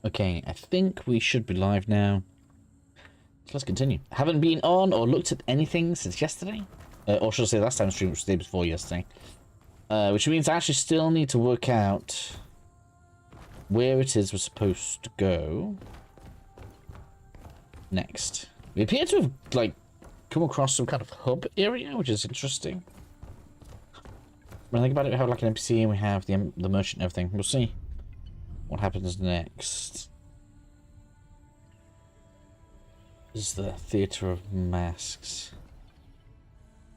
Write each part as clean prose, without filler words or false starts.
Okay, I think we should be live now. So let's continue. Haven't been on or looked at anything since yesterday. Or should I say last time stream, which was the day before yesterday. Which means I actually still need to work out where it is we're supposed to go next. We appear to have, like, come across some kind of hub area, which is interesting. When I think about it, we have like an NPC and we have the merchant and everything. We'll see what happens next. This is the Theatre of Masks.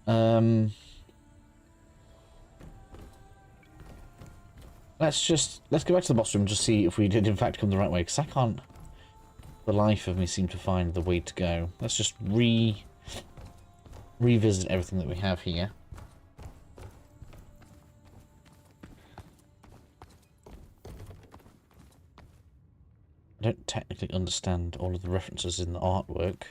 Let's go back to the boss room and just see if we did in fact come the right way, because I can't for the life of me seem to find the way to go. Let's just revisit everything that we have here. I don't technically understand all of the references in the artwork.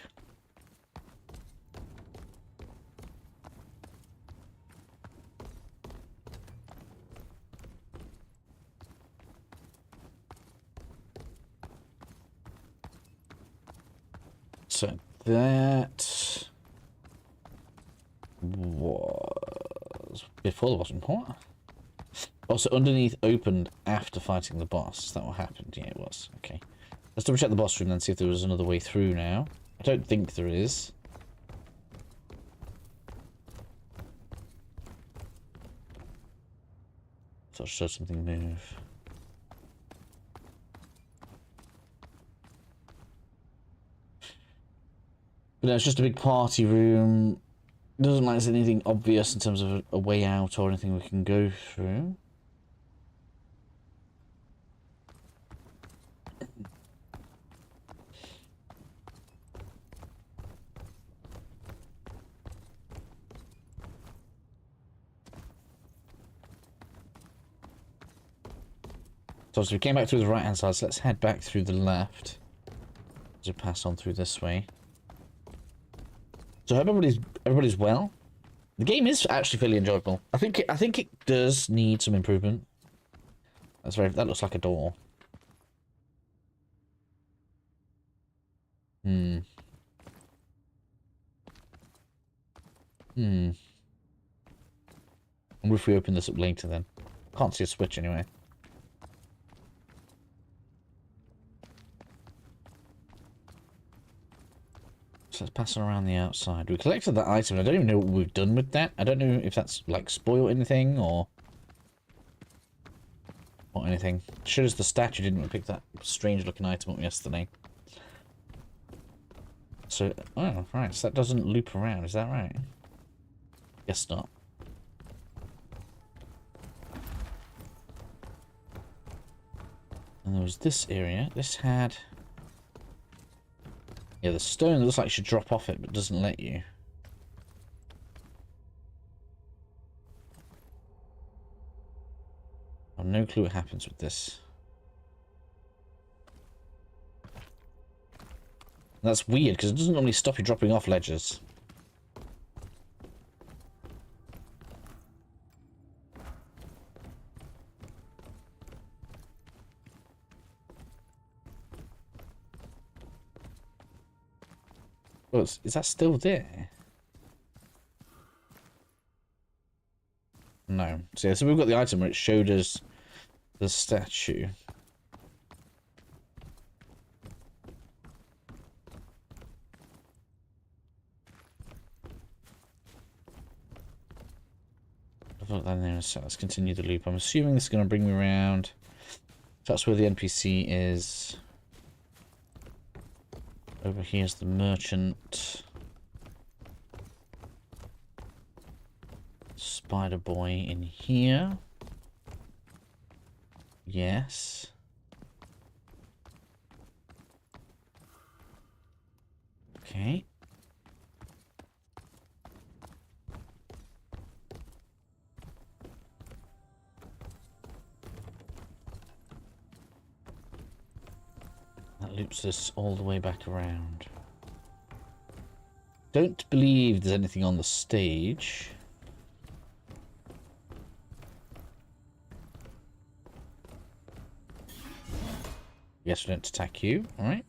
So that was before the bottom. What? Also, underneath opened after fighting the boss. Is that what happened? Yeah, it was. Okay. Let's double check the boss room and see if there was another way through now. I don't think there is. Thought I saw something move. But no, it's just a big party room. Doesn't like there's anything obvious in terms of a way out or anything we can go through. So we came back through the right hand side, so let's head back through the left. To pass on through this way. So I hope everybody's well. The game is actually fairly enjoyable. I think it does need some improvement. That looks like a door. I wonder if we open this up later then. Can't see a switch anyway. So let's pass it around the outside. We collected that item. I don't even know what we've done with that. I don't know if that's like spoiled anything or anything. Sure as the statue didn't we pick that strange looking item up yesterday. So, oh, right. So that doesn't loop around. Is that right? Guess not. And there was this area. This had... Yeah, the stone looks like it should drop off it, but doesn't let you. I have no clue what happens with this. That's weird, because it doesn't normally stop you dropping off ledges. Well, is that still there? No. So, yeah, so we've got the item where it showed us the statue. I've got that in there in a sec. Let's continue the loop. I'm assuming this is going to bring me around. That's where the NPC is. Over here's the merchant. Spider boy in here. Yes. Okay. That loops us all the way back around. Don't believe there's anything on the stage. Guess we don't attack you, alright?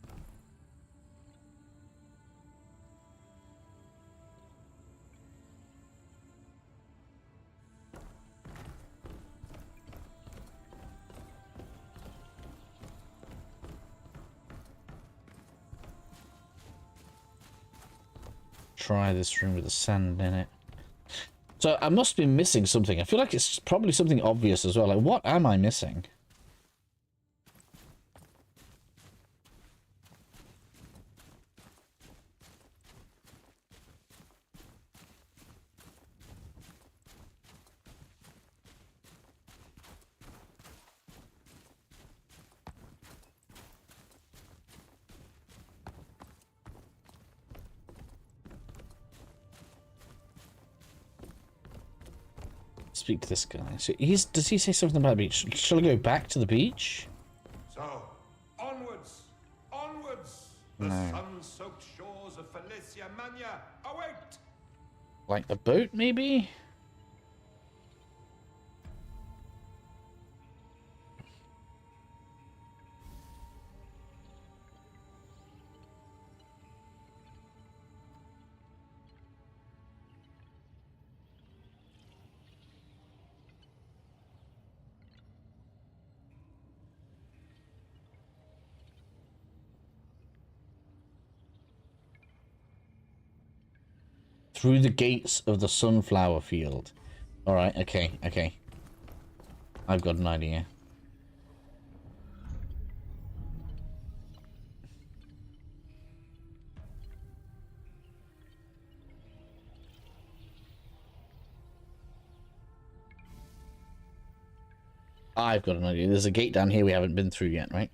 Try this room with the sand in it. So I must be missing something. I feel like it's probably something obvious as well. Like, what am I missing? Speak to this guy. So does he say something about the beach? Shall I go back to the beach? So, onwards! Onwards! The No. sun-soaked shores of Falesia Magna await! Like the boat, maybe? Through the gates of the sunflower field. Alright, okay, okay. I've got an idea. I've got an idea. There's a gate down here we haven't been through yet, right?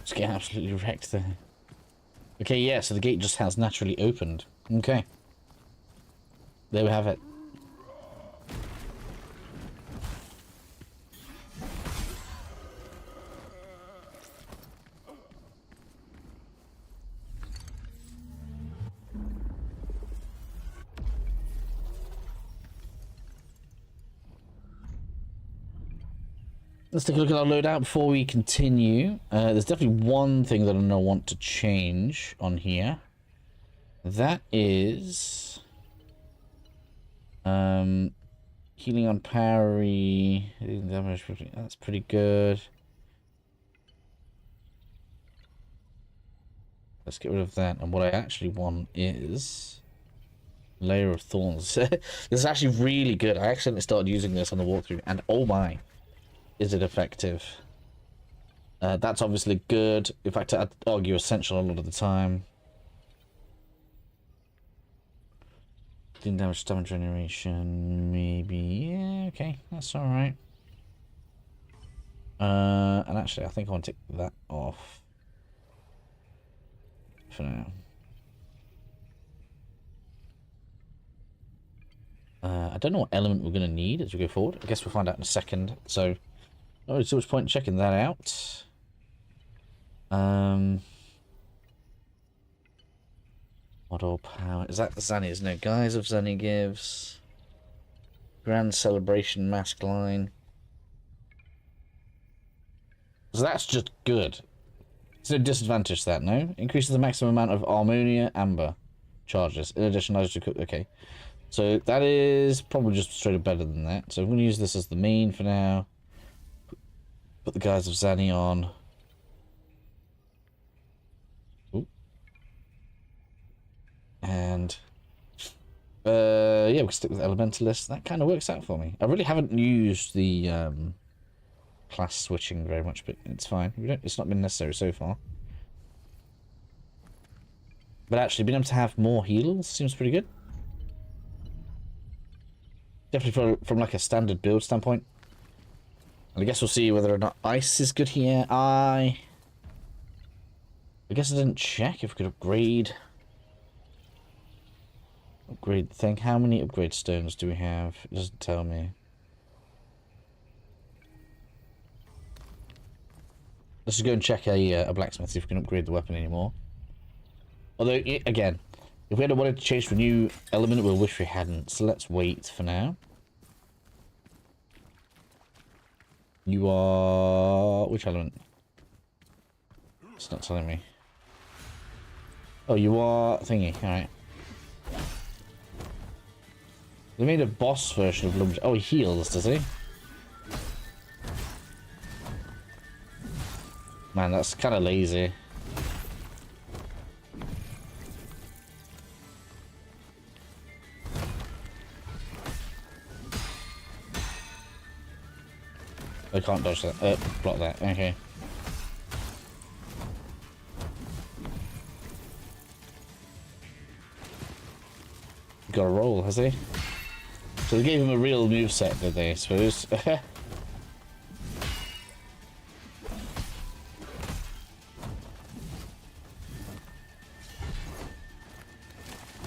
Just get absolutely wrecked there. Okay, yeah, so the gate just has naturally opened. Okay. There we have it. Let's take a look at our loadout before we continue. There's definitely one thing that I want to change on here. That is... healing on parry. That's pretty good. Let's get rid of that. And what I actually want is... Layer of Thorns. This is actually really good. I accidentally started using this on the walkthrough, and oh my... Is it effective? That's obviously good. In fact, I'd argue essential a lot of the time. Dealing damage, stamina generation, maybe. Yeah, okay, that's alright. And actually, I think I want to take that off for now. I don't know what element we're going to need as we go forward. I guess we'll find out in a second. So, not really too much point in checking that out. Model power. Is that the Zanny's? No, Guise of Zanny gives. Grand Celebration Mask line. So that's just good. There's no disadvantage to that, no? Increases the maximum amount of Armonia Amber charges. In addition, okay. So that is probably just straight up better than that. So I'm going to use this as the main for now. Put the Guise of Zanny on. Ooh. And yeah, we can stick with Elementalist. That kind of works out for me. I really haven't used the class switching very much, but it's fine. It's not been necessary so far. But actually, being able to have more heals seems pretty good. Definitely from like a standard build standpoint. And I guess we'll see whether or not ice is good here. I guess I didn't check if we could upgrade. Upgrade the thing. How many upgrade stones do we have? It doesn't tell me. Let's just go and check a blacksmith, see if we can upgrade the weapon anymore. Although, again, if we had wanted to change to a new element, we'll wish we hadn't. So let's wait for now. You are... which element? It's not telling me. Oh, you are thingy. Alright. They made a boss version of Lumberjack. Oh, he heals, does he? Man, that's kind of lazy. I can't dodge that. Block that. Okay. Got a roll, has he? So they gave him a real moveset, did they, I suppose? I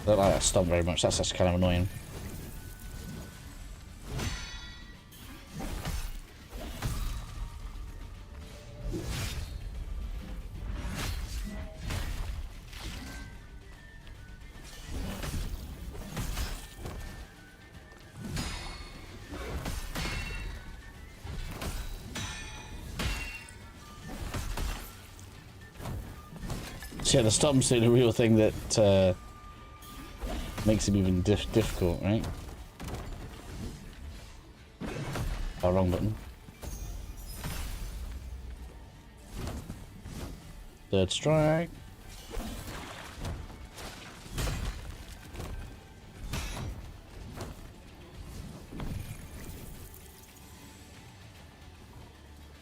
don't like that stomp very much, that's kind of annoying. So yeah, the stomp's the real thing that makes him even difficult, right? Oh, wrong button. Third strike.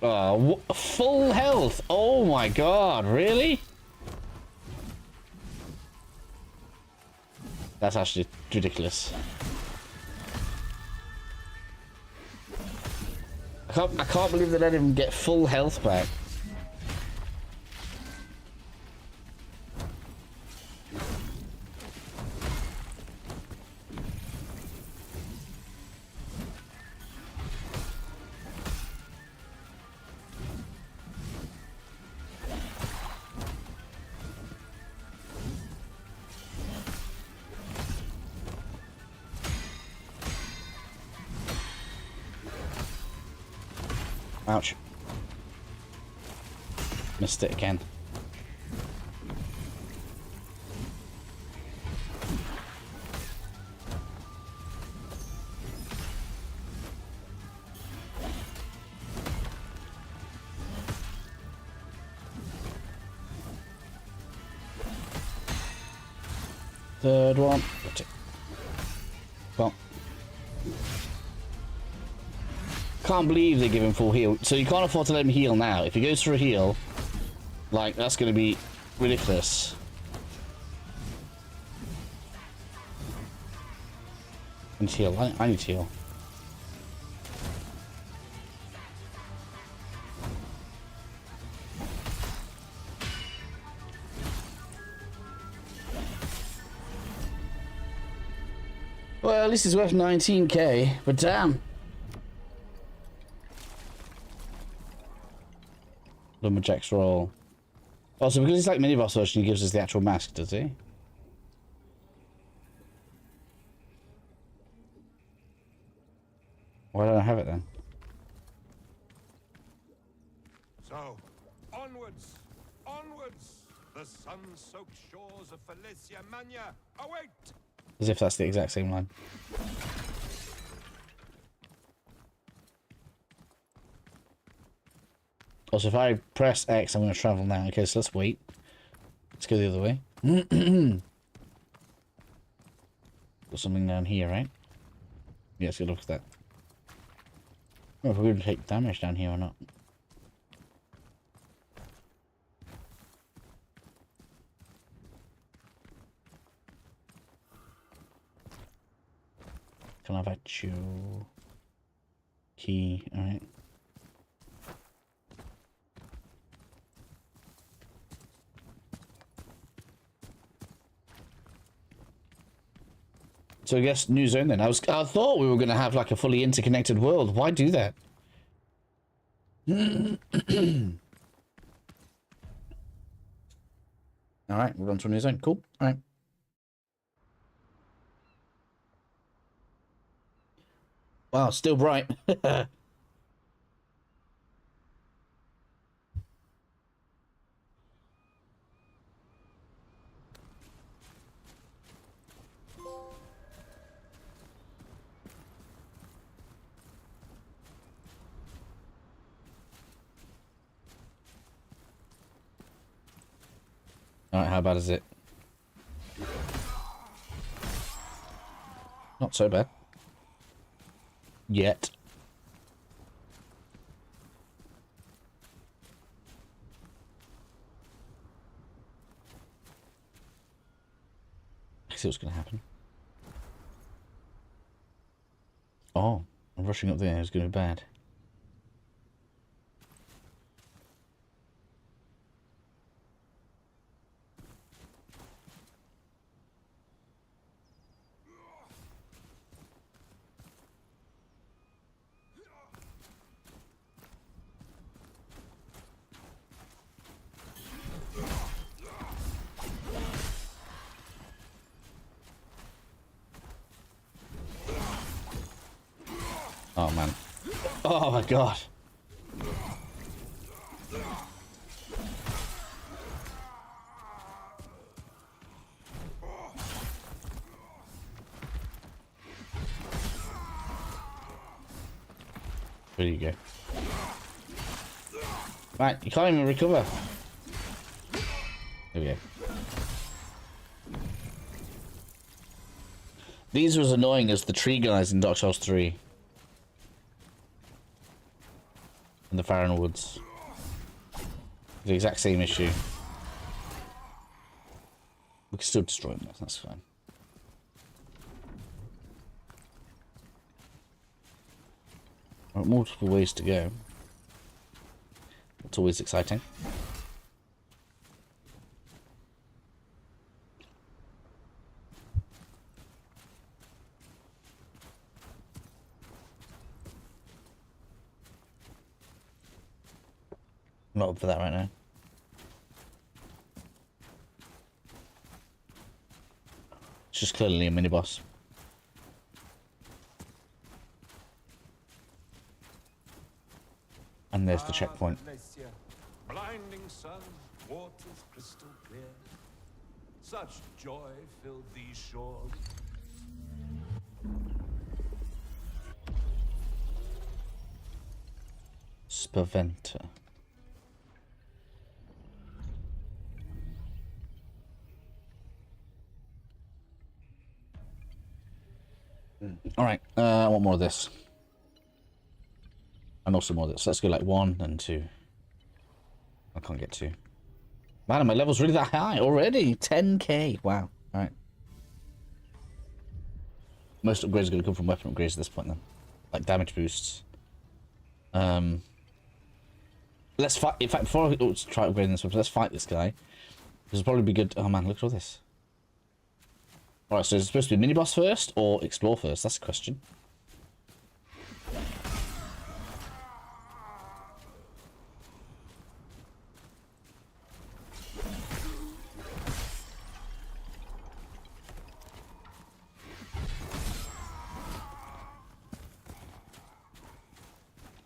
Oh, full health! Oh my god, really? That's actually ridiculous. I can't believe they let him get full health back. Ouch. Missed it again. Third one. Got it. Well. Can't believe they give him full heal. So you can't afford to let him heal now. If he goes for a heal, like, that's going to be ridiculous. I need to heal. I need to heal. Well, at least it's worth 19k, but damn. Lumberjack's roll. Also, because it's like mini-boss version, he gives us the actual mask, does he? Why don't I have it then? So, onwards, onwards! The sun-soaked shores of Falesia Magna await! As if that's the exact same line. Also, if I press X, I'm going to travel now. Okay, so let's wait. Let's go the other way. Got something down here, right? Yeah, let's go look at that. Oh, if we're going to take damage down here or not. Come Clavacho. Key, alright. So I guess new zone then. I thought we were gonna have like a fully interconnected world. Why do that? Alright, we're on to a new zone. Cool. Alright. Wow, still bright. Alright, how bad is it? Not so bad. Yet. I see what's going to happen. Oh, I'm rushing up there. It's going to be bad. Oh, man. Oh, my God. There you go. Right, you can't even recover. There we go. These are as annoying as the tree guys in Dark Souls 3. In the Farron Woods. The exact same issue. We can still destroy them, that's fine. Right, multiple ways to go. It's always exciting. I'm not up for that right now. It's just clearly a mini boss. And there's the checkpoint. Falesia, blinding sun, waters crystal clear. Such joy filled these shores. Spaventa. Alright, I want more of this. And also more of this. Let's go like 1 and 2. I can't get 2. Man, my level's really that high already. 10k. Wow. Alright. Most upgrades are going to come from weapon upgrades at this point then. Like damage boosts. Let's fight. In fact, before I try upgrading this weapon, let's fight this guy. This will probably be good. Oh man, look at all this. Alright, so is it supposed to be mini boss first or explore first? That's the question.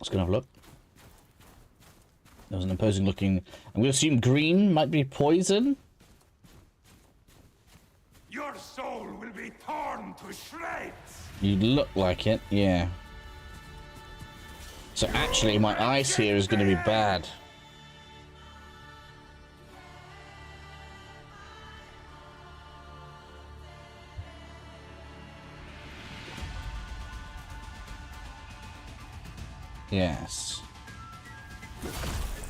Let's go and have a look. There was an imposing looking... I'm going to assume green might be poison. Your soul will be torn to shreds. You look like it, yeah. So actually my ice here is going to be bad. Yes.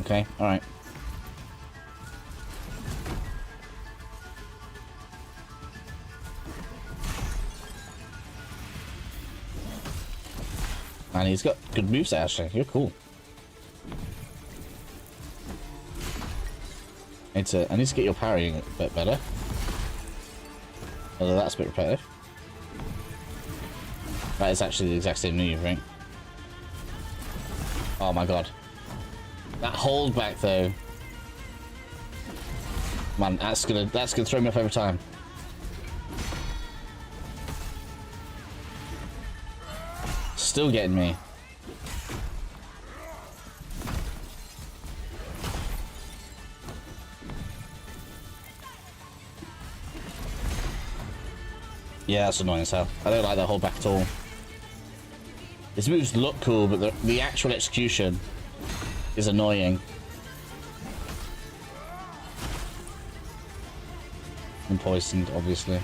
Okay, alright. And he's got good moves actually. You're cool. I need to get your parrying a bit better. Although that's a bit repetitive. That is actually the exact same move, right? Oh my god. That hold back though. Man, that's gonna throw me off every time. Still getting me. Yeah, that's annoying as hell. I don't like that hold back at all. His moves look cool, but the actual execution is annoying. And poisoned, obviously.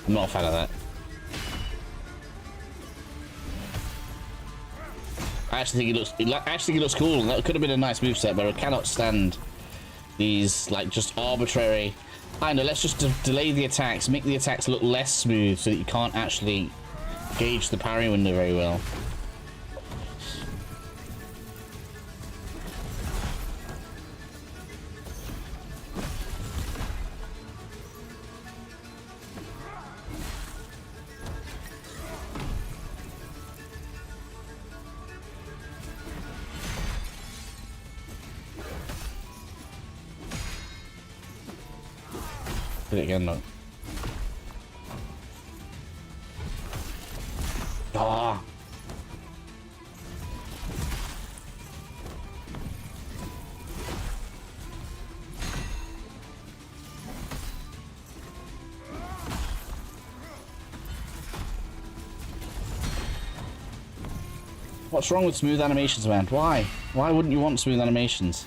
I'm not a fan of that. I actually think he looks cool. That could have been a nice moveset, but I cannot stand these like just arbitrary. I know. Let's just delay the attacks, make the attacks look less smooth, so that you can't actually gauge the parry window very well. Did it again, though. Ah. What's wrong with smooth animations, man? Why? Why wouldn't you want smooth animations?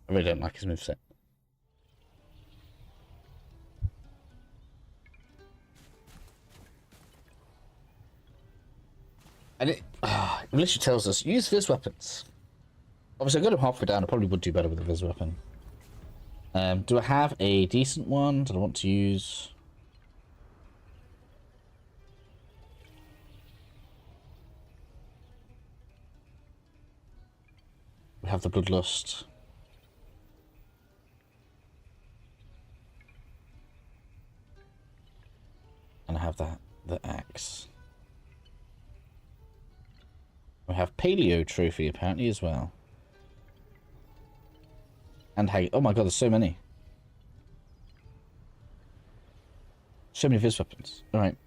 I really don't like his moveset. And it literally tells us, use Viz weapons. Obviously, I got him halfway down. I probably would do better with a Viz weapon. Do I have a decent one that I want to use? We have the Bloodlust. And I have the axe. We have Paleo Trophy apparently as well. And oh my god, there's so many. So many Viz weapons. Alright.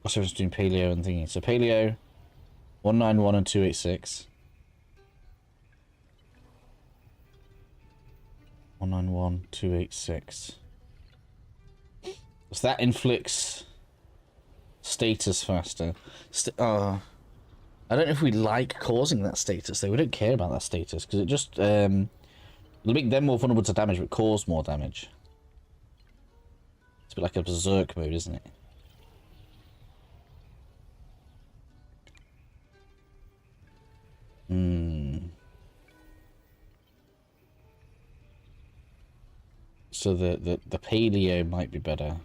What's the difference between Paleo and thingy? So Paleo 191 and 286. 191, 286. So that inflicts status faster. I don't know if we like causing that status though. We don't care about that status because it just it'll make them more vulnerable to damage but cause more damage. It's a bit like a berserk mode, isn't it? So the Paleo might be better.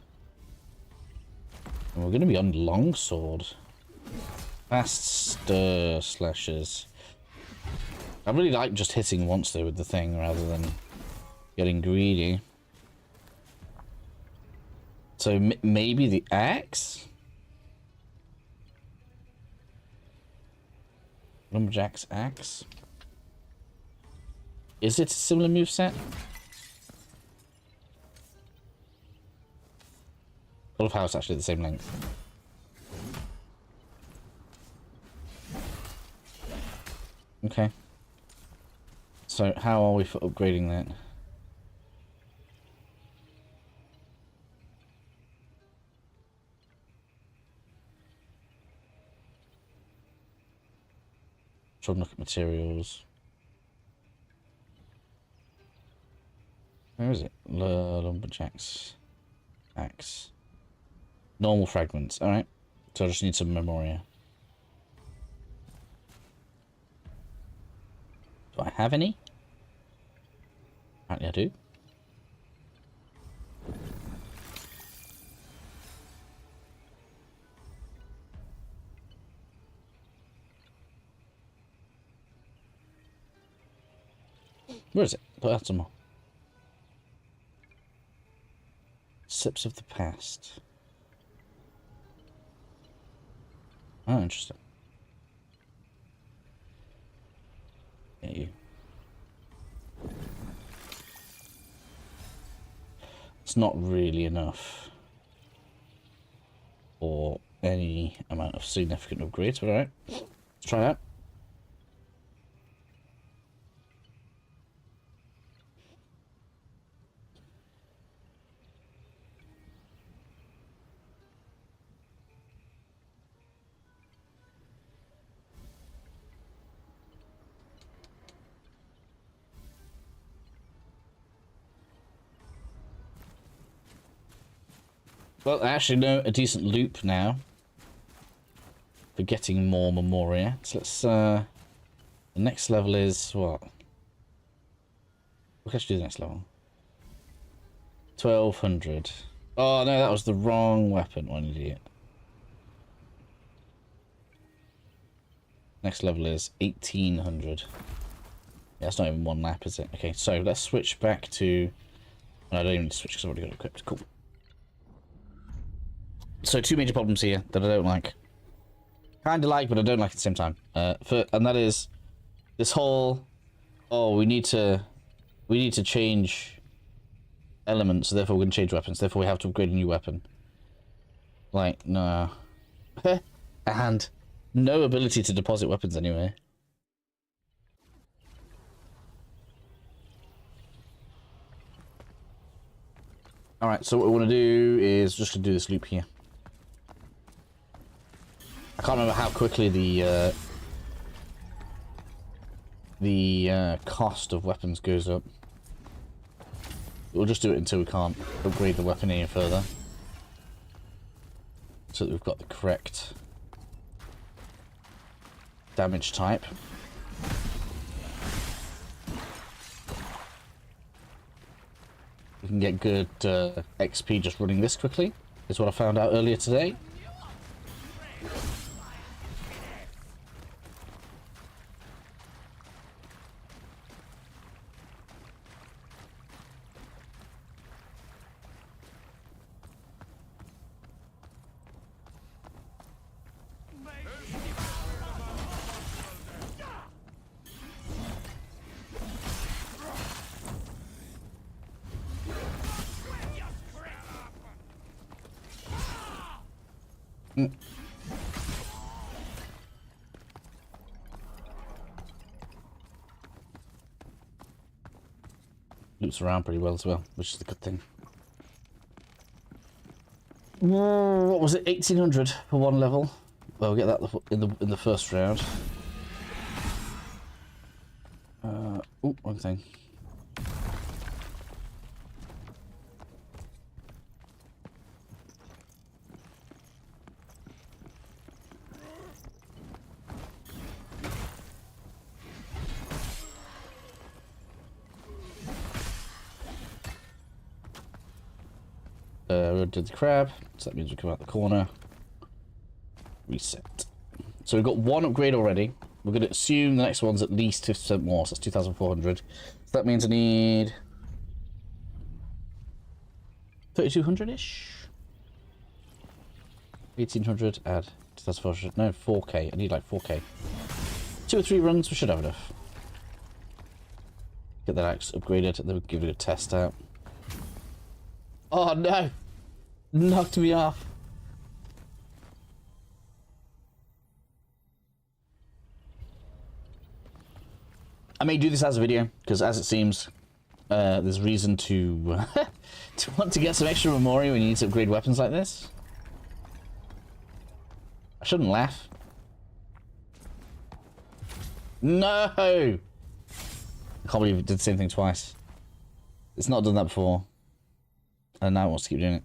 And we're going to be on longsword. Fast stir slashes. I really like just hitting once though with the thing rather than getting greedy. So maybe the axe? Lumberjack's axe? Is it a similar moveset? I love how it's actually the same length. Okay. So how are we for upgrading that? Try and look at materials. Where is it? Lumberjacks. Axe. Normal fragments. Alright. So I just need some memoria. Do I have any? Apparently I do. Where is it? Put out some more. Sips of the past. Oh, interesting. Yeah, you. It's not really enough for any amount of significant upgrades, but alright. Let's try that. Well, I actually know a decent loop now for getting more memoria. So let's, the next level is what? What can I do the next level? 1200. Oh no, that was the wrong weapon, one idiot. Next level is 1800. Yeah, that's not even one lap, is it? Okay, so let's switch back to... No, I don't even need to switch because I've already got it equipped. Cool. So two major problems here that I don't like. Kind of like, but I don't like at the same time. And that is this whole, oh, we need to change elements, so therefore we're going to change weapons. Therefore we have to upgrade a new weapon. Like, no. And no ability to deposit weapons anyway. Alright, so what we want to do is just to do this loop here. I can't remember how quickly the cost of weapons goes up. We'll just do it until we can't upgrade the weapon any further. So that we've got the correct damage type. We can get good XP just running this quickly, is what I found out earlier today. Loops around pretty well as well, which is the good thing. What was it? 1800 for one level. Well, we'll get that in the first round. Oh, wrong thing. We did the crab, so that means we come out the corner. Reset. So we've got one upgrade already. We're going to assume the next one's at least 50% more, so that's 2,400. So that means I need 3,200-ish? 1,800, add 2,400, no, 4k. I need like 4k. 2 or 3 runs, we should have enough. Get that axe upgraded, and then we'll give it a test out. Oh no! Knocked me off. may do this as a video, because as it seems, there's reason to to want to get some extra memory when you need to upgrade weapons like this. I shouldn't laugh. No! I can't believe it did the same thing twice. It's not done that before. And now it wants to keep doing it.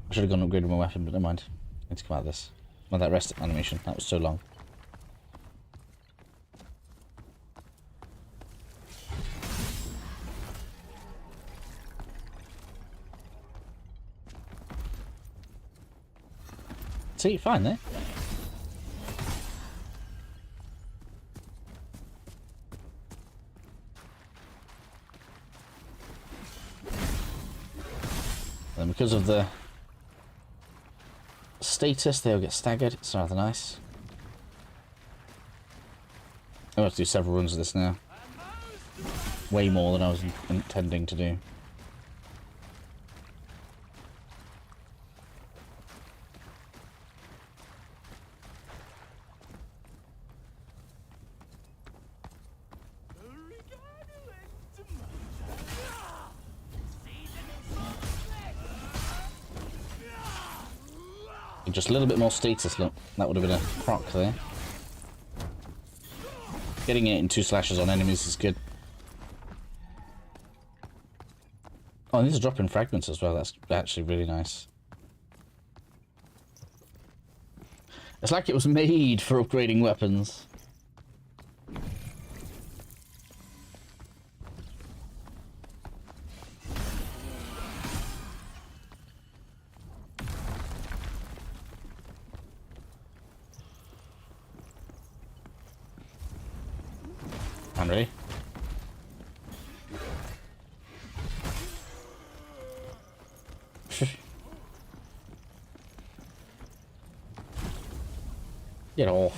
I should have gone and upgraded my weapon, but never mind. I need to come out of this. Well, that rest animation, that was so long. See, fine there. And because of the status, they'll get staggered. It's rather nice. I'm going to do several runs of this now. Way more than I was intending to do. Just a little bit more status, look. That would have been a proc there. Getting it in 2 slashes on enemies is good. Oh, and these are dropping fragments as well. That's actually really nice. It's like it was made for upgrading weapons. I'm ready. Get off.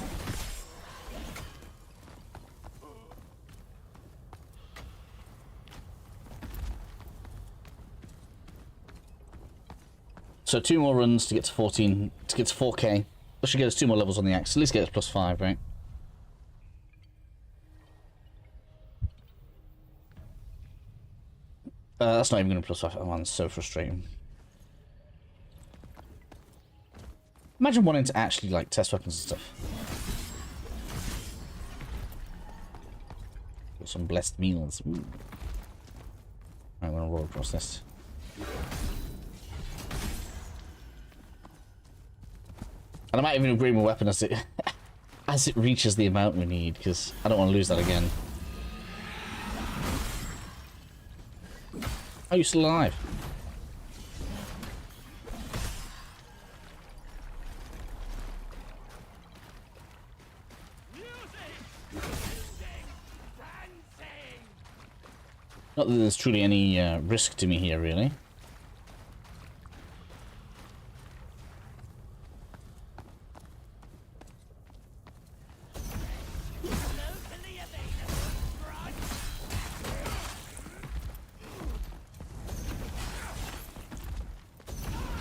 So 2 more runs to get to 14, to get to 4K. That should get us 2 more levels on the axe. At least get us +5, right? That's not even going to +5. Oh man, it's so frustrating. Imagine wanting to actually like test weapons and stuff. Got some blessed meals. Ooh. I'm going to roll across this. And I might even upgrade my weapon as it as it reaches the amount we need, because I don't want to lose that again. Are you still alive? Not that there's truly any risk to me here, really.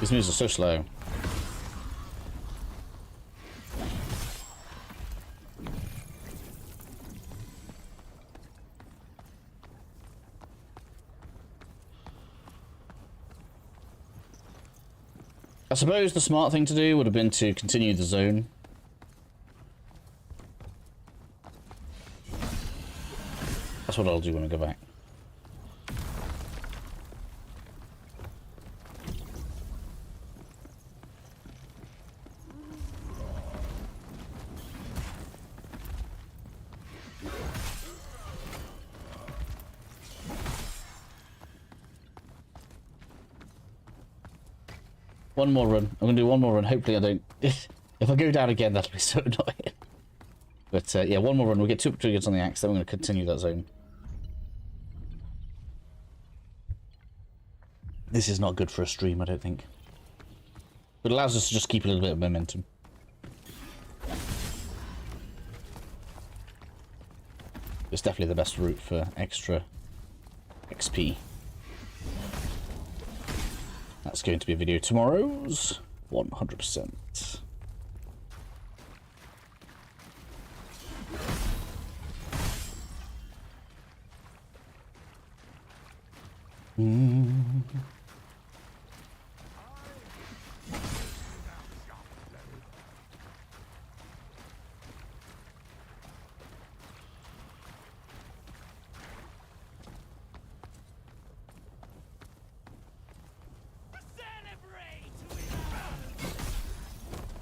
These moves are so slow. I suppose the smart thing to do would have been to continue the zone. That's what I'll do when I go back. One more run. I'm going to do one more run. Hopefully I don't... If I go down again, that'll be so annoying. But yeah, one more run. We'll get 2 triggers on the axe, then we're going to continue that zone. This is not good for a stream, I don't think. But it allows us to just keep a little bit of momentum. It's definitely the best route for extra XP. That's going to be a video tomorrow's 100%. Mm.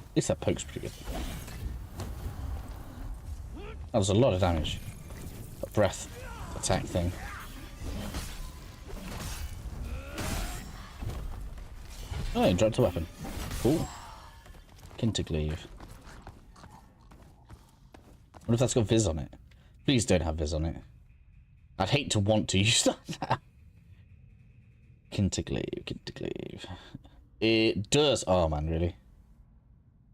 At least that poke's pretty good. That was a lot of damage. That breath attack thing. Oh, he dropped a weapon. Cool. Kintergleave. What if that's got Viz on it? Please don't have Viz on it. I'd hate to want to use that. Kintergleave, Kintergleave. It does. Oh man, really?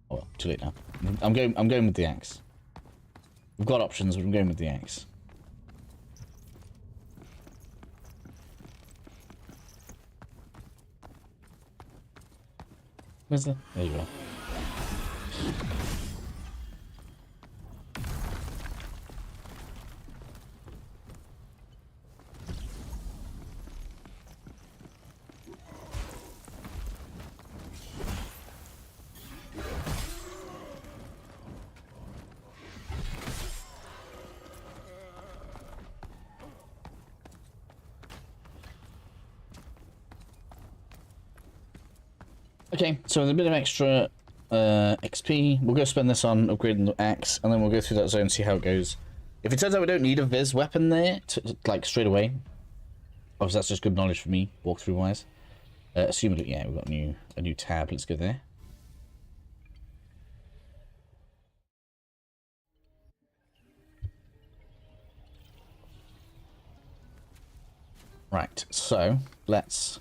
Oh well, too late now. I'm going with the axe. We've got options, but I'm going with the axe. Where's the? There you go. Okay, so with a bit of extra XP, we'll go spend this on upgrading the axe, and then we'll go through that zone and see how it goes. If it turns out we don't need a Viz weapon there, like straight away, obviously that's just good knowledge for me, walkthrough wise. Assuming, yeah, we've got a new tab. Let's go there. Right, so let's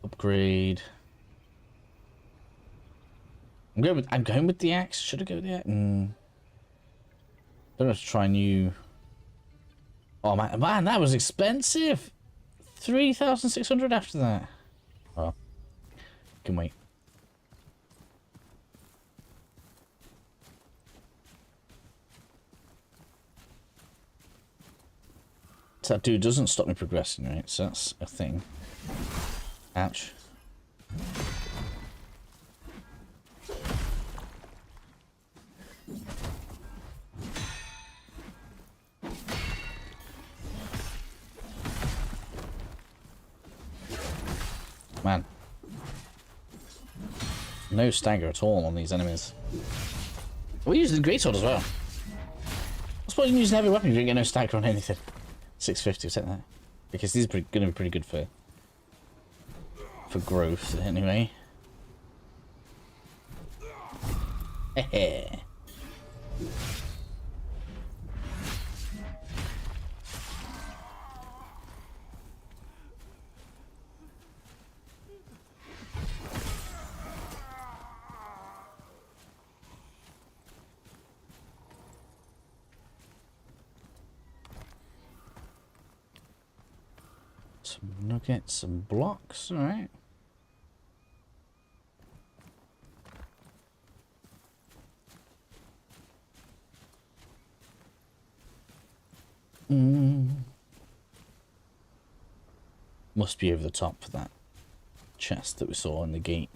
upgrade. I'm going with the axe. Should I go with the axe? Don't have to try new. Oh man, that was expensive. 3,600 after that. Oh, can wait. So that dude doesn't stop me progressing, right? So that's a thing. Ouch. Man. No stagger at all on these enemies. We're using the greatsword as well. I suppose you can use a heavy weapon, you don't get no stagger on anything. 650, take that. Because these are going to be pretty good for growth, anyway. Hehe. Some nuggets, some blocks, alright. Must be over the top for that chest that we saw in the gate.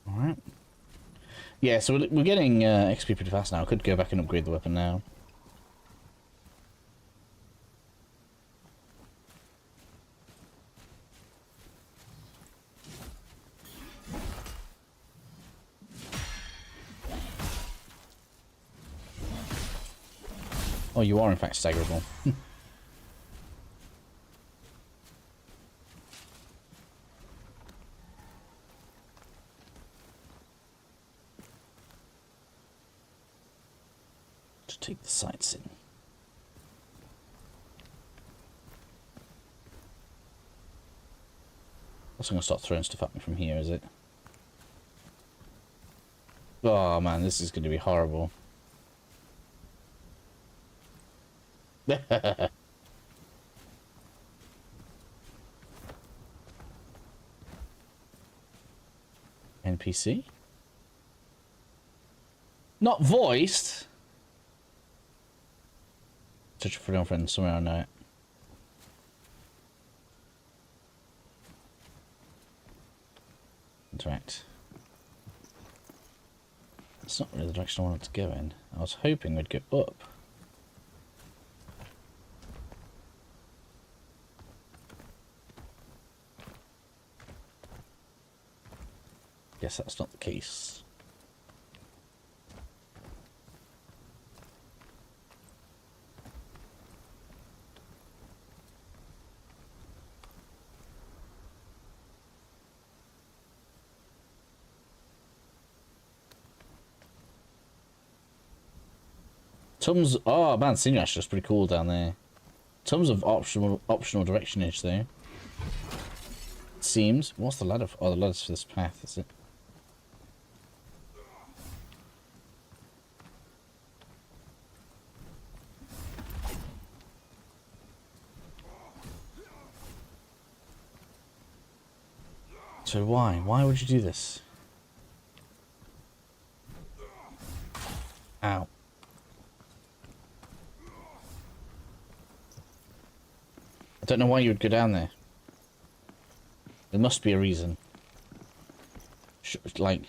Alright. Yeah, so we're getting XP pretty fast now. I could go back and upgrade the weapon now. Oh, you are in fact staggerable. To take the sights in. Also gonna start throwing stuff at me from here, is it? Oh man, this is gonna be horrible. NPC? Not voiced? Search for a friend somewhere I know it. Interact. It's not really the direction I wanted to go in. I was hoping we'd go up. Guess that's not the case. Tons. Oh man, senior actually is pretty cool down there. Tons of optional directionage though. It seems. What's the ladder? Oh, the ladder's for this path, is it? So why? Why would you do this? Ow. I don't know why you would go down there. There must be a reason. Like...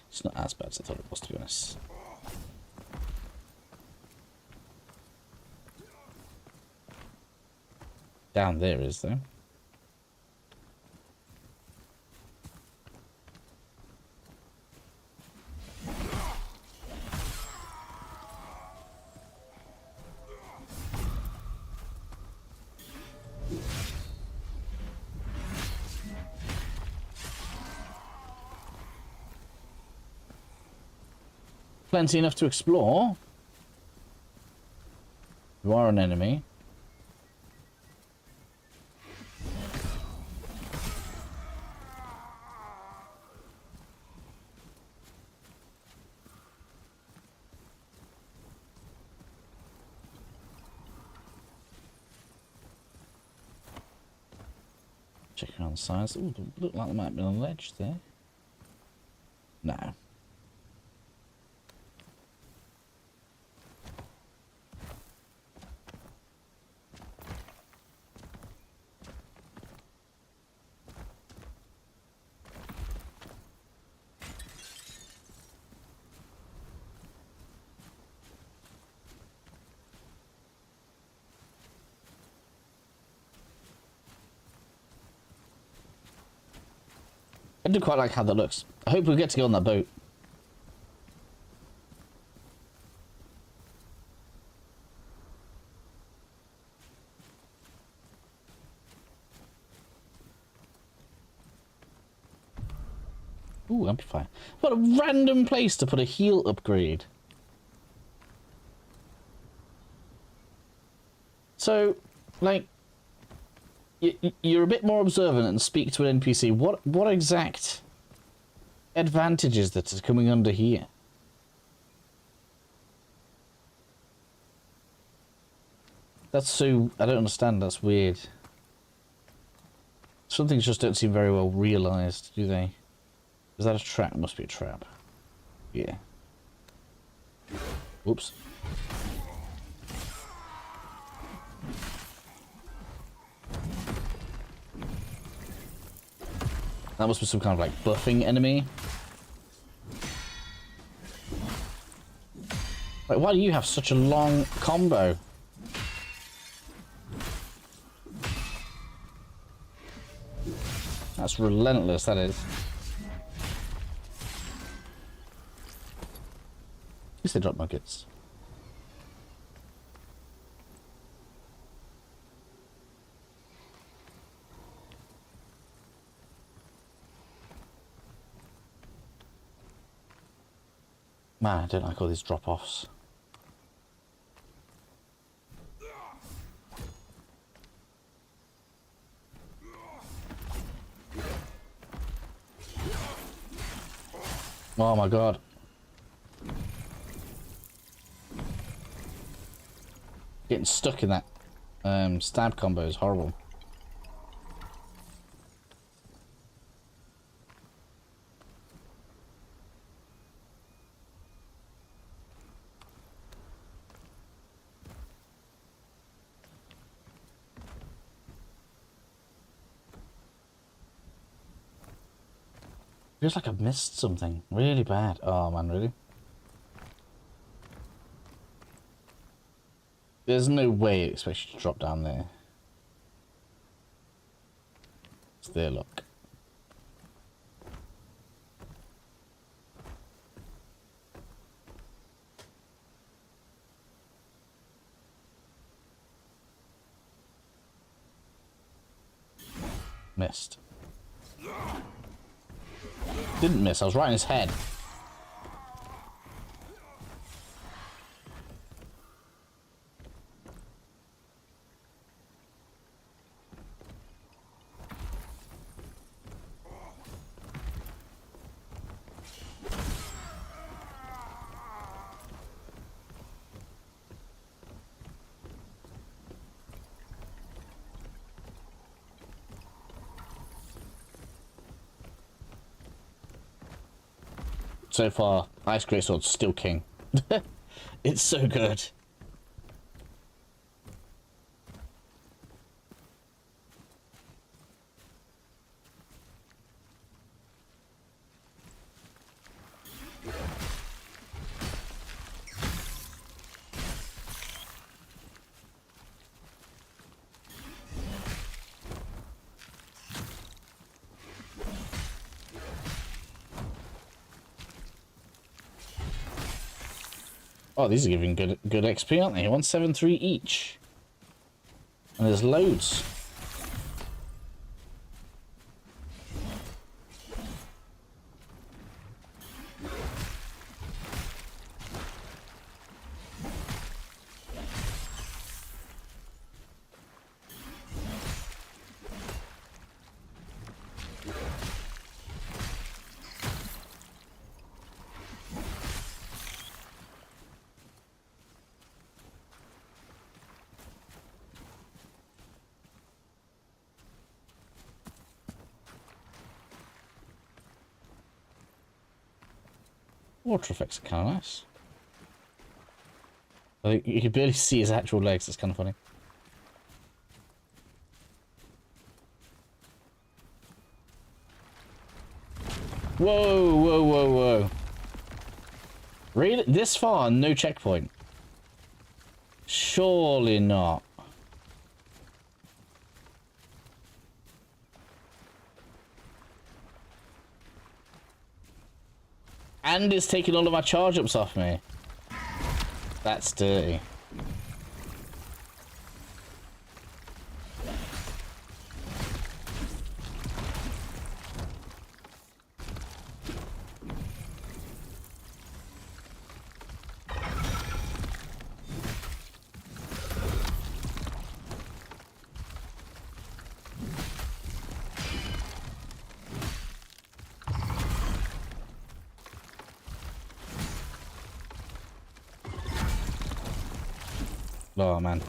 It's not as bad as I thought it was, to be honest. Down there is, though. Plenty enough to explore. You are an enemy. Check around the sides. Ooh, look like there might have been a ledge there. No. I do quite like how that looks. I hope we get to go on that boat. Ooh, amplifier. What a random place to put a heal upgrade. So, like, you're a bit more observant and speak to an NPC. What exact advantages that is coming under here? That's so... I don't understand. That's weird. Some things just don't seem very well realised, do they? Is that a trap? It must be a trap. Yeah. Whoops. That must be some kind of like buffing enemy. Like, why do you have such a long combo? That's relentless, that is. At least they drop nuggets. Man, I don't like all these drop-offs. Oh my god. Getting stuck in that stab combo is horrible. Feels like I've missed something really bad. Oh man, really? There's no way it expects you to drop down there. It's their luck. Missed. Didn't miss, I was right in his head. So far, Ice Greatsword's still king. It's so good. Oh, these are giving good XP, aren't they? 173 each. And there's loads. Water effects are kind of nice. I think you can barely see his actual legs. It's kind of funny. Whoa, whoa, whoa, whoa. Really? This far, no checkpoint? Surely not. And it's taking all of my charge ups off me. That's dirty. Oh man.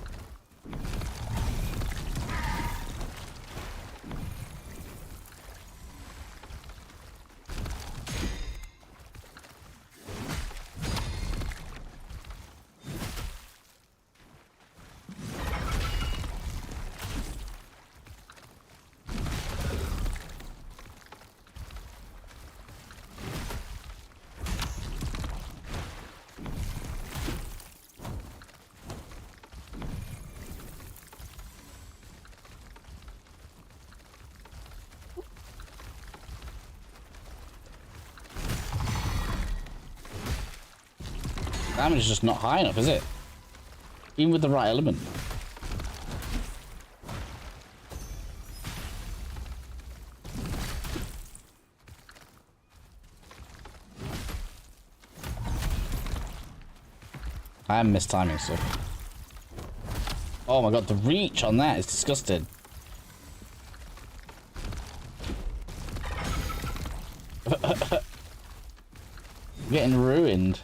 Damage is just not high enough, is it? Even with the right element. I am mistiming stuff. Oh my god, the reach on that is disgusting. Getting ruined.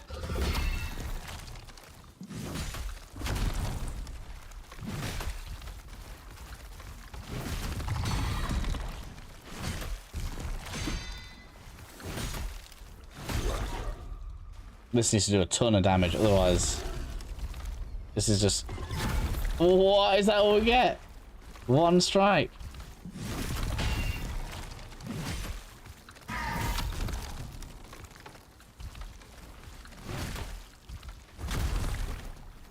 This needs to do a ton of damage, otherwise this is just... What is that all we get? One strike.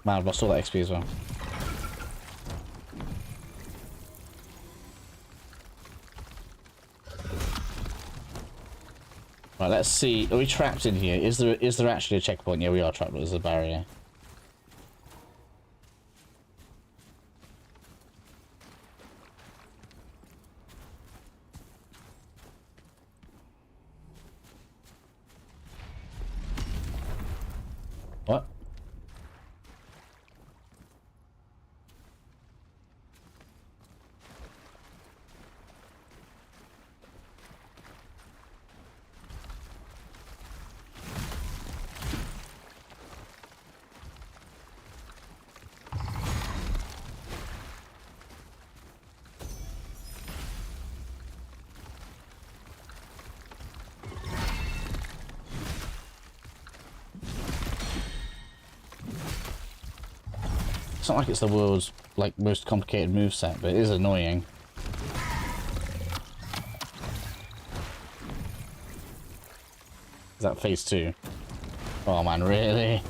Man, I've lost all that XP as well. Right, let's see. Are we trapped in here? Is there actually a checkpoint? Yeah, we are trapped. There's a barrier. What? It's not like it's the world's like most complicated moveset, but it is annoying. Is that phase 2? Oh man, really?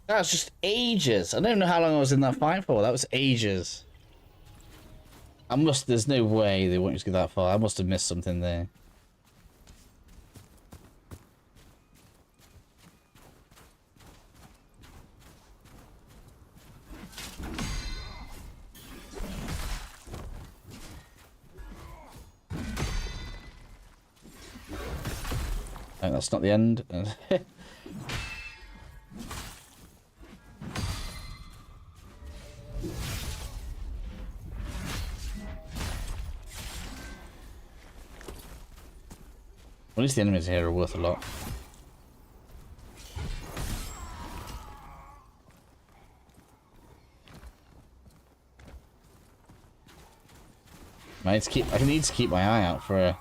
That was just ages. I don't know how long I was in that fight for. That was ages. There's no way they want you to get that far. I must have missed something there. No, that's not the end. At least the enemies here are worth a lot. I need to keep my eye out for a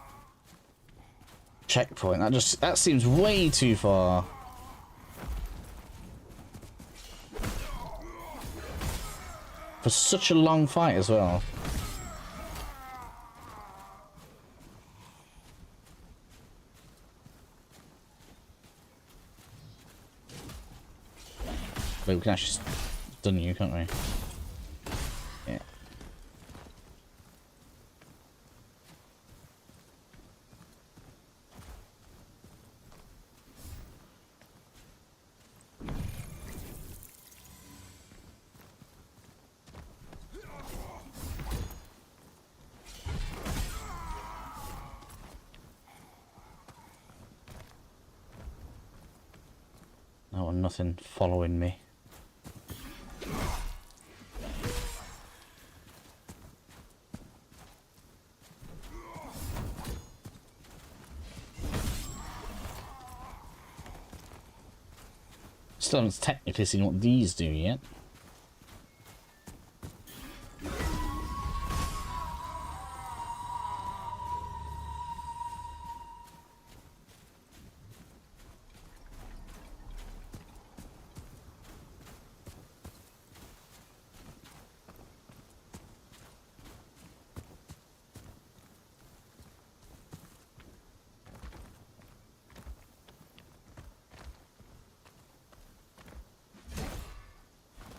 checkpoint. That seems way too far. For such a long fight as well. But we can actually stun you, can't we? Yeah. Oh, nothing following me. Still haven't technically seen what these do yet.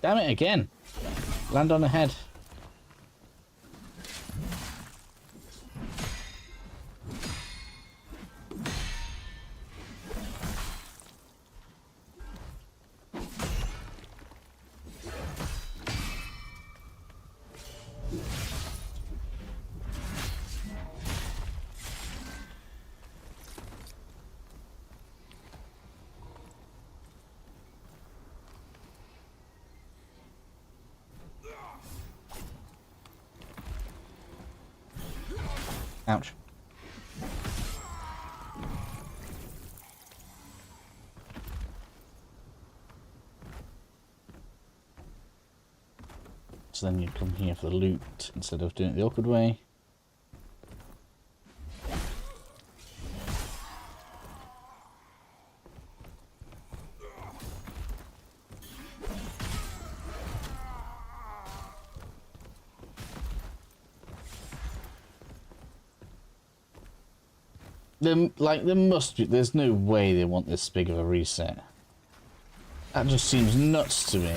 Damn it again. Land on the head. Ouch. So then you'd come here for the loot instead of doing it the awkward way. There must be, there's no way they want this big of a reset. That just seems nuts to me.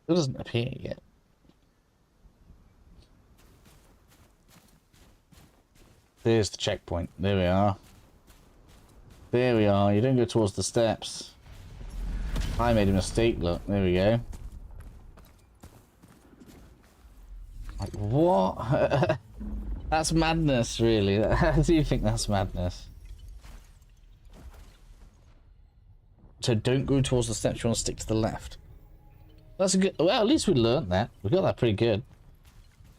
It doesn't appear yet. There's the checkpoint. There we are. There we are. You don't go towards the steps. I made a mistake. Look, there we go. Like, what? That's madness, really. How do you think that's madness? So don't go towards the steps. You want to stick to the left. That's a good. Well, at least we learned that. We got that pretty good.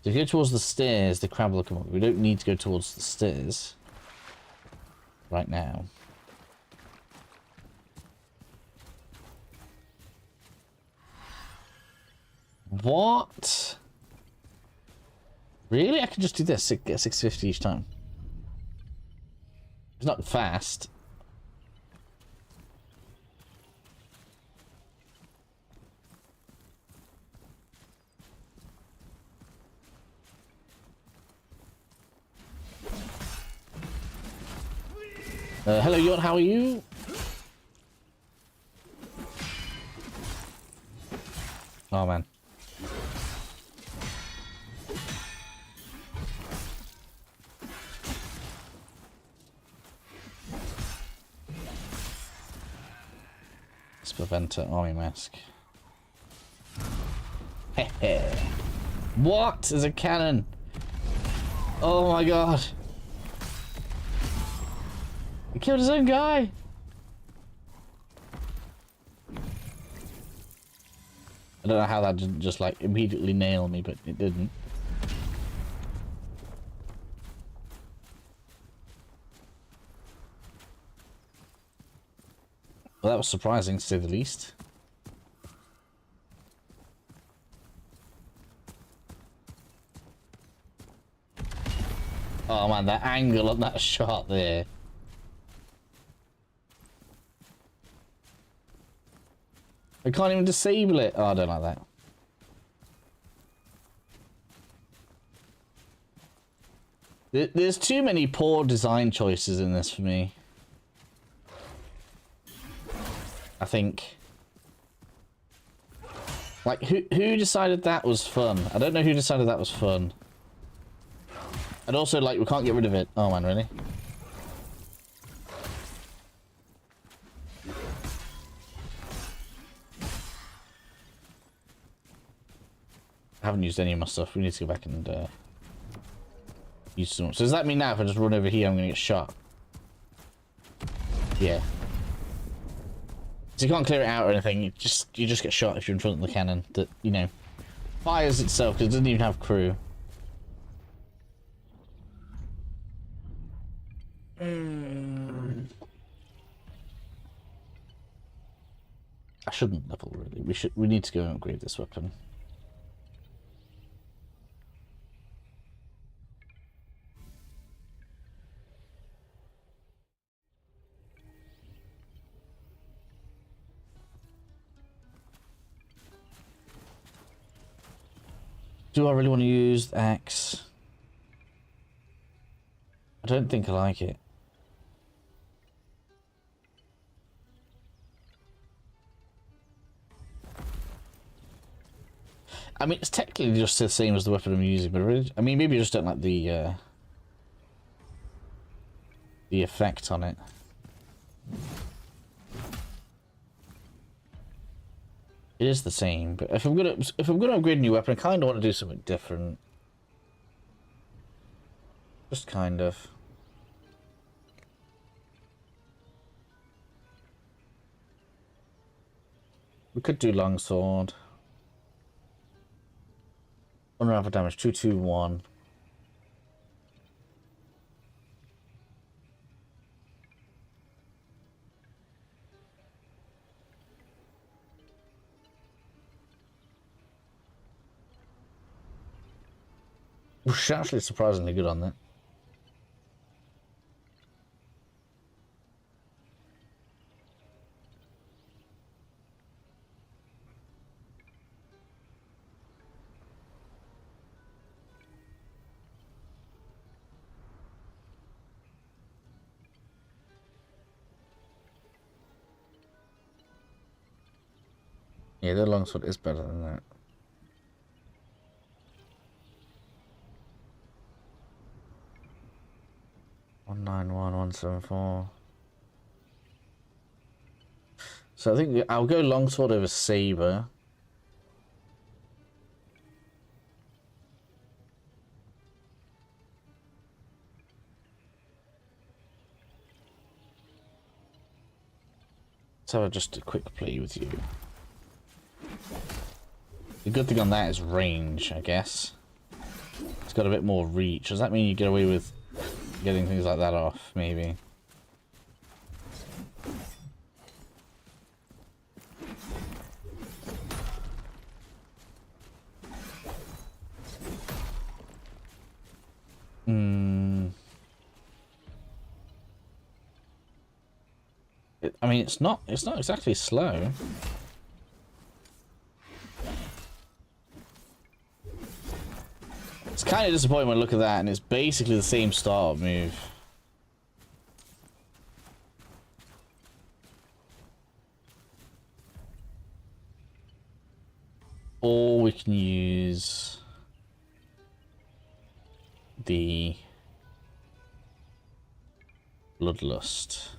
So if you go towards the stairs, the crab will come up. We don't need to go towards the stairs right now. What? Really? I can just do this. Get 650 each time. It's not fast. Hello, Yon, how are you? Oh, man. Let's prevent an army mask. Hehe. What? There's a cannon. Oh my god. He killed his own guy. I don't know how that didn't just like immediately nail me, but it didn't. Well, that was surprising, to say the least. Oh man, that angle on that shot there. I can't even disable it. Oh, I don't like that. There's too many poor design choices in this for me. I think. Like, who decided that was fun? I don't know who decided that was fun. And also, like, we can't get rid of it. Oh man, really? I haven't used any of my stuff. We need to go back and use some. So does that mean now if I just run over here, I'm gonna get shot? Yeah. So you can't clear it out or anything. You just get shot if you're in front of the cannon that, you know, fires itself because it doesn't even have crew. I shouldn't level really. We need to go and upgrade this weapon. Do I really want to use the axe? I don't think I like it. I mean, it's technically just the same as the weapon I'm using, but really, I mean, maybe I just don't like the effect on it. It is the same, but if I'm gonna upgrade a new weapon, I kind of want to do something different. Just kind of. We could do longsword. Unravel damage 221. We're actually surprisingly good on that. Yeah, the longsword is better than that. One nine one 174. So I think I'll go longsword over saber. Let's have just a quick play with you. The good thing on that is range, I guess. It's got a bit more reach. Does that mean you get away with getting things like that off, maybe? I mean, it's not exactly slow. It's kind of disappointing when I look at that, and it's basically the same startup move. Or we can use the Bloodlust.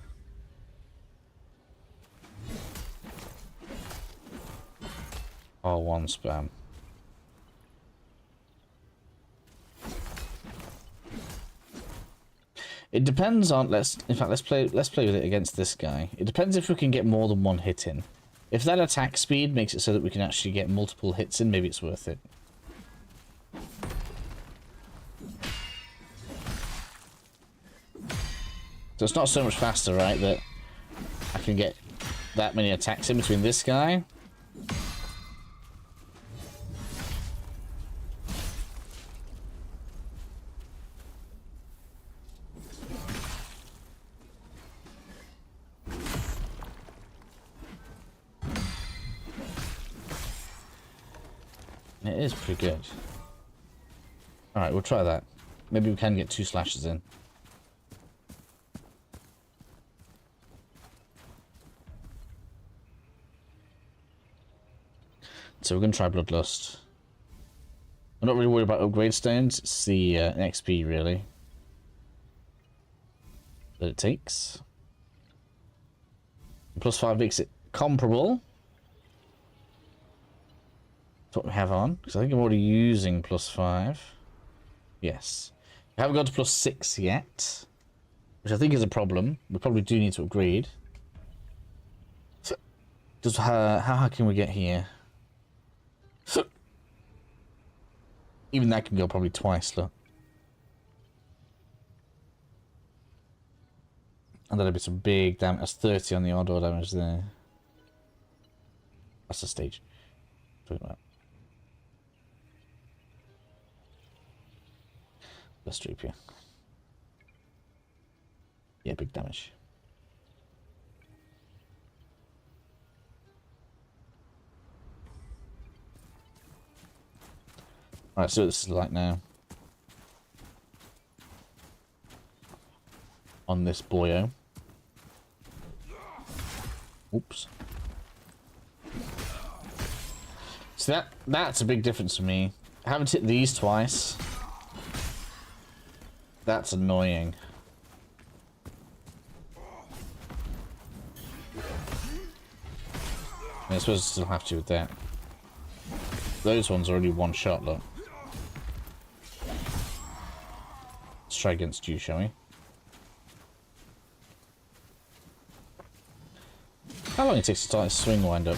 Or one spam. It depends on in fact let's play with it against this guy. It depends if we can get more than one hit in. If that attack speed makes it so that we can actually get multiple hits in, maybe it's worth it. So it's not so much faster, right, that I can get that many attacks in between this guy. It is pretty good. Alright, we'll try that. Maybe we can get 2 slashes in. So we're going to try Bloodlust. I'm not really worried about upgrade stones. It's the XP, really, that it takes. +5 makes it comparable. That's what we have on. Because I think I'm already using +5. Yes. We haven't got to +6 yet, which I think is a problem. We probably do need to upgrade. So, how high can we get here? So, even that can go probably twice, look. And that'll be some big damage. That's 30 on the odd damage there. That's the stage. Talking about. Let's streep here. Yeah, big damage. Alright, so what this is like now. On this boyo. Oops. So that's a big difference for me. I haven't hit these twice. That's annoying. I suppose I still have to with that. Those ones are only one shot, look. Let's try against you, shall we? How long it takes to start a swing wind up?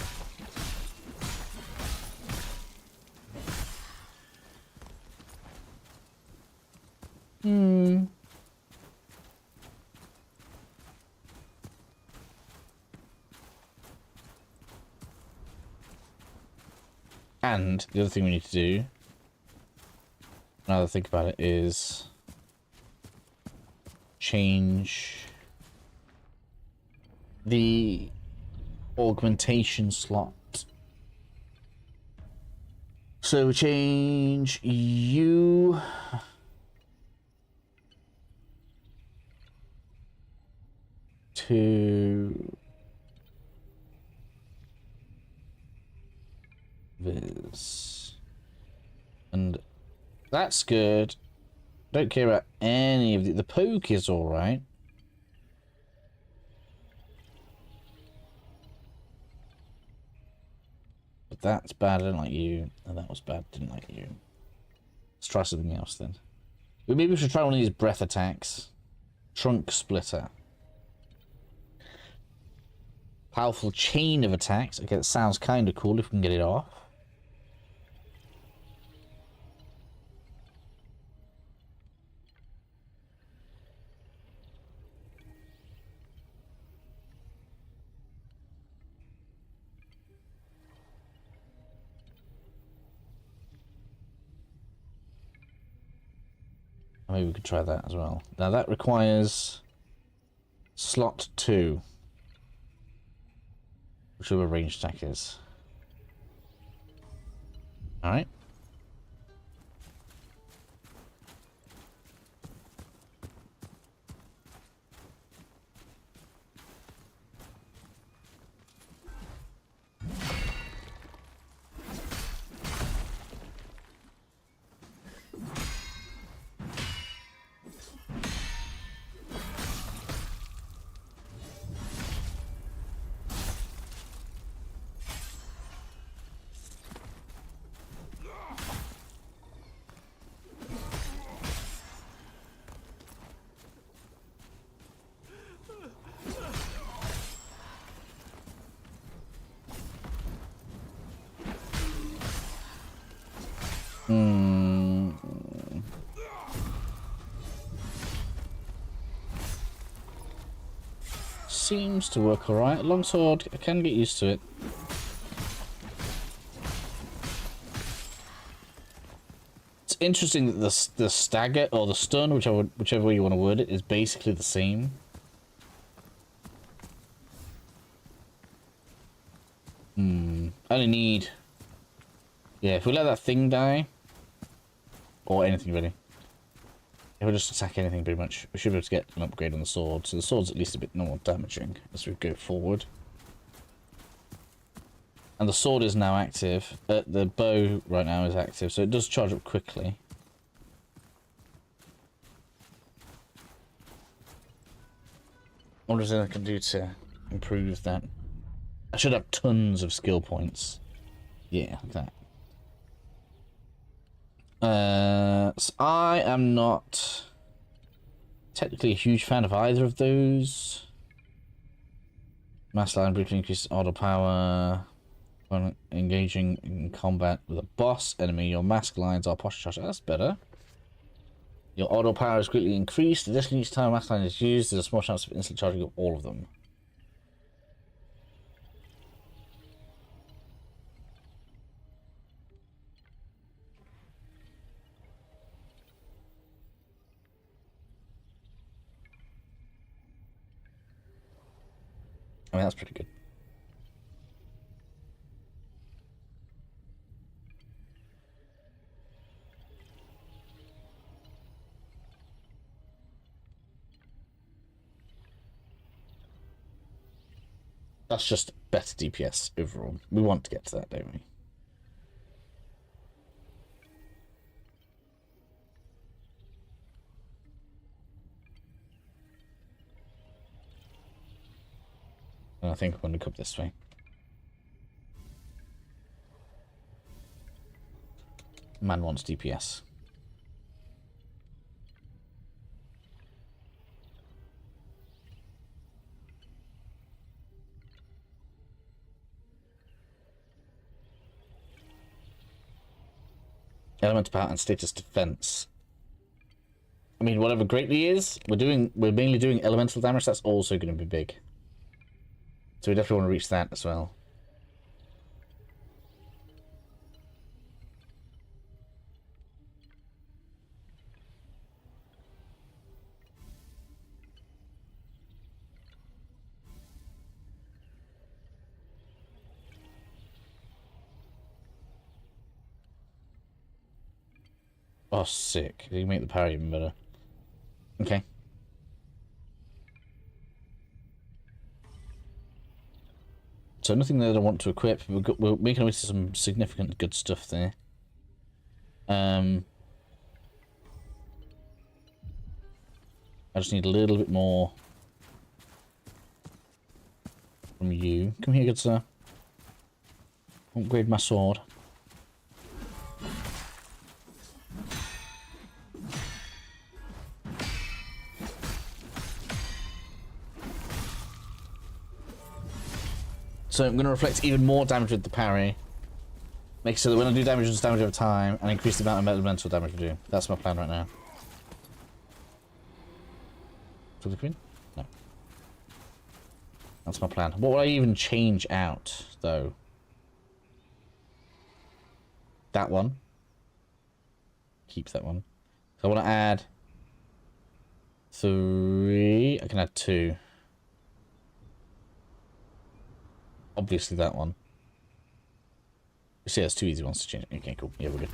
And the other thing we need to do, now that I think about it, is change the augmentation slot. So change you to this, and that's good. Don't care about any of the poke is all right. But that's bad. I don't like you, and that was bad. Didn't like you. Let's try something else then. Maybe we should try one of these breath attacks. Trunk splitter. Powerful chain of attacks. Okay, that sounds kind of cool if we can get it off. Maybe we could try that as well. Now that requires slot 2. Whichever range attack is. Alright. Seems to work alright. Longsword, I can get used to it. It's interesting that the stagger or the stun, whichever way you want to word it, is basically the same. I only need... Yeah, if we let that thing die, or anything really, if we just attack anything pretty much, we should be able to get an upgrade on the sword. So the sword's at least a bit more damaging as we go forward. And the sword is now active. The bow right now is active, so it does charge up quickly. What is it I can do to improve that? I should have tons of skill points. Yeah, like that. So I am not technically a huge fan of either of those. Mass line briefly increases auto power when engaging in combat with a boss enemy. Your mask lines are posture charge. That's better. Your auto power is greatly increased. Additionally, each time a max line is used, there's a small chance of instantly charging up all of them. I mean, that's pretty good. That's just better DPS overall. We want to get to that, don't we? And I think I'm going to come this way. Man wants DPS. Element power and status defense. I mean, whatever greatly is, we're mainly doing elemental damage. That's also going to be big. So we definitely want to reach that as well. Oh, sick. You make the parry even better. Okay. So nothing that I want to equip. We're making our way to some significant good stuff there. I just need a little bit more from you. Come here, good sir. Upgrade my sword. So I'm going to reflect even more damage with the parry. Make sure that when I do damage, it's damage over time, and increase the amount of elemental damage we do. That's my plan right now. For the queen? No. That's my plan. What would I even change out, though? That one. Keep that one. So I want to add 3. I can add 2. Obviously that one. See, there's 2 easy ones to change. Okay, cool. Yeah, we're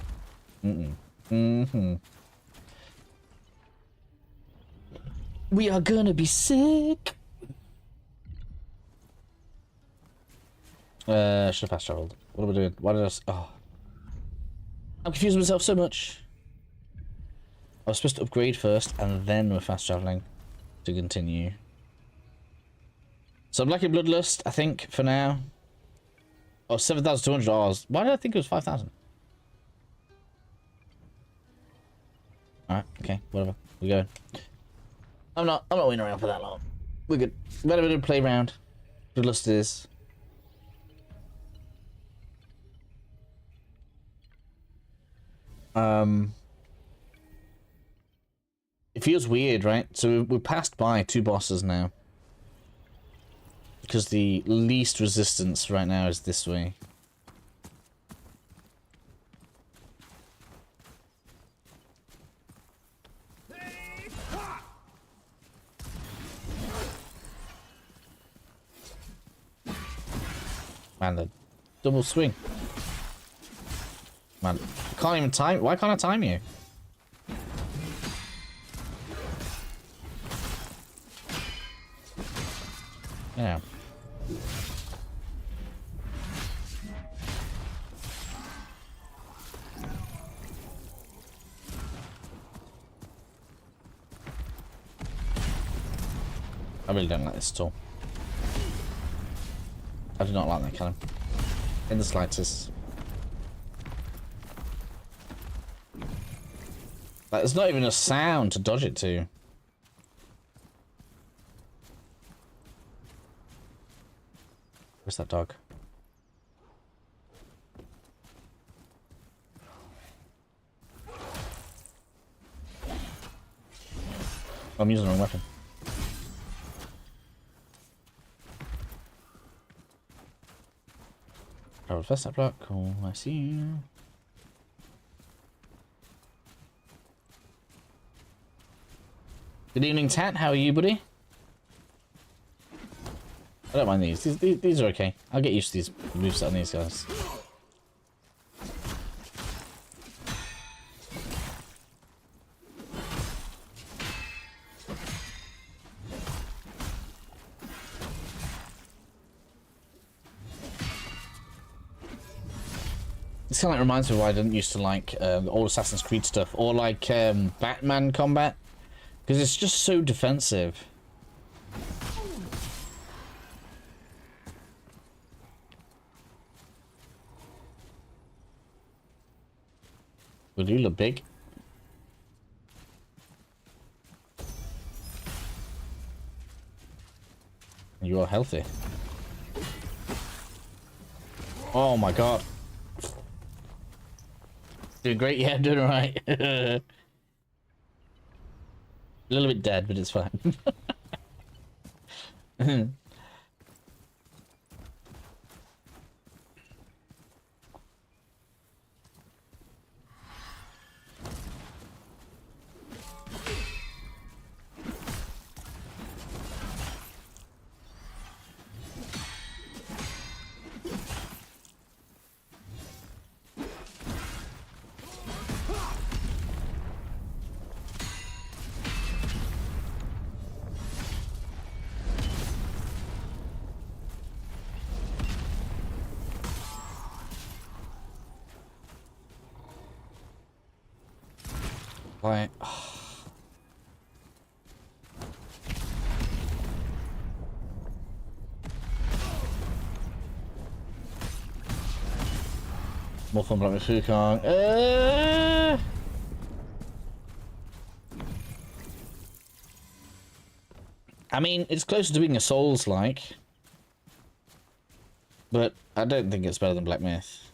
good. We are gonna be sick. Should have fast traveled. What am I doing? Why did I? Oh, I'm confusing myself so much. I was supposed to upgrade first, and then we're fast traveling to continue. So I'm liking Bloodlust, I think, for now. Oh, $7,200. Why did I think it was 5,000? Alright, okay, whatever. We're going. I'm not waiting around for that long. We're good. Better bit of play round. Bloodlust it is. It feels weird, right? So we're passed by 2 bosses now. Because the least resistance right now is this way. Man, the double swing. Man, I can't even time. Why can't I time you? Yeah. I really don't like this at all. I do not like that cannon. In the slightest. Like, there's not even a sound to dodge it to. Where's that dog? I'm using the wrong weapon. Power first step block. Cool, I see you. Good evening, Tat. How are you, buddy? I don't mind these. These are okay. I'll get used to these moves on these guys. This kind of like reminds me of why I didn't used to like the old Assassin's Creed stuff, or like Batman combat, because it's just so defensive. Well, you look big. You are healthy. Oh my god. Doing great, yeah, doing alright. A little bit dead, but it's fine. Right. More fun like Fukong. I mean, it's closer to being a Souls-like, but I don't think it's better than Black Myth.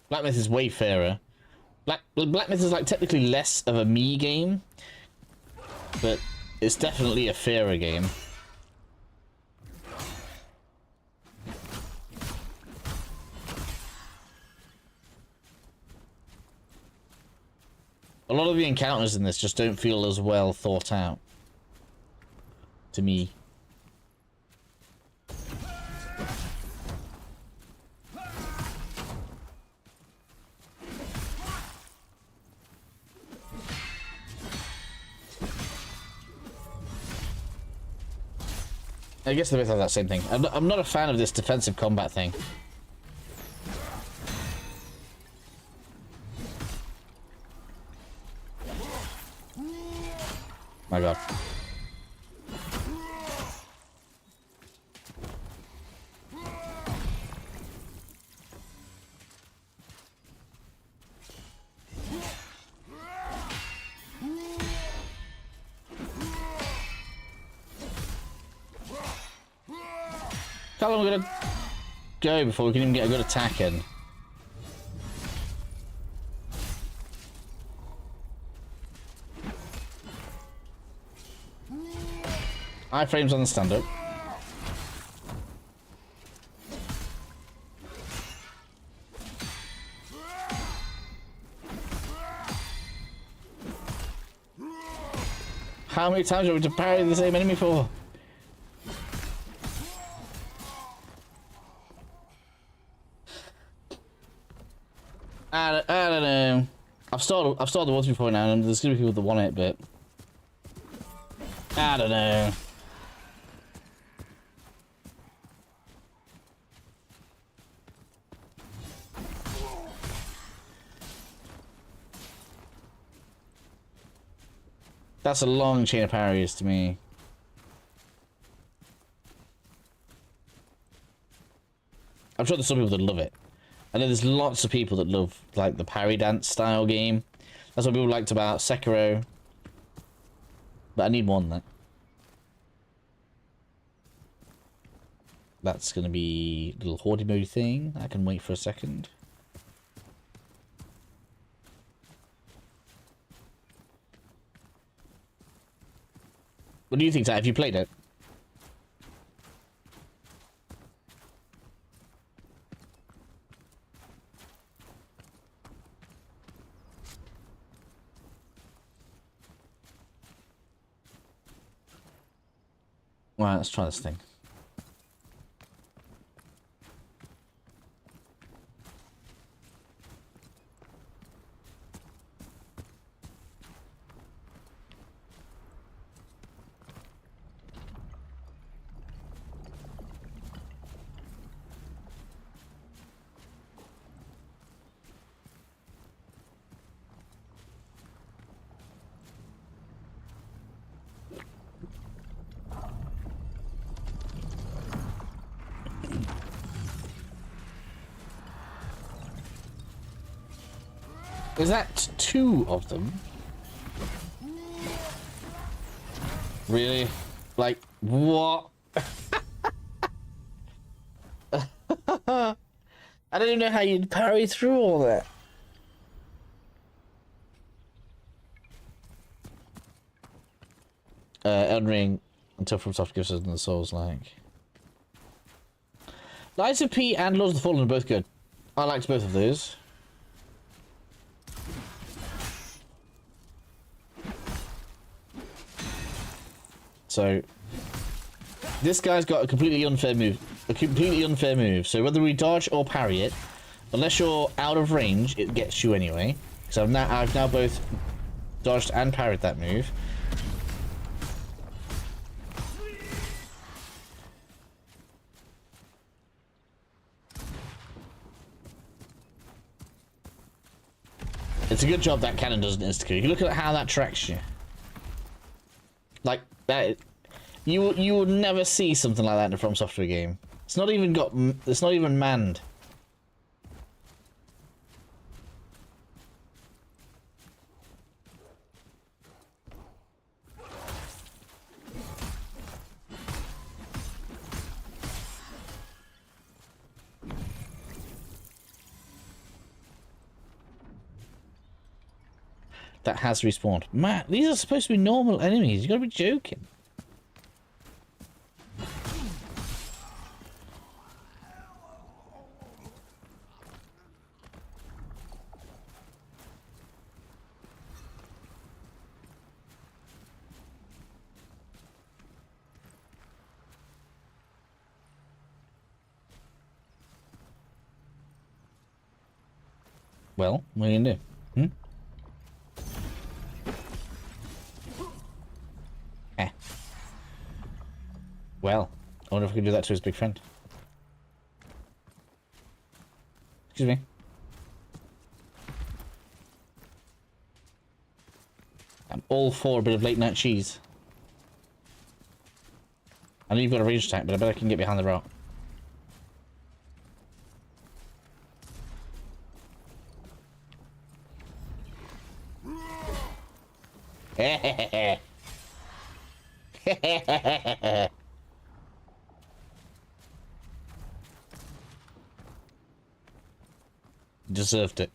Black Myth is way fairer. Black Myth is like technically less of a me game, but it's definitely a fairer game. A lot of the encounters in this just don't feel as well thought out to me. I guess they both have that same thing. I'm not a fan of this defensive combat thing. My god. How long are we gonna go before we can even get a good attack in? Iframes on the stand-up. How many times are we to parry the same enemy for? I don't know. I've started the ones before now, and there's gonna be people that want it, but I don't know. That's a long chain of parries to me. I'm sure there's some people that love it. I know there's lots of people that love like the parry dance style game. That's what people liked about Sekiro. But I need more than that. That's gonna be a little horde mode thing. I can wait for a second. What do you think, Zach? Have you played it? Well, let's try this thing. Is that 2 of them? Really? Like, what? I don't even know how you'd parry through all that. Elden Ring until FromSoft gives us the Souls like. Lies of P and Lords of the Fallen are both good. I liked both of those. So this guy's got a completely unfair move. So whether we dodge or parry it, unless you're out of range, it gets you anyway. So I've now both dodged and parried that move. It's a good job that cannon doesn't insta-kill. You look at how that tracks you. Like that, you will never see something like that in a From Software game. It's not even manned. That has respawned. Man, these are supposed to be normal enemies. You gotta be joking. Well, what are you gonna do? Hmm? Well, I wonder if we can do that to his big friend. Excuse me. I'm all for a bit of late night cheese. I know you've got a range attack, but I bet I can get behind the rock. Deserved it.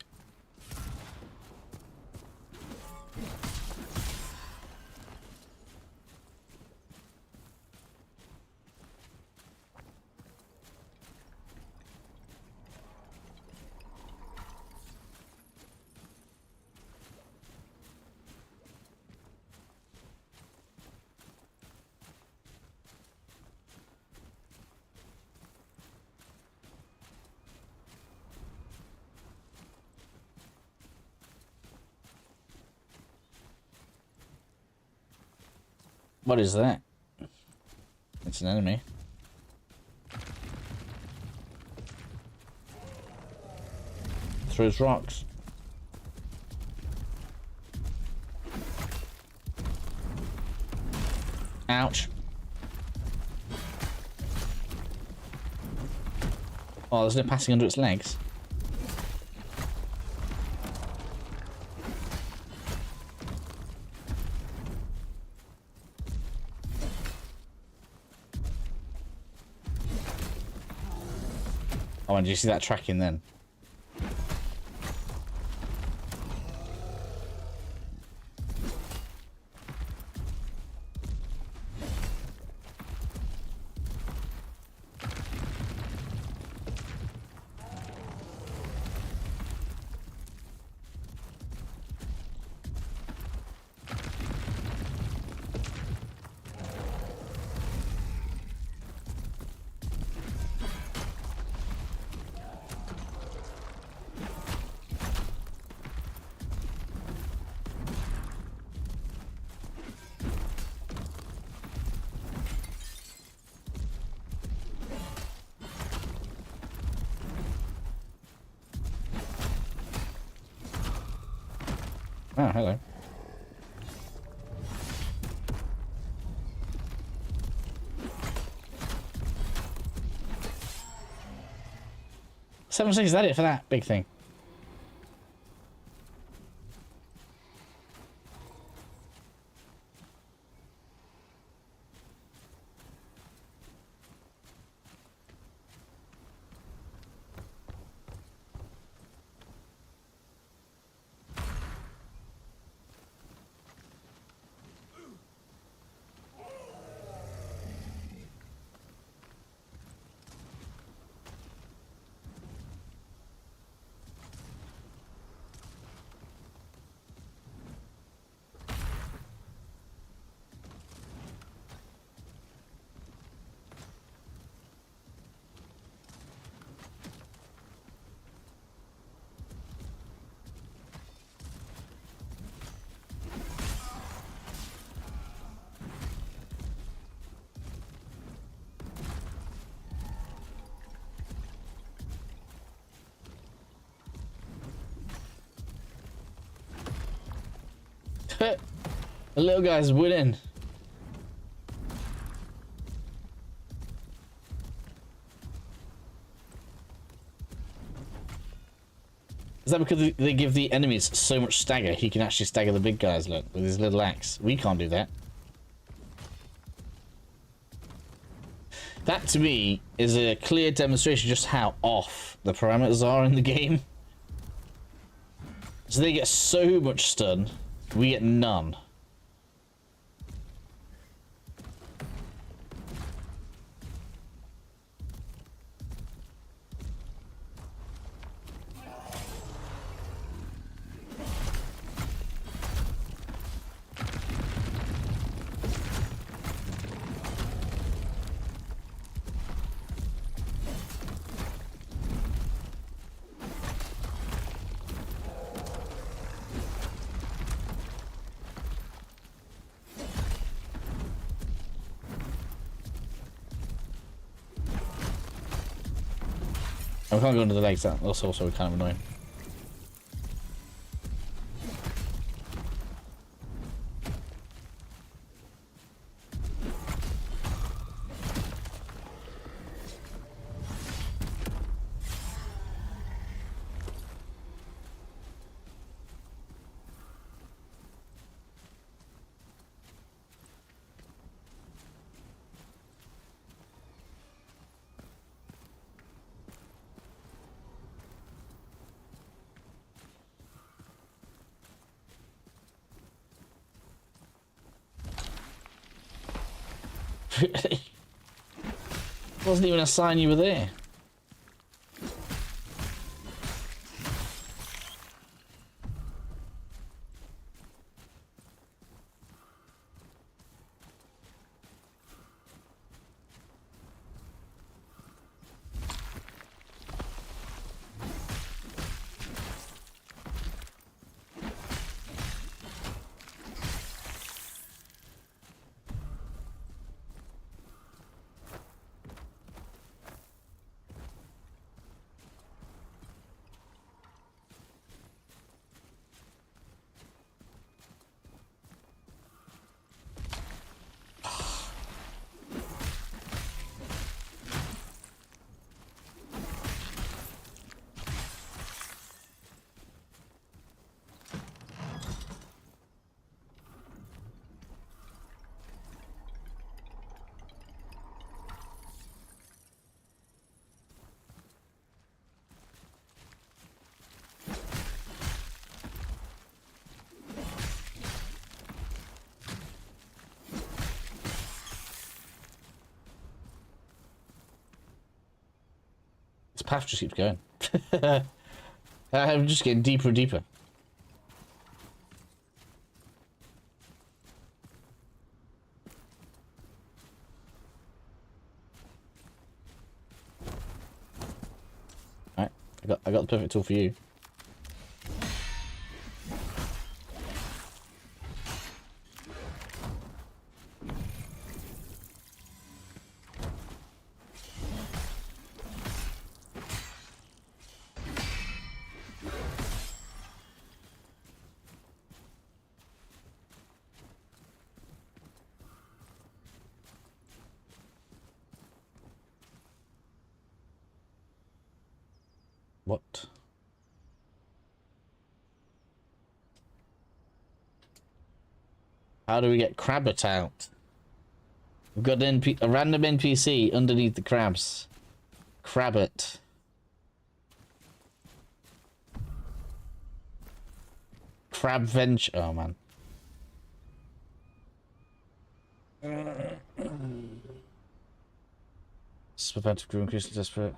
What is that? It's an enemy. Throws rocks. Ouch. Oh, there's no passing under its legs. Oh, and did you see that tracking then? Oh, hello. $7.6, is that it for that big thing? The little guy's winning. Is that because they give the enemies so much stagger, he can actually stagger the big guys, look, with his little axe? We can't do that. That, to me, is a clear demonstration just how off the parameters are in the game. So they get so much stun, we get none. I can't go into the legs, that's also kind of annoying. Really? Wasn't even a sign you were there. This path just keeps going. I'm just getting deeper and deeper. Alright, I got the perfect tool for you. what? How do we get Crabbit out? We've got a random NPC underneath the crabs. Crabbit. Crab venture. Oh man. Preventive grew increasingly desperate.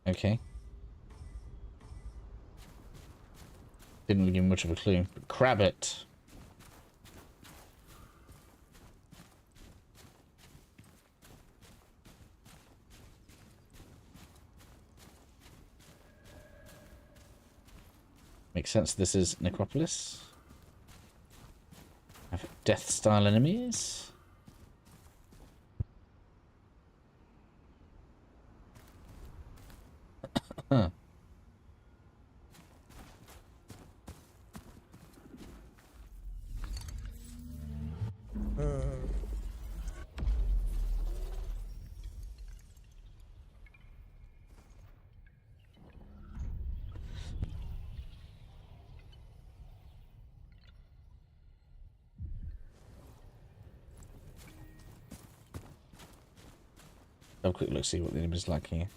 Okay. Didn't really give much of a clue. But Crabbit. Makes sense. This is Necropolis. Have death style enemies. Huh. Have a quick look, see what the enemy's like here.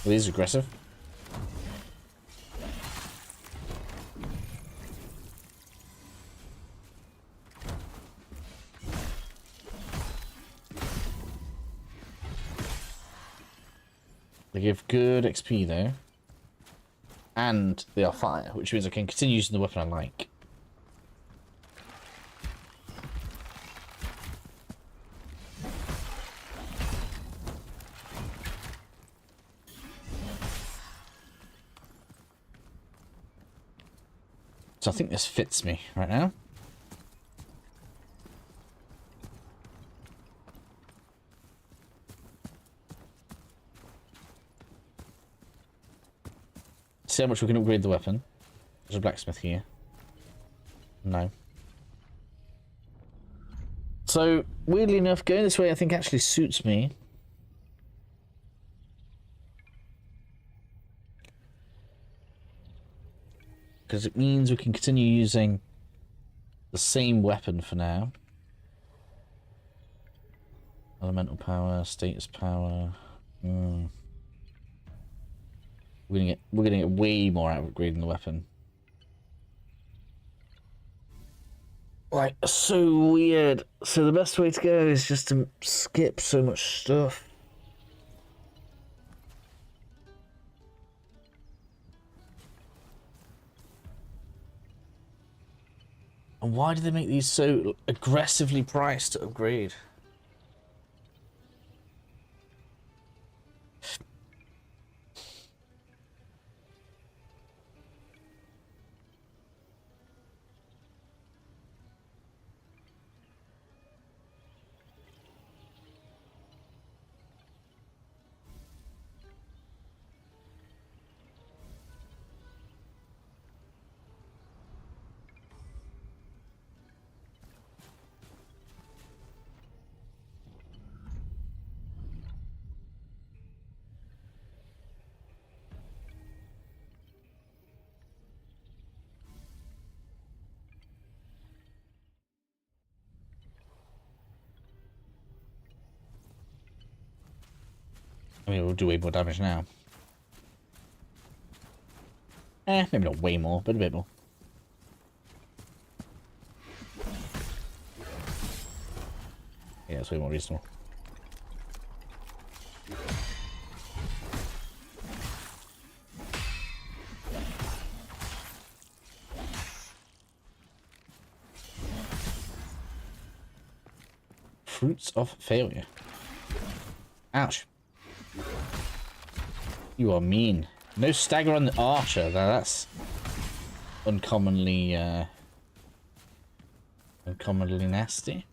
Well, he's aggressive. They give good XP though. And they are fire, which means I can continue using the weapon I like. So I think this fits me right now. See how much we can upgrade the weapon. There's a blacksmith here. No. So, weirdly enough, going this way I think actually suits me. Because it means we can continue using the same weapon for now. Elemental power, status power. We're gonna get way more out of upgrading the weapon. Like, so weird. So the best way to go is just to skip so much stuff. And why do they make these so aggressively priced to upgrade? I mean, we'll do way more damage now. Maybe not way more, but a bit more. Yeah, it's way more reasonable. Fruits of failure. Ouch. You are mean. No stagger on the archer. Now that's uncommonly nasty.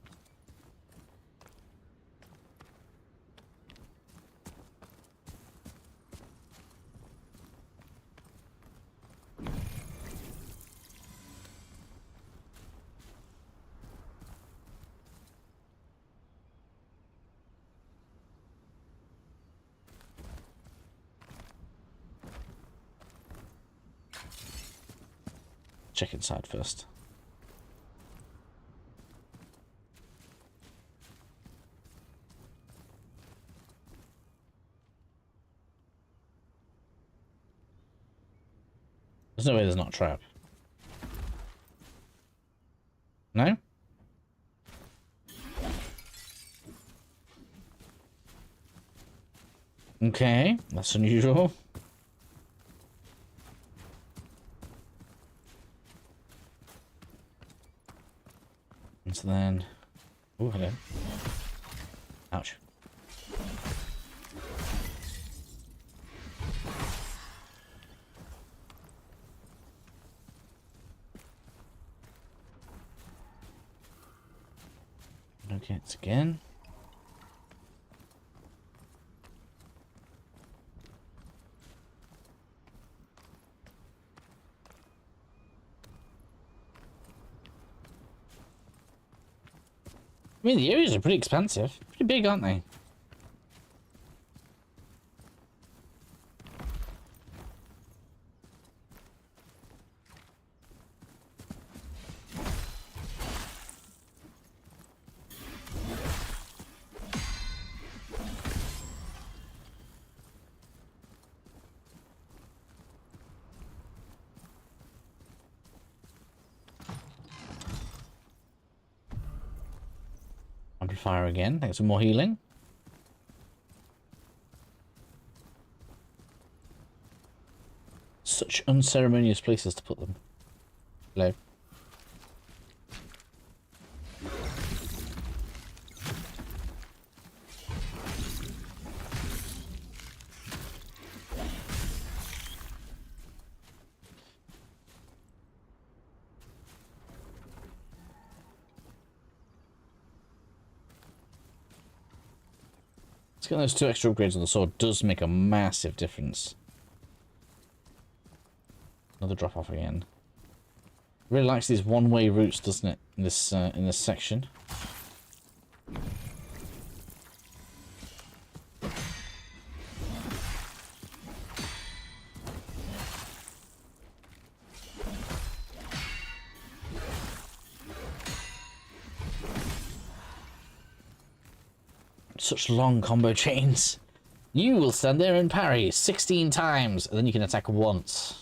Check inside first. There's no way there's not a trap. No? Okay, that's unusual. And so then... Oh, hello. Ouch. Okay, it's again. I mean, the areas are pretty expansive. Pretty big, aren't they? Amplifier again. Get some more healing. Such unceremonious places to put them. Hello. Let's get those 2 extra upgrades on the sword. Does make a massive difference. Another drop off again. Really likes these one-way routes, doesn't it? In this section. Such long combo chains. You will stand there and parry 16 times, and then you can attack once.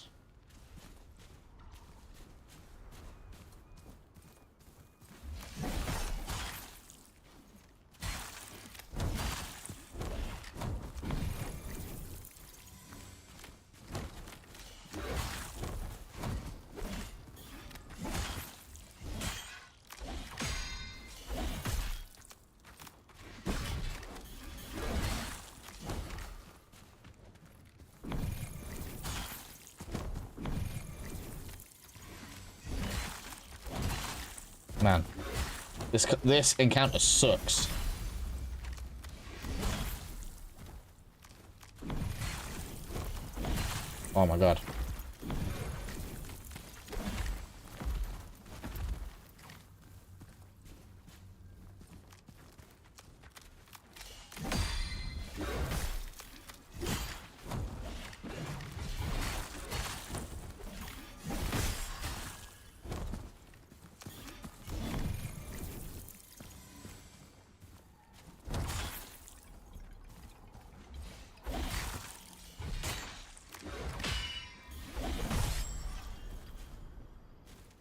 Man, this encounter sucks. Oh my god.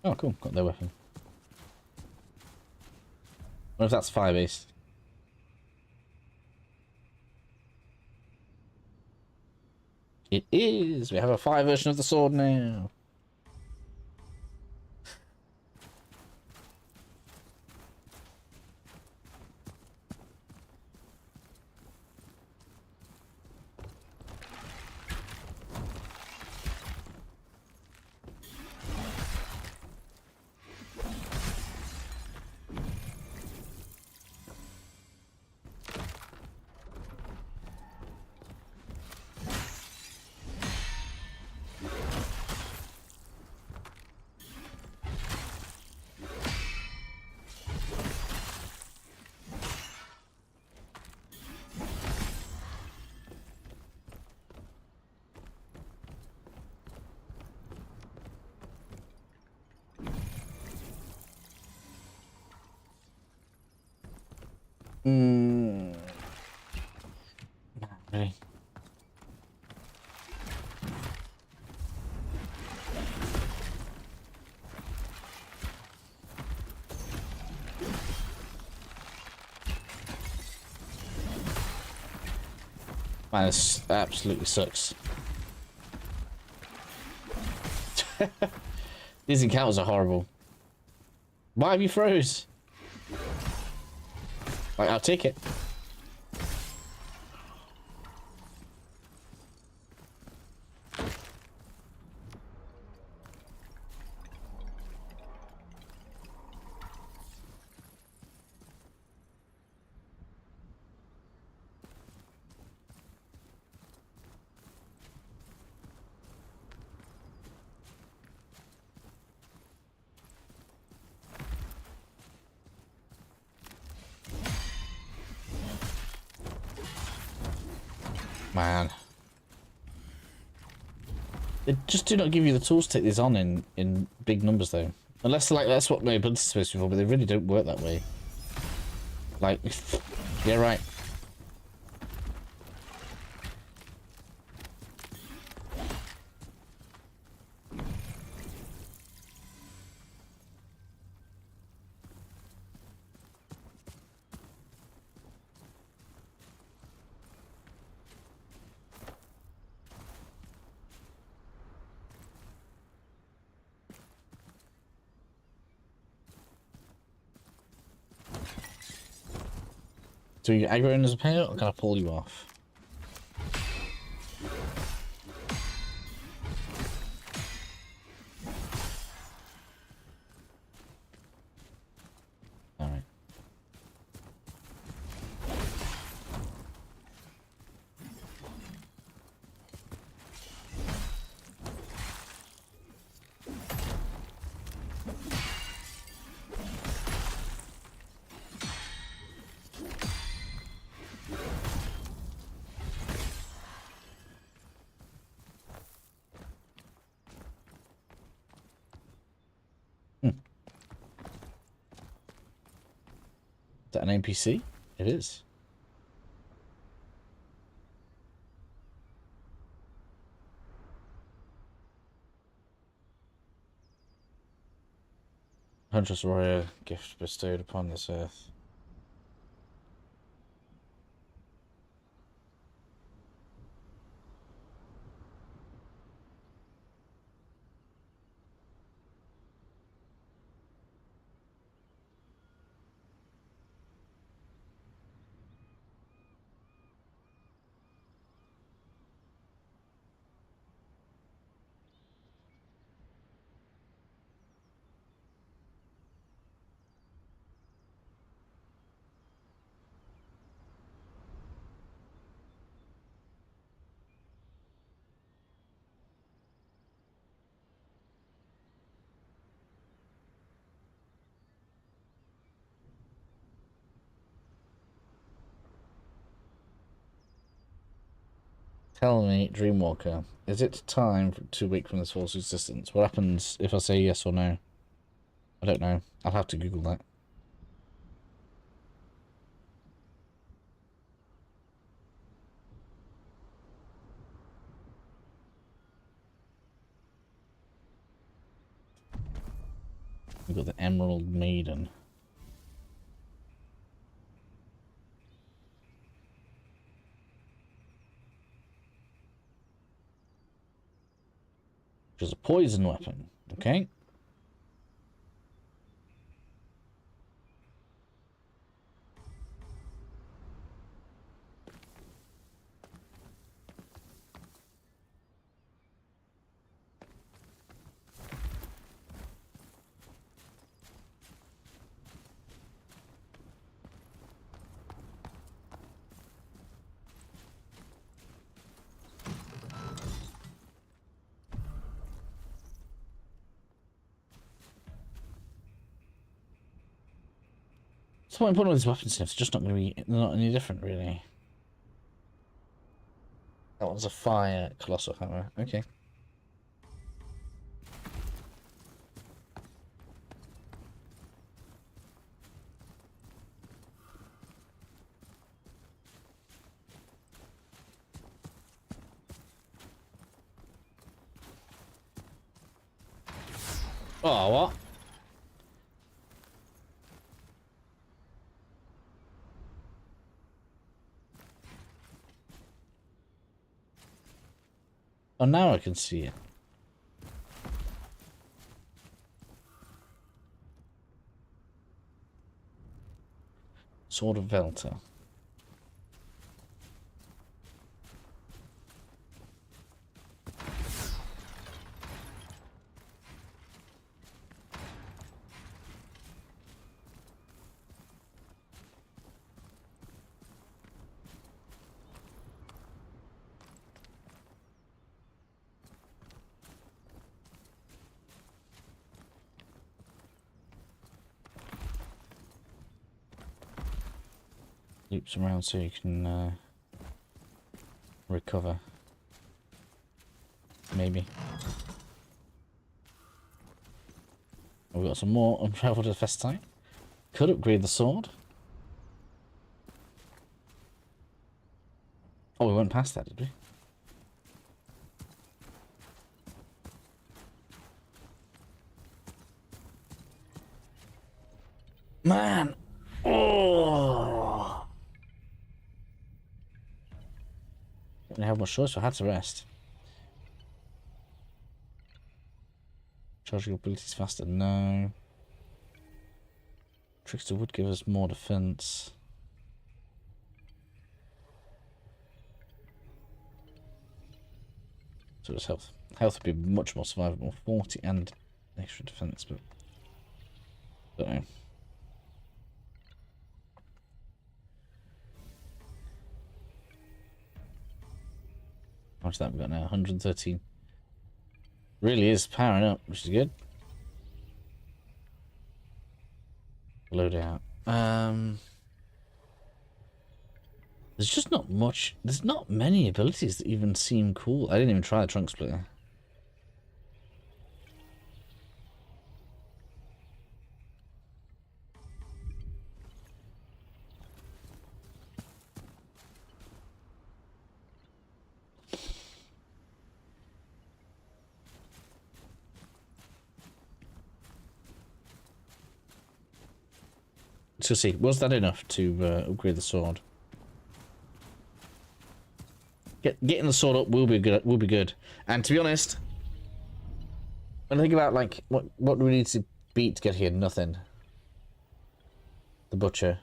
Oh, cool. Got their weapon. What if that's fire-based? It is! We have a fire version of the sword now. Mm, not really. Man, this absolutely sucks. These encounters are horrible. Why have you froze? Like, I'll take it. Man. They just do not give you the tools to take these on in big numbers, though. Unless, like, that's what my ability is supposed to be for, but they really don't work that way. Like, yeah, right. Do you aggro in as a player, or can I pull you off? Alright. Is that an NPC? It is. Huntress warrior gift bestowed upon this earth. Tell me, Dreamwalker, is it time to wake from this false existence? What happens if I say yes or no? I don't know. I'll have to Google that. We've got the Emerald Maiden. Which is a poison weapon. Okay. So what important with these weapons stuff? It's just not going to be, they're not any different, really. That one's a fire colossal hammer. Okay. Oh, what? Oh, now I can see it. Sword of Velta. Loops around so you can recover. Maybe. We've got some more unraveled Festite. Could upgrade the sword. Oh, we went past that, did we? Man! Oh! Didn't have much choice, so I had to rest. Charging abilities faster? No. Trickster would give us more defense. So it's health. Health would be much more survivable. 40 and extra defense, but don't know. How much that we got now? 113. Really is powering up, which is good. Loadout. There's just not much. There's not many abilities that even seem cool. I didn't even try the trunk splitter. So see, was that enough to upgrade the sword? Getting the sword up will be good. Will be good. And to be honest, when I think about like what do we need to beat to get here? Nothing. The butcher.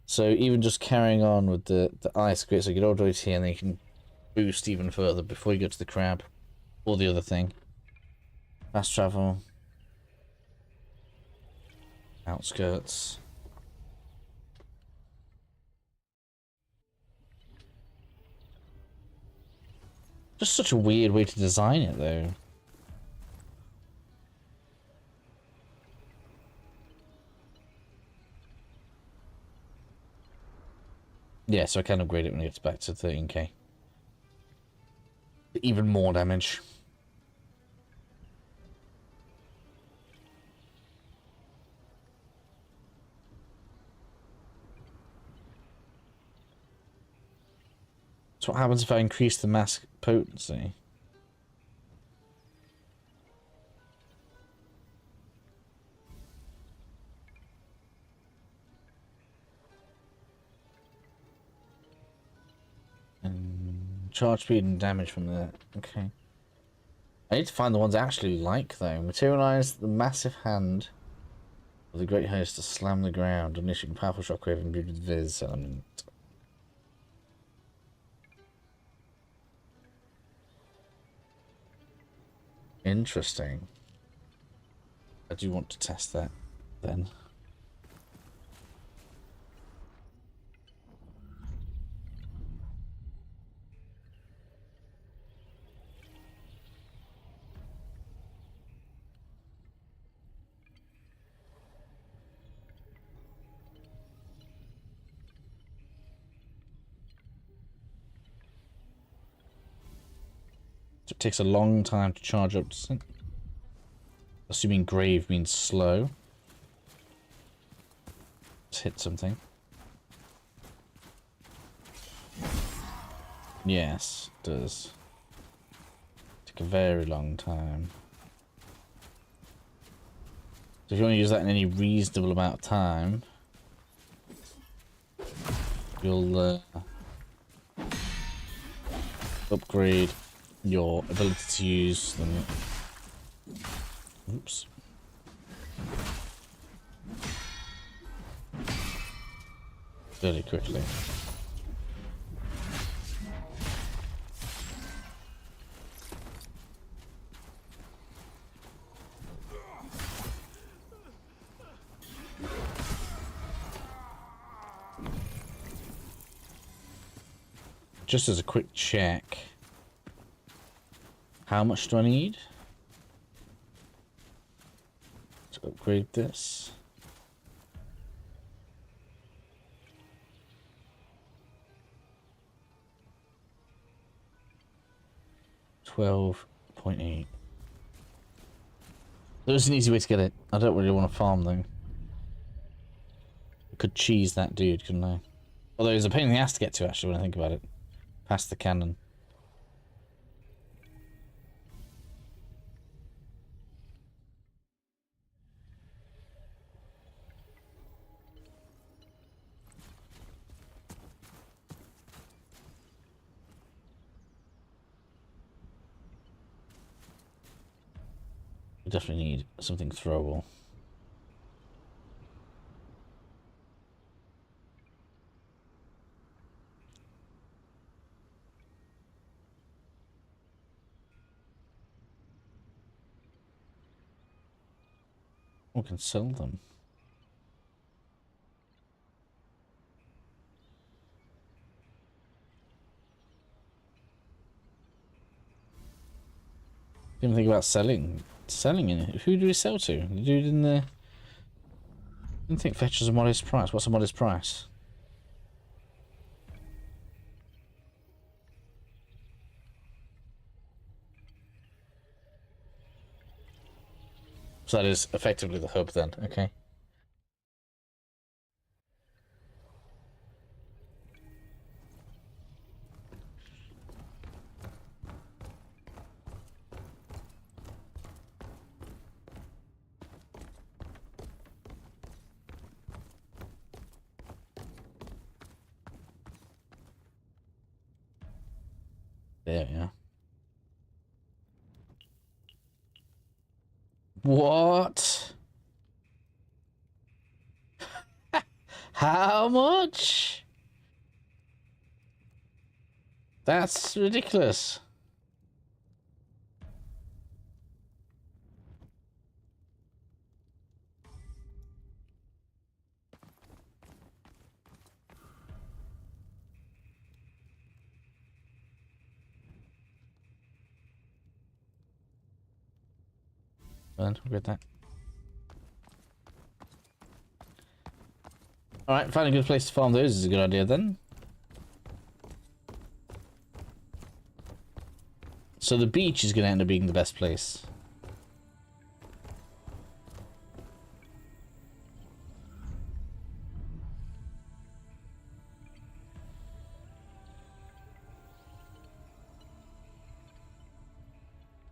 So even just carrying on with the ice creates a good all the way here, and then you can boost even further before you get to the crab or the other thing. Fast travel. Outskirts. Just such a weird way to design it, though. Yeah, so I can upgrade it when it gets back to 13k. Even more damage. So what happens if I increase the mask potency? And charge speed and damage from that. Okay. I need to find the ones I actually like, though. Materialize the massive hand of the great host to slam the ground, unleashing powerful shockwave imbued with Viz element. Interesting. I do want to test that, then. So it takes a long time to charge up. Assuming grave means slow. Let's hit something. Yes, it does. Take a very long time. So if you want to use that in any reasonable amount of time, you'll upgrade your ability to use them. Oops. Fairly quickly. Just as a quick check, how much do I need to upgrade this? $12.8. There's an easy way to get it. I don't really want to farm though. I could cheese that dude, couldn't I? Although it's a pain in the ass to get to actually when I think about it. Past the cannon. We definitely need something throwable. We can sell them. Didn't think about selling it. Who do we sell to? The dude in the... I didn't think fetches a modest price. What's a modest price? So that is effectively the hub then, okay. There we are. What? How much? That's ridiculous. We'll get that. Alright, finding a good place to farm those is a good idea then. So the beach is going to end up being the best place.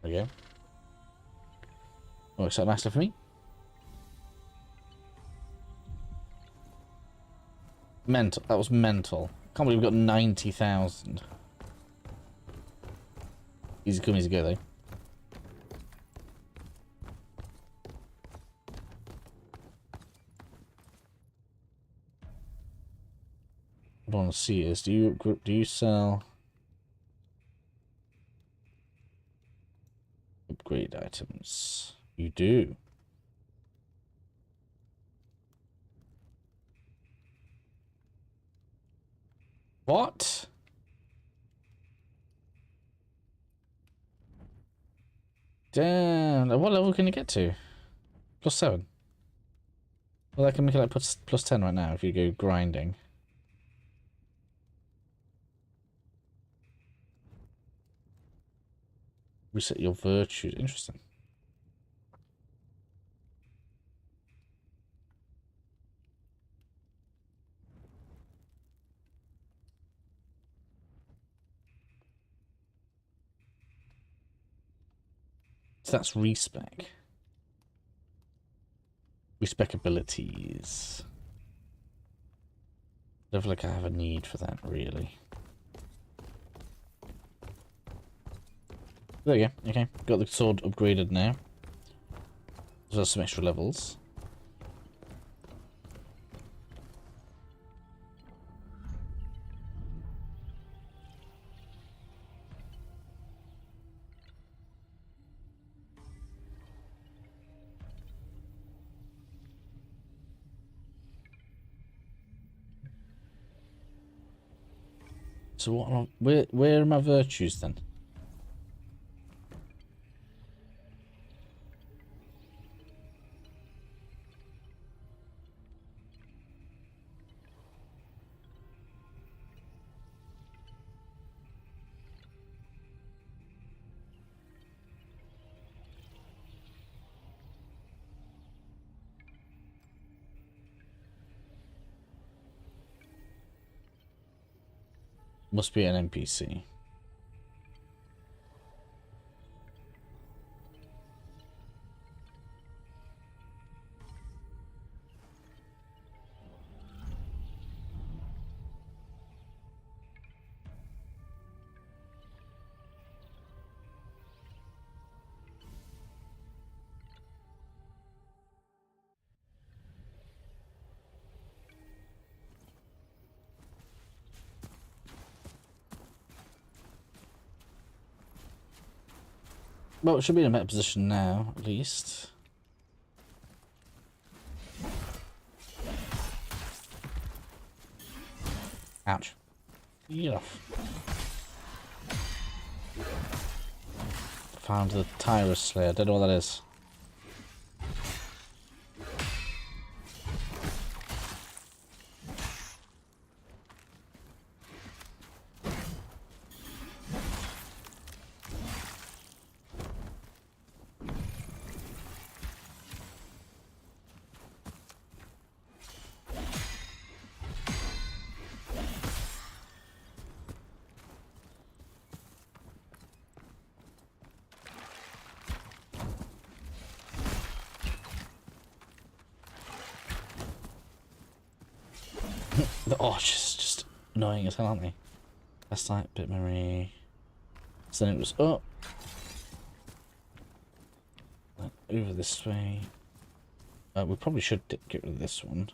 There we go. Works out nicely for me. Mental. That was mental. Can't believe we got 90,000. Easy come, easy go though. What I want to see is, do you sell upgrade items? You do. What? Damn. What level can you get to? +7. Well, I can make it like +10 right now if you go grinding. Reset your virtues. Interesting. So that's respec. Respec abilities. Don't feel like I have a need for that, really. There you go. Okay, got the sword upgraded now. As well as some extra levels. So what? Where are my virtues then? Must be an NPC. Well, it should be in a better position now, at least. Ouch. Yeah. Found the Tyrus Slayer. Don't know what that is. Oh, just annoying as hell, aren't they? That's like bit memory. So then it was up. Over this way. We probably should get rid of this one.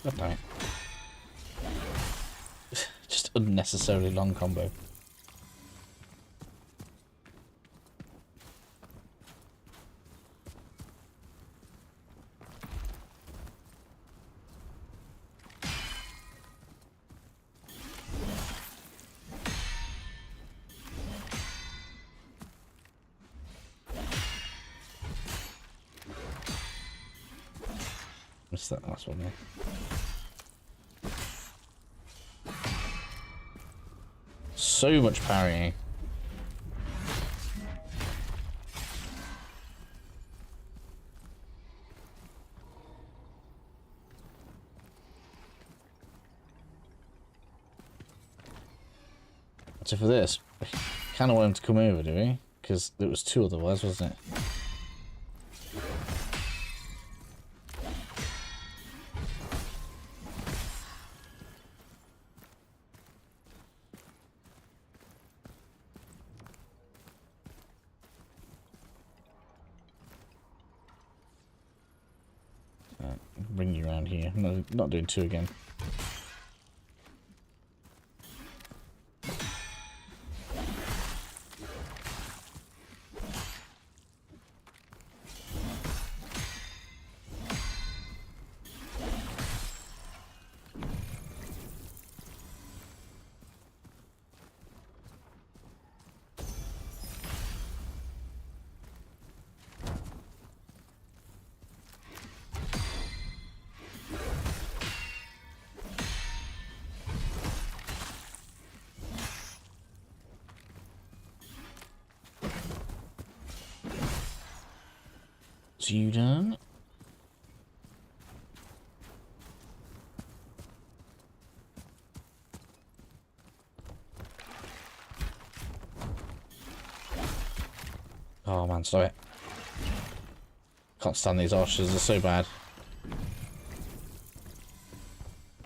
God damn it. Just unnecessarily long combo. Missed that last one there. So much parrying. So for this, I kind of want him to come over, do we? Because there was two otherwise, wasn't it? Bring you around here. No, not doing two again. student. Oh man, stop it. Can't stand these archers, they're so bad.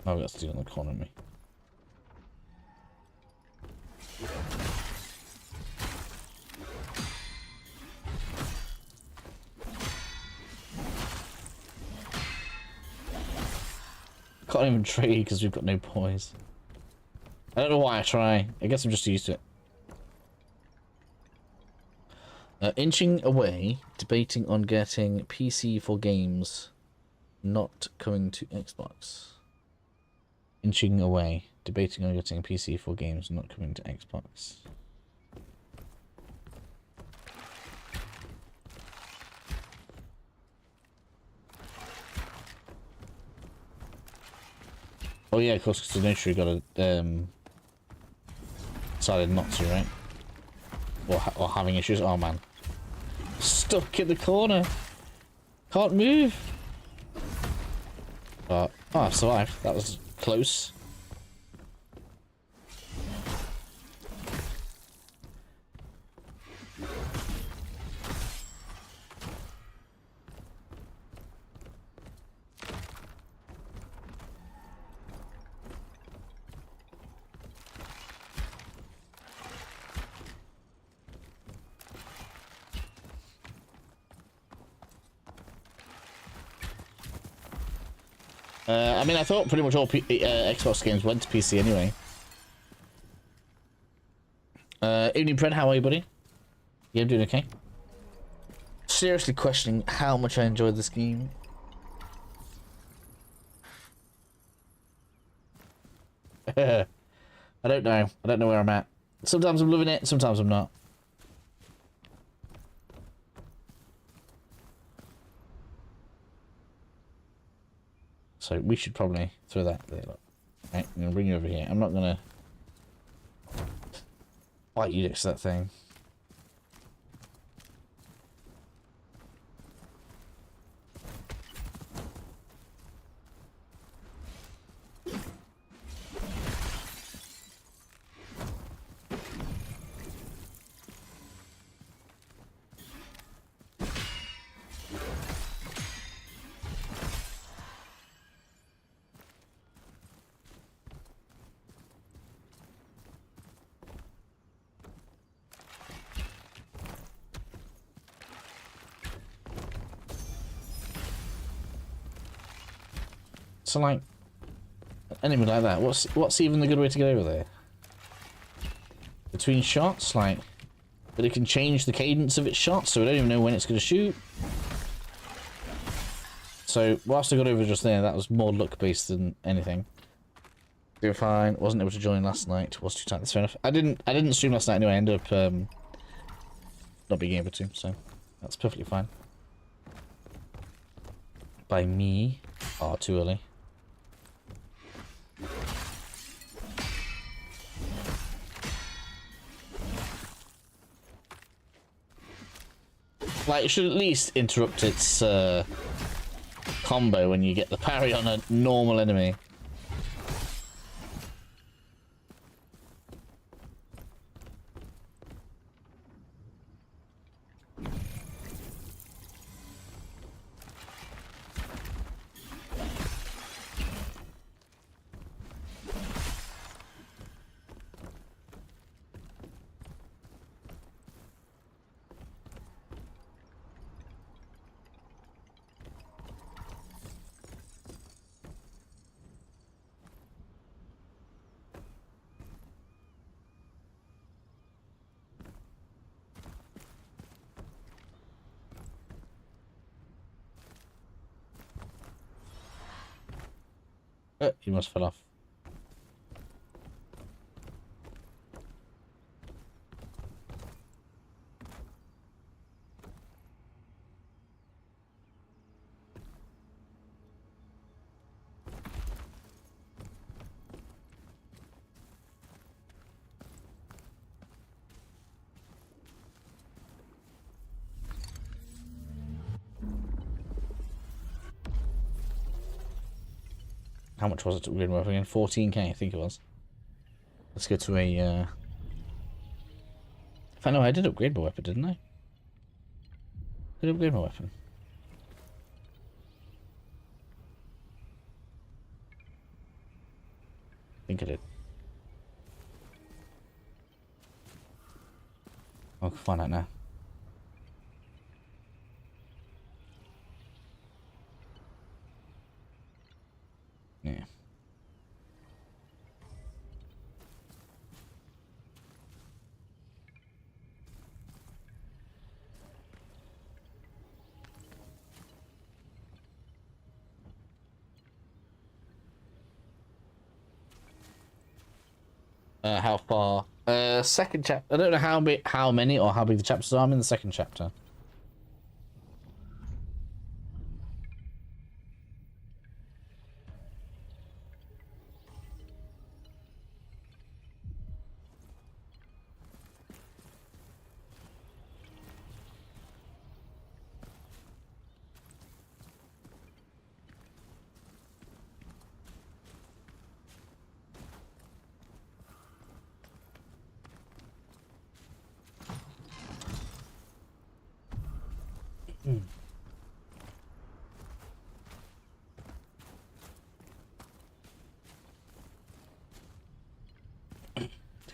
Oh, we got a student in the corner of me. Can't even trade because we've got no poise. I don't know why I try. I guess I'm just used to it. Inching away, debating on getting PC for games, not coming to Xbox. Inching away, debating on getting a PC for games, not coming to Xbox. Oh yeah, of course, because Enotria got a decided not to, right? Or having issues. Oh man, stuck in the corner, can't move. Oh, I survived. That was close. I mean, I thought pretty much all Xbox games went to PC anyway. Evening Pred, how are you, buddy? Yeah, I'm doing okay. Seriously questioning how much I enjoyed this game. I don't know. I don't know where I'm at. Sometimes I'm loving it, sometimes I'm not. So we should probably throw that there. Look. Right, I'm gonna bring you over here. I'm not gonna fight you next to that thing. So like, an enemy like that, what's even the good way to get over there? Between shots, like, but it can change the cadence of its shots, so I don't even know when it's going to shoot. So whilst I got over just there, that was more luck based than anything. Doing fine. Wasn't able to join last night. Was too tight. That's fair enough. I didn't stream last night anyway. I ended up not being able to, so that's perfectly fine. By me. Oh, too early. Like, it should at least interrupt its combo when you get the parry on a normal enemy. He must fall off. How much was it to upgrade my weapon again? 14k, I think it was. Let's go to a, In fact, no, I did upgrade my weapon, didn't I? Did I upgrade my weapon? I think I did. I'll find out now. Yeah. How far? Second chapter. I don't know how many or how big the chapters are. I'm in the second chapter.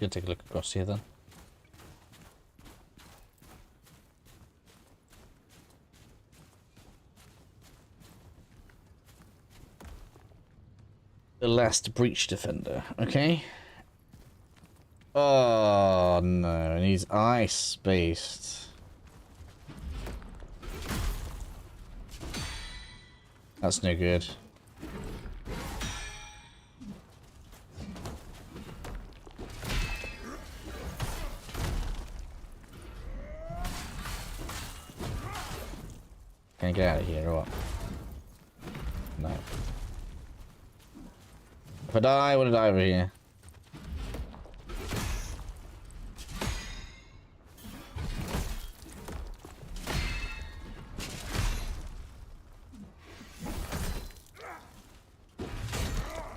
Gonna take a look across here then. The last breach defender, okay. Oh no, and he's ice based. That's no good. Can I get out of here or what? No. If I die, I want to die over here.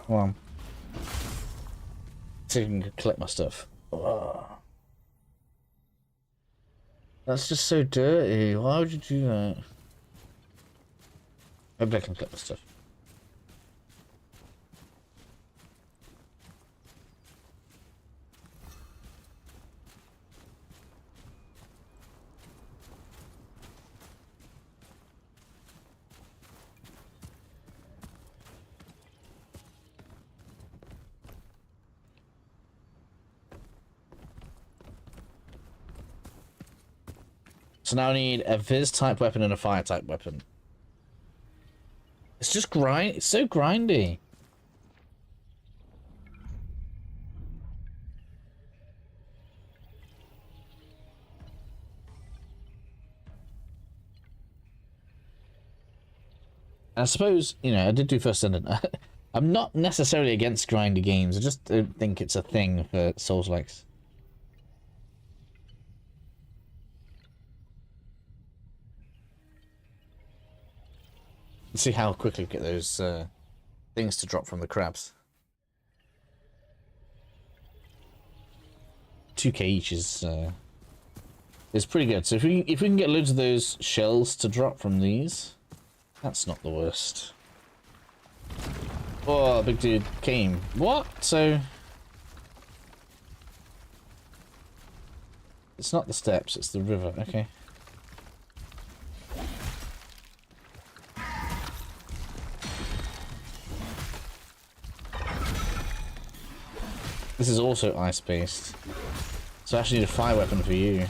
Come on. See if I can collect my stuff. Ugh. That's just so dirty. Why would you do that? Maybe I can collect my stuff. So now I need a Viz type weapon and a fire type weapon. It's just grind. It's so grindy. I suppose, you know, I did do first and I'm not necessarily against grindy games. I just don't think it's a thing for Souls-likes. Let's see how quickly we get those things to drop from the crabs. 2k each is pretty good. So if we can get loads of those shells to drop from these, that's not the worst. Oh, big dude came. What? So it's not the steps, it's the river. Okay. This is also ice-based. So I actually need a fire weapon for you.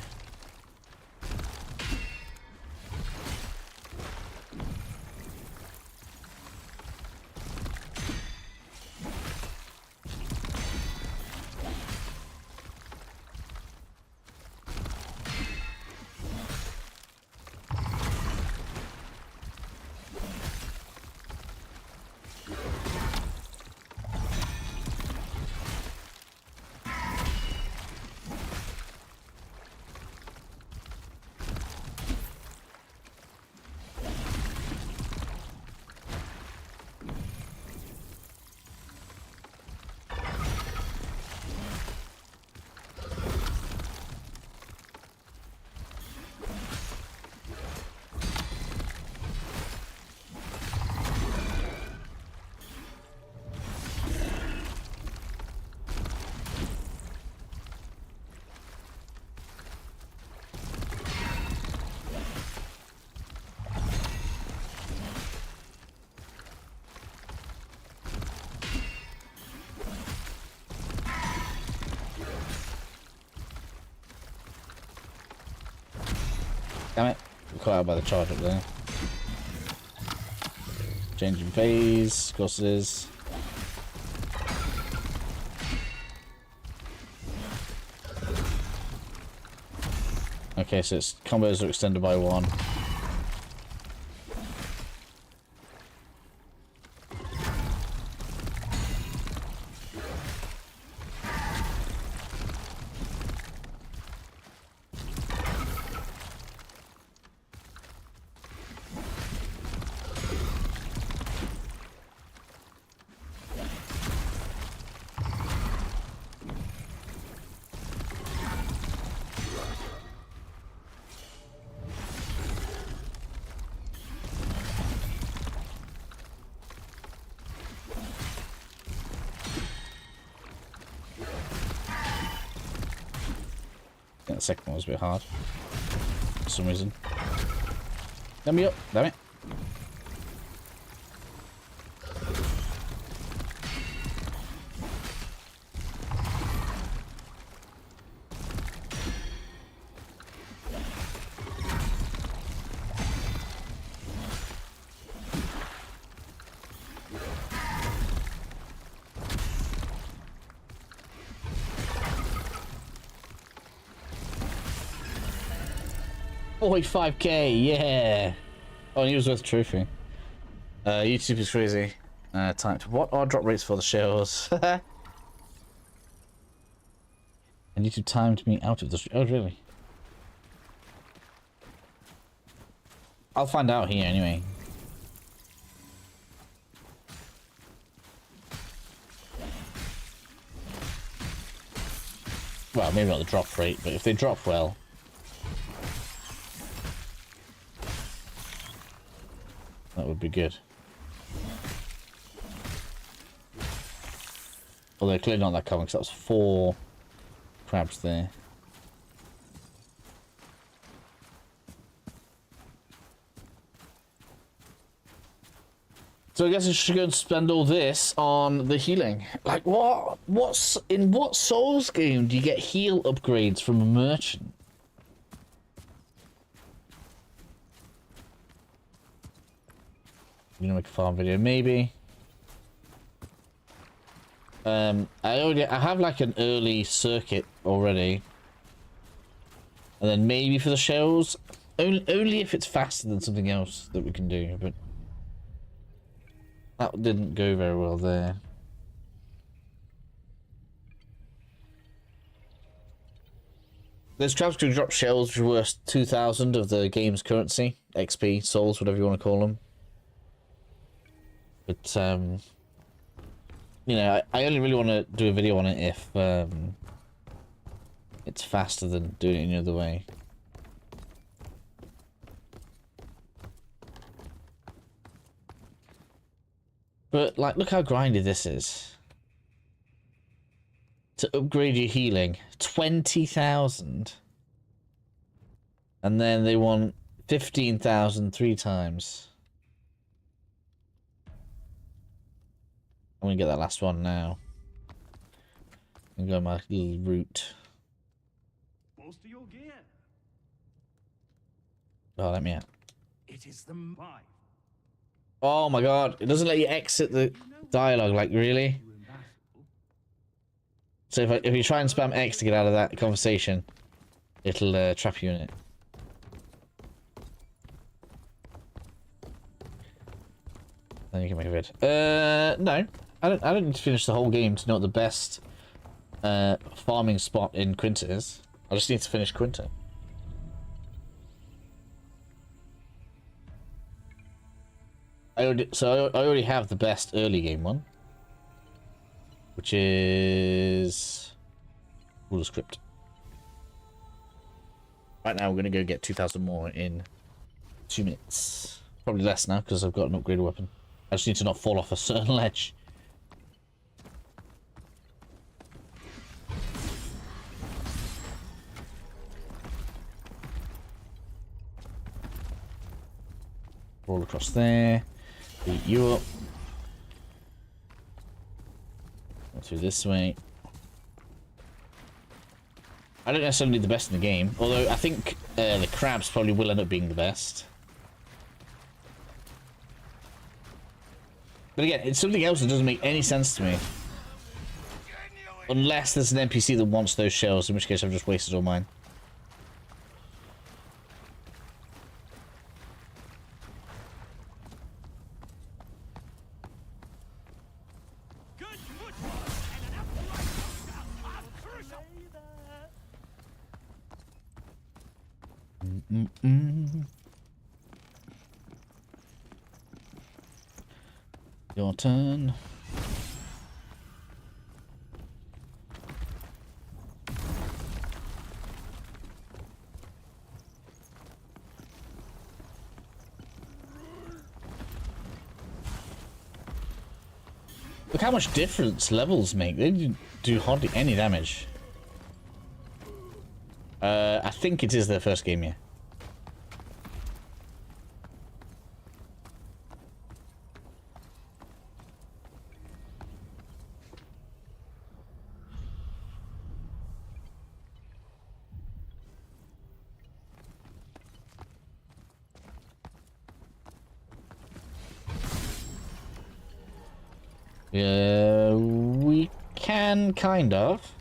Damn it. We're caught out by the charge up there. Changing phase. Of course it is. Okay, so its combos are extended by 1. The second one was a bit hard for some reason. Let me up, damn it. $45k, yeah. Oh, and he was worth a trophy. YouTube is crazy. Typed, what are drop rates for the shells? And YouTube timed me out of the... Oh, really? I'll find out here anyway. Well, maybe not the drop rate, but if they drop well... that would be good. Although clearly not that common, because that was 4 crabs there. So I guess I should go and spend all this on the healing. Like what? In what Souls game do you get heal upgrades from a merchant? You know, make a farm video, maybe. I have like an early circuit already, and then maybe for the shells, only if it's faster than something else that we can do. But that didn't go very well there. Those crabs can drop shells which are worth 2,000 of the game's currency, XP, souls, whatever you want to call them. But, you know, I only really want to do a video on it if it's faster than doing it any other way. But, like, look how grindy this is. To upgrade your healing, 20,000. And then they want 15,000 3 times. I'm gonna get that last one now. I'm gonna go my little route. Bolster your gear. Oh, let me out. It is the 5. Oh my god, it doesn't let you exit the dialogue, like, really? So if you try and spam X to get out of that conversation, it'll trap you in it. Then you can make a vid. No. I don't need to finish the whole game to know what the best farming spot in Quinta is. I just need to finish Quinta. I already have the best early game one, which is Ruler's Crypt. Right now, we're gonna go get 2,000 more in 2 minutes. Probably less now because I've got an upgraded weapon. I just need to not fall off a certain ledge. Roll across there. Beat you up. Go through this way. I don't necessarily need the best in the game, although I think the crabs probably will end up being the best. But again, it's something else that doesn't make any sense to me. Unless there's an NPC that wants those shells, in which case I've just wasted all mine. Your turn. Look how much difference levels make. They do hardly any damage. I think it is their first game, yeah. Yeah, we can kind of.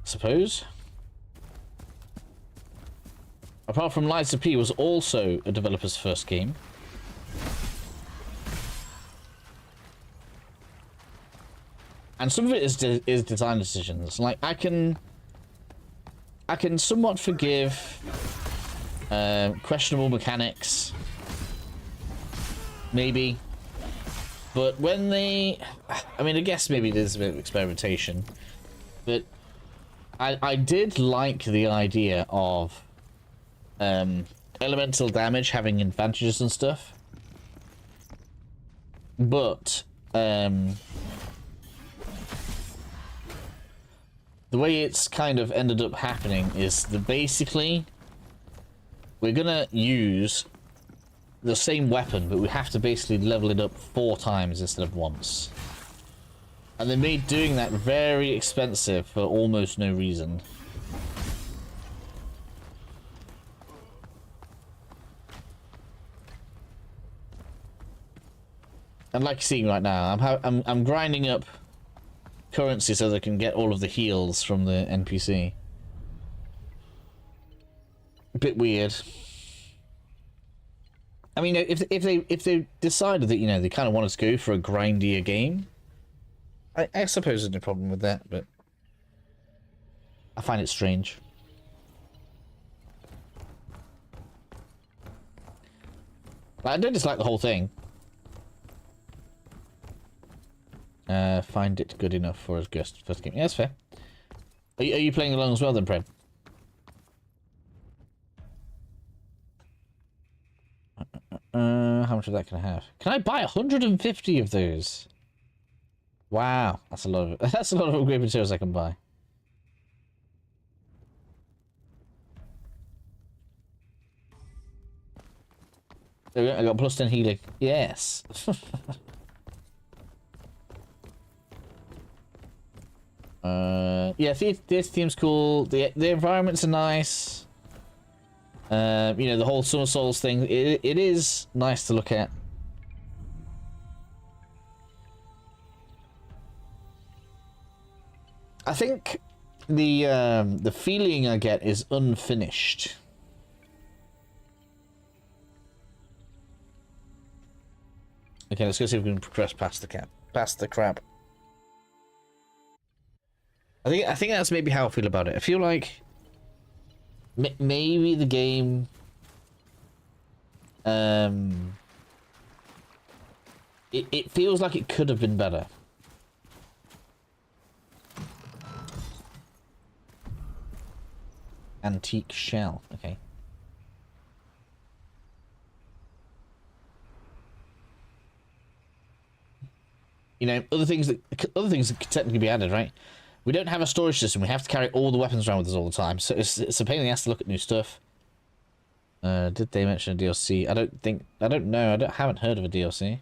Suppose. Apart from Lies of P was also a developer's first game. And some of it is design decisions. Like I can somewhat forgive questionable mechanics, maybe, but when they, I mean, I guess maybe there's a bit of experimentation, but I did like the idea of elemental damage having advantages and stuff, but the way it's kind of ended up happening is that basically we're gonna use the same weapon, but we have to basically level it up 4 times instead of once. And they made doing that very expensive for almost no reason. And like you're seeing right now, I'm grinding up currency so they can get all of the heals from the NPC. A bit weird. I mean, if they decided that, you know, they kind of wanted to go for a grindier game, I suppose there's no problem with that, but I find it strange. I don't dislike the whole thing. Find it good enough for his first game. Yeah, that's fair. Are you playing along as well then, Pred? How much of that can I have? Can I buy 150 of those? Wow, that's a lot of that's a lot of upgrade materials I can buy. There we go, I got plus 10 healing. Yes. Yeah, this theme's cool. The environments are nice. You know, the whole Summer Souls thing. It is nice to look at. I think the feeling I get is unfinished. Okay, let's go see if we can progress past the crab. I think that's maybe how I feel about it. I feel like maybe the game it feels like it could have been better. Antique shell. Okay. You know, other things that could technically be added, right? We don't have a storage system. We have to carry all the weapons around with us all the time, so it's a pain in the ass to look at new stuff. Did they mention a DLC? I don't know. Haven't heard of a DLC.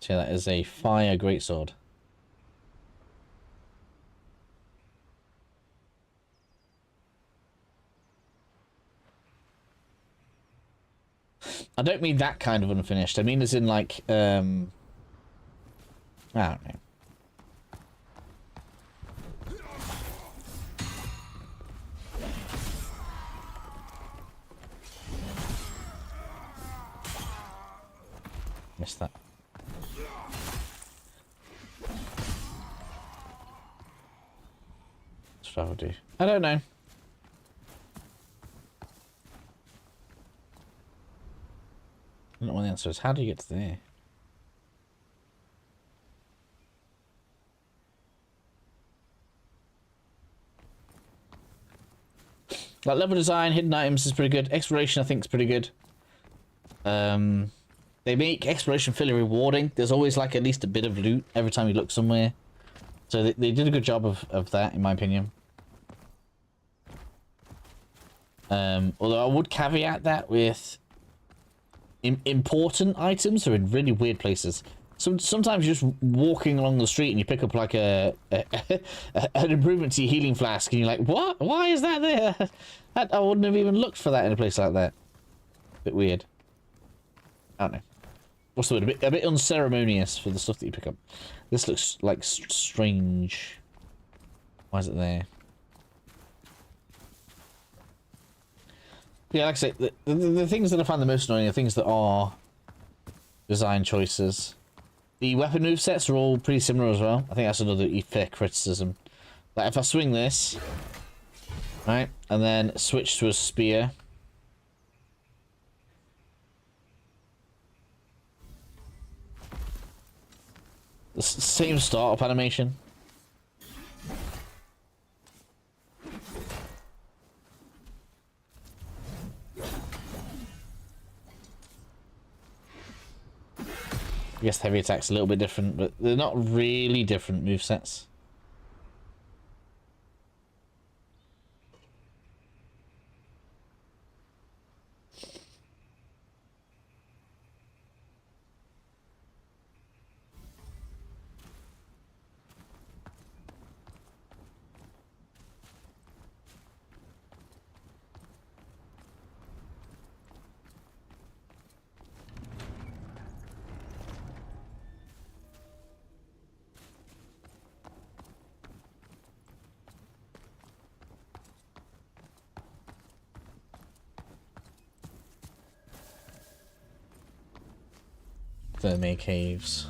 So that is a fire greatsword. I don't mean that kind of unfinished. I mean as in like, I don't know. Missed that. That's what I would do. I don't know. I don't know what the answer is. How do you get to there? Like level design, hidden items is pretty good. Exploration, I think, is pretty good. They make exploration fairly rewarding. There's always like at least a bit of loot every time you look somewhere. So they did a good job of that, in my opinion. Although I would caveat that with important items are in really weird places. Sometimes you're just walking along the street and you pick up like an improvement to your healing flask and you're like, what? Why is that there? I wouldn't have even looked for that in a place like that. Bit weird. I don't know. What's the word? A bit unceremonious for the stuff that you pick up. This looks like strange. Why is it there? Yeah, like I say, the things that I find the most annoying are things that are design choices. The weapon movesets are all pretty similar as well. I think that's another fair criticism. Like if I swing this, right, and then switch to a spear. The same startup animation. I guess heavy attack's a little bit different, but they're not really different movesets. Thermate caves.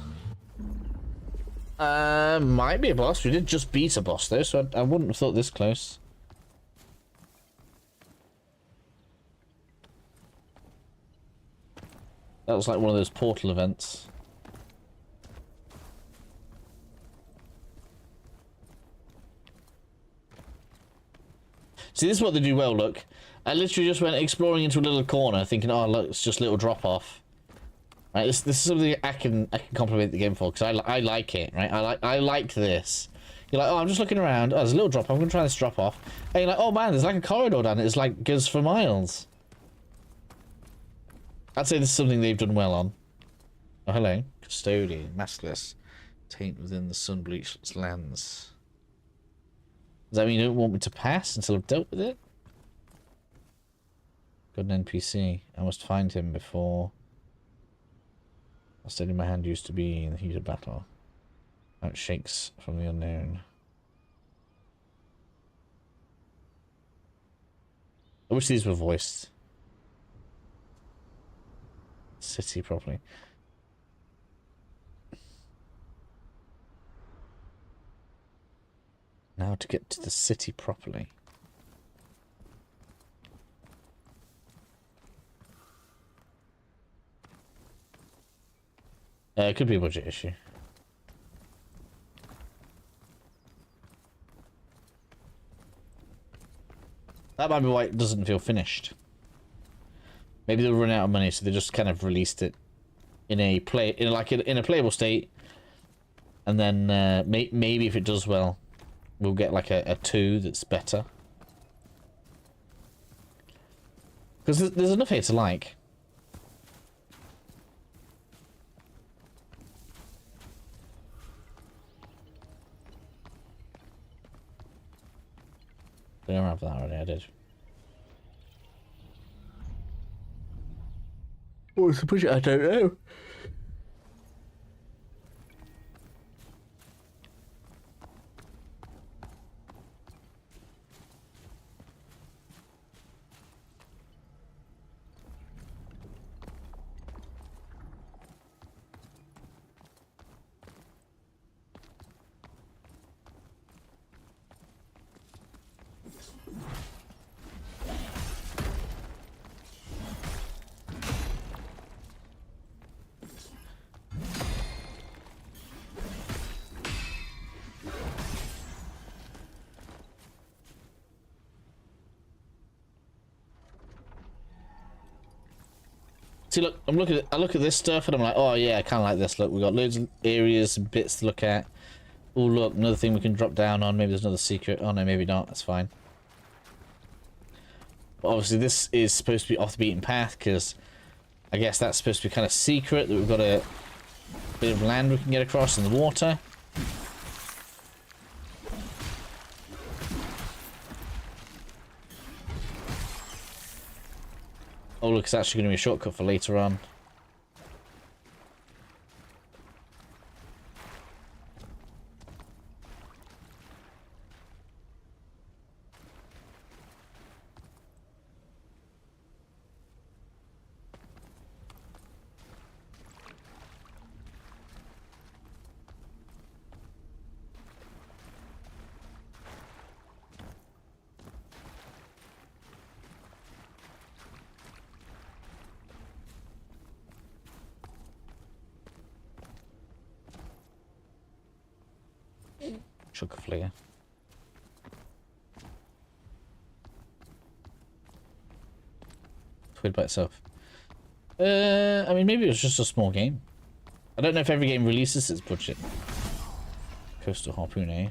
Might be a boss. We did just beat a boss though, so I wouldn't have thought this close. That was like one of those portal events. See, this is what they do well, look. I literally just went exploring into a little corner thinking, oh look, it's just a little drop off. Right, this is something I can compliment the game for, because I like it, right? I like this. You're like, oh, I'm just looking around. Oh, there's a little drop. I'm gonna try this drop off. And you're like, oh man, there's like a corridor down it. It's like goes for miles. I'd say this is something they've done well on. Oh, hello, custodian, maskless, taint within the sun-bleached lands. Does that mean you don't want me to pass until I've dealt with it? Got an NPC. I must find him before. A steady my hand used to be in the heat of battle. Now it shakes from the unknown. I wish these were voiced. City properly. Now to get to the city properly. It could be a budget issue. That might be why it doesn't feel finished. Maybe they'll run out of money, so they just kind of released it in a playable state, and then maybe if it does well, we'll get like a 2 that's better. Because there's enough here to like. Did I have that already? I did. What's the budget? I don't know. See, look, I look at this stuff and I'm like, oh yeah, I kind of like this. Look, we've got loads of areas and bits to look at. Oh look, another thing we can drop down on. Maybe there's another secret. Oh no, maybe not. That's fine. But obviously this is supposed to be off the beaten path, because I guess that's supposed to be kind of secret, that we've got a bit of land we can get across in the water. Oh look, it's actually going to be a shortcut for later on. Sugar flare. It's weird by itself. I mean, maybe it was just a small game. I don't know if every game releases its budget. Coastal Harpoon, eh?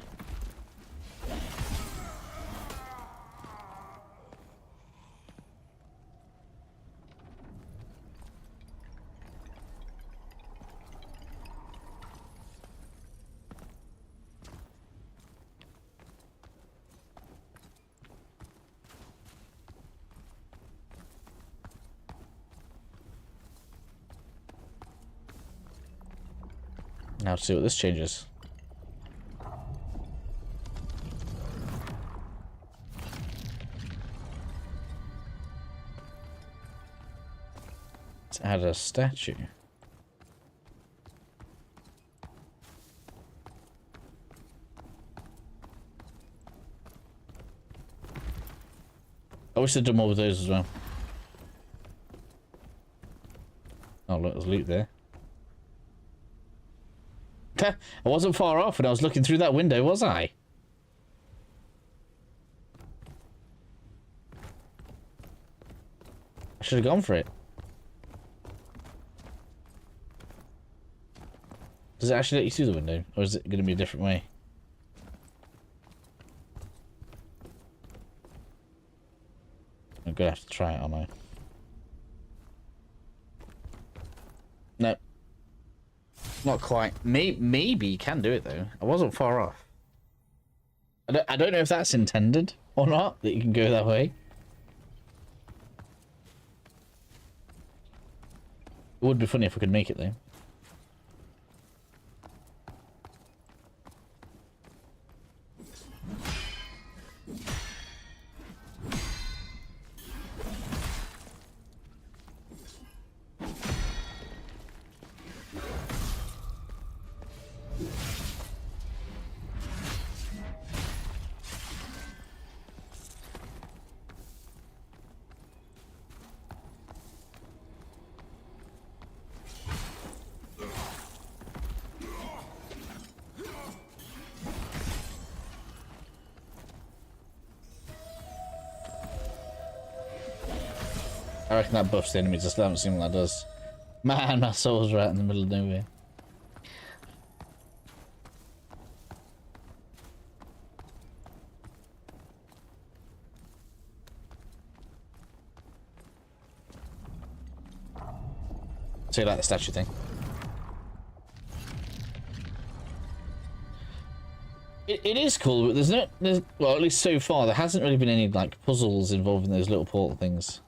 Now to see what this changes. Let's add a statue. I wish they'd done more with those as well. Oh look, there's loot there. I wasn't far off when I was looking through that window, was I? I should have gone for it. Does it actually let you through the window? Or is it going to be a different way? I'm going to have to try it, aren't I? No. Not quite. Maybe you can do it though. I wasn't far off. I don't know if that's intended or not, that you can go that way. It would be funny if we could make it though. I reckon that buffs the enemies. I still haven't seen what that does. Man, my soul's right in the middle of nowhere. So you like the statue thing? It is cool, but well, at least so far, there hasn't really been any, like, puzzles involving those little portal things.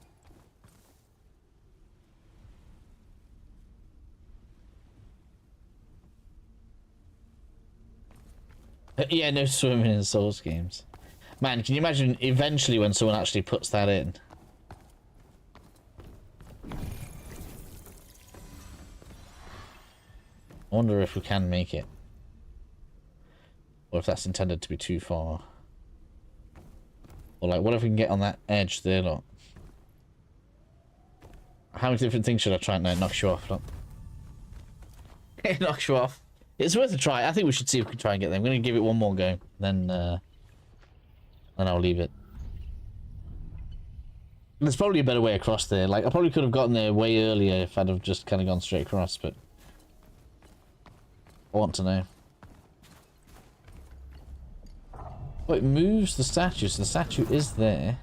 Yeah, no swimming in Souls games. Man, can you imagine eventually when someone actually puts that in? I wonder if we can make it. Or if that's intended to be too far. Or like, what if we can get on that edge there, look? How many different things should I try? No, it knocks you off, look. It knocks you off. It's worth a try. I think we should see if we can try and get there. I'm going to give it one more go. Then I'll leave it. There's probably a better way across there. Like, I probably could have gotten there way earlier if I'd have just kind of gone straight across, but... I want to know. Oh, it moves the statue, so the statue is there.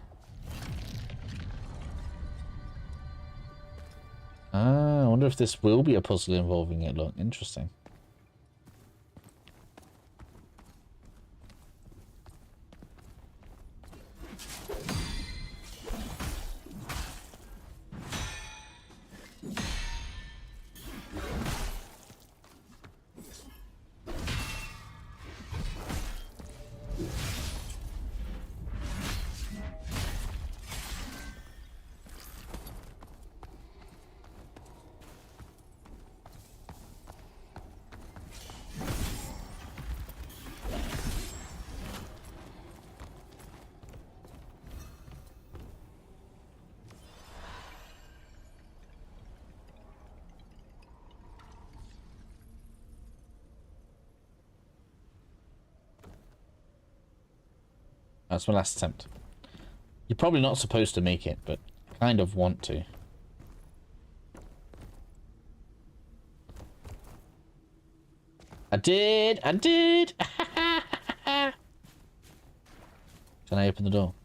Ah, I wonder if this will be a puzzle involving it. Look, interesting. That's my last attempt. You're probably not supposed to make it, but I kind of want to. I did! I did! Can I open the door?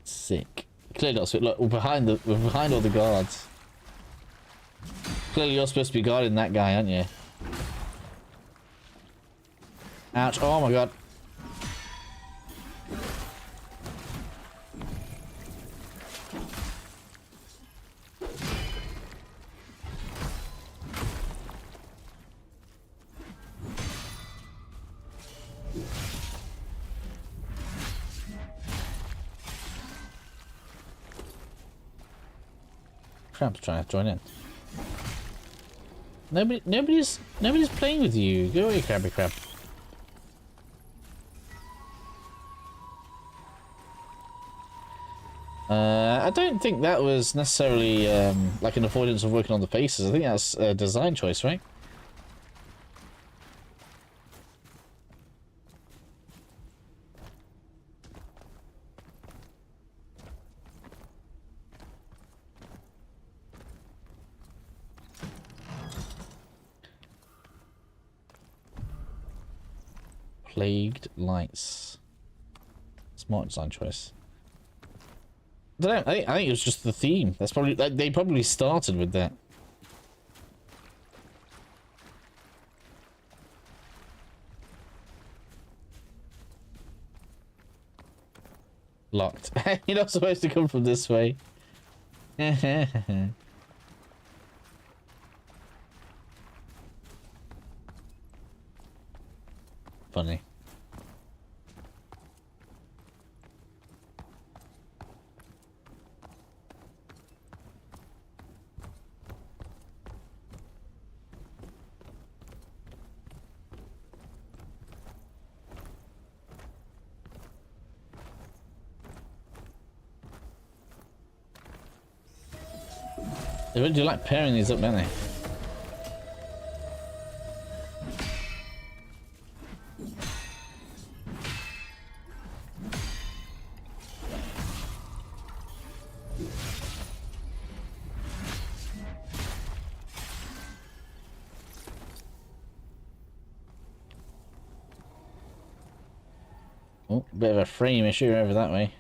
Sick. Clearly not. Look, we're behind all the guards. Clearly you're supposed to be guarding that guy, aren't you? Ouch. Oh my god. Crab's trying to join in. Nobody's playing with you. Go away, Crabby Crab. I don't think that was necessarily like an avoidance of working on the faces. I think that's a design choice, right? Plagued lights. Smart design choice. I don't know. I think it was just the theme. That's probably they probably started with that. Locked. You're not supposed to come from this way. Funny. They really do like pairing these up, don't they? Oh, bit of a frame issue over that way.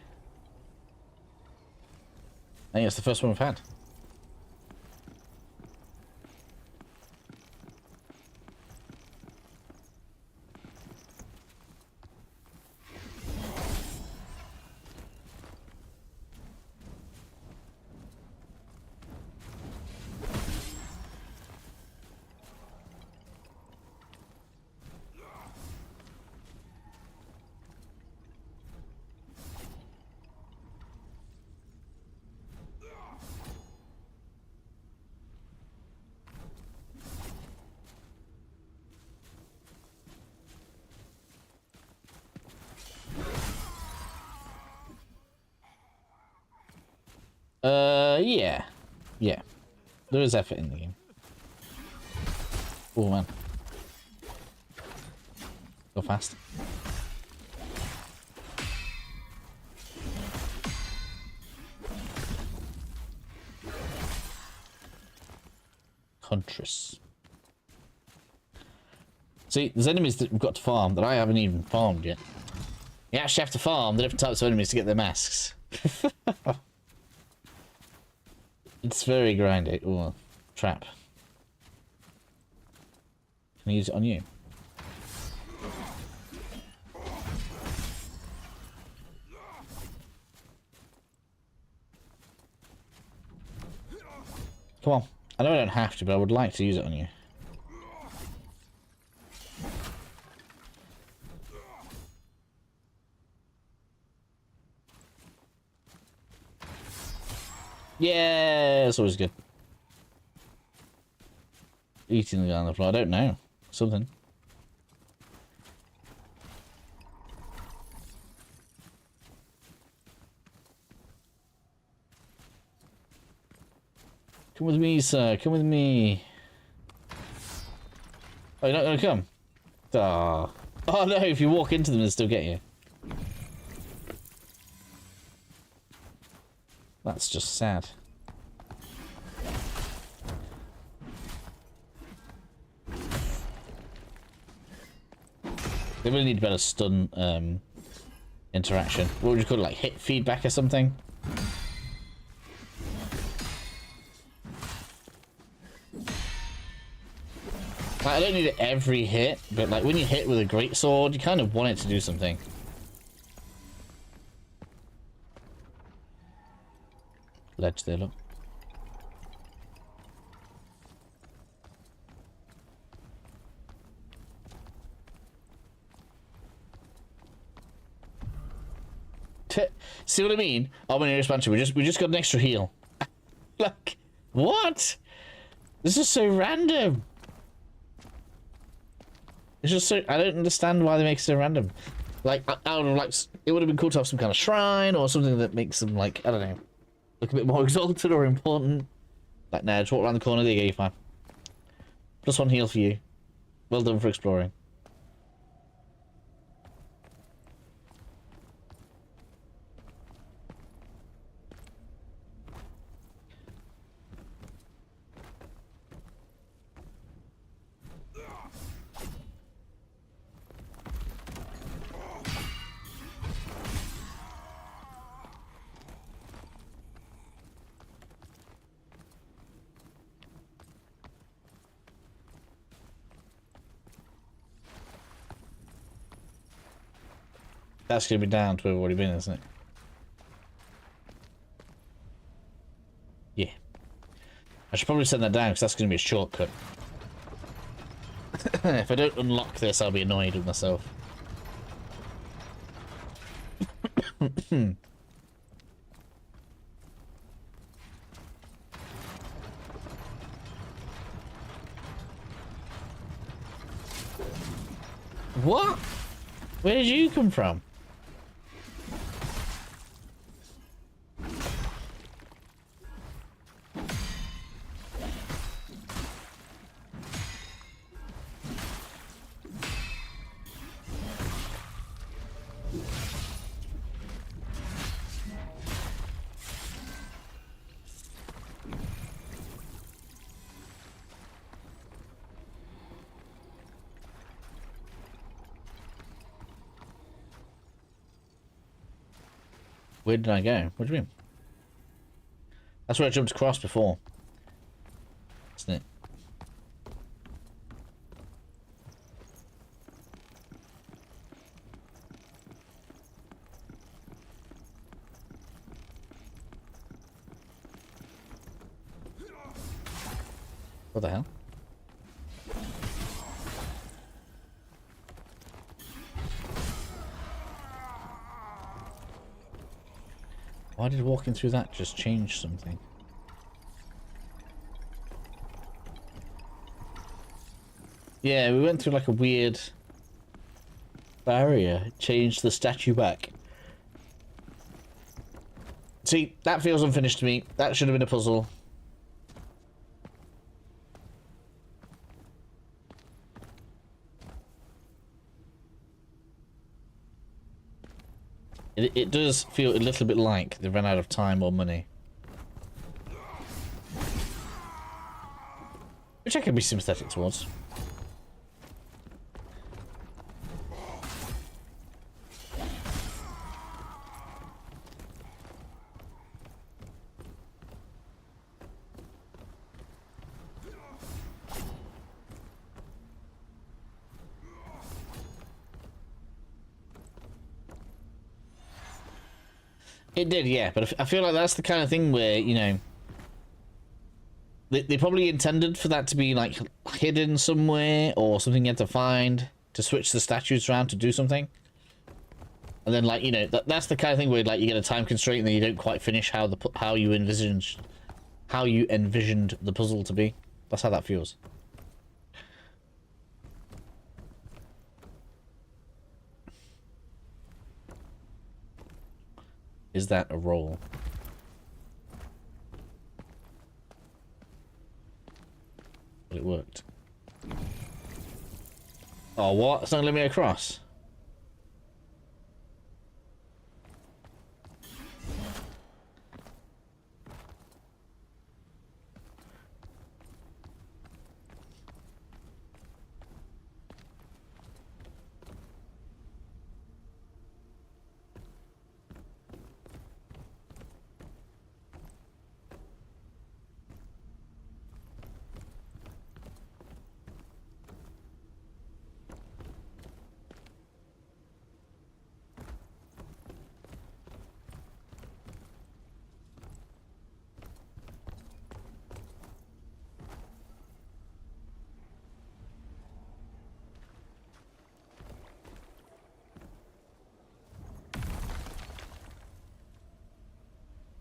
I think it's the first one we've had. Yeah. Yeah. There is effort in the game. Oh, man. Go fast. Huntress. See, there's enemies that we've got to farm that I haven't even farmed yet. You actually have to farm the different types of enemies to get their masks. It's very grindy. Ooh, trap. Can I use it on you? Come on. I know I don't have to, but I would like to use it on you. Yeah, that's always good. Eating the guy on the floor, I don't know. Something. Come with me, sir. Come with me. Oh, you're not gonna come? Ah. Oh no, if you walk into them, they'll still get you. That's just sad. They really need better stun interaction. What would you call it? Like hit feedback or something? Like, I don't need it every hit, but like when you hit with a great sword, you kind of want it to do something. Ledge there, look. See what I mean? Oh, my expansion. We just got an extra heal. Like, what? This is so random. It's just so, I don't understand why they make it so random. Like, I would have liked, it would have been cool to have some kind of shrine or something that makes them, like, I don't know, look a bit more exalted or important. Like, nah, just walk around the corner, there you go, you're fine. Plus one heal for you. Well done for exploring. That's going to be down to where we've already been, isn't it? Yeah. I should probably send that down because that's going to be a shortcut. If I don't unlock this, I'll be annoyed with myself. What? Where did you come from? Where did I go? What do you mean? That's where I jumped across before. Isn't it? What the hell? Why did walking through that just change something? Yeah, we went through like a weird barrier. Changed the statue back. See, that feels unfinished to me. That should have been a puzzle. It does feel a little bit like they ran out of time or money. Which I can be sympathetic towards. It did, yeah, but I feel like that's the kind of thing where, you know, they probably intended for that to be, like, hidden somewhere, or something you had to find to switch the statues around to do something. And then, like, you know, that's the kind of thing where, like, you get a time constraint and then you don't quite finish how you envisioned the puzzle to be. That's how that feels. Is that a roll? Well, it worked. Oh, what? It's not letting me across.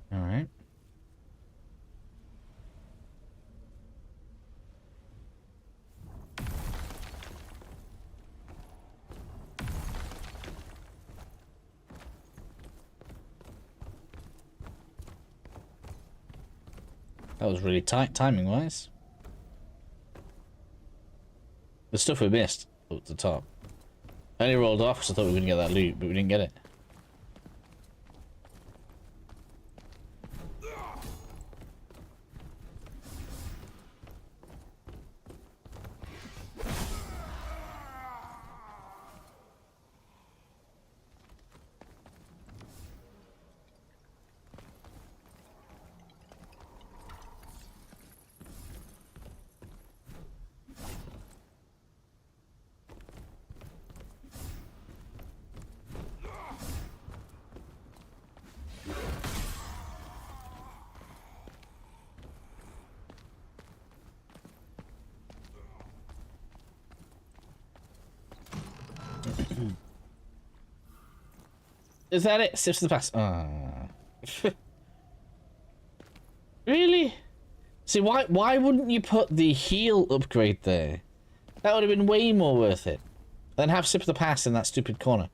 All right. That was really tight timing-wise. The stuff we missed up at the top. I only rolled off because I thought we were going to get that loot, but we didn't get it. Is that it? Sips of the past. Really? See, why wouldn't you put the heal upgrade there? That would have been way more worth it. Then have Sip of the Past in that stupid corner.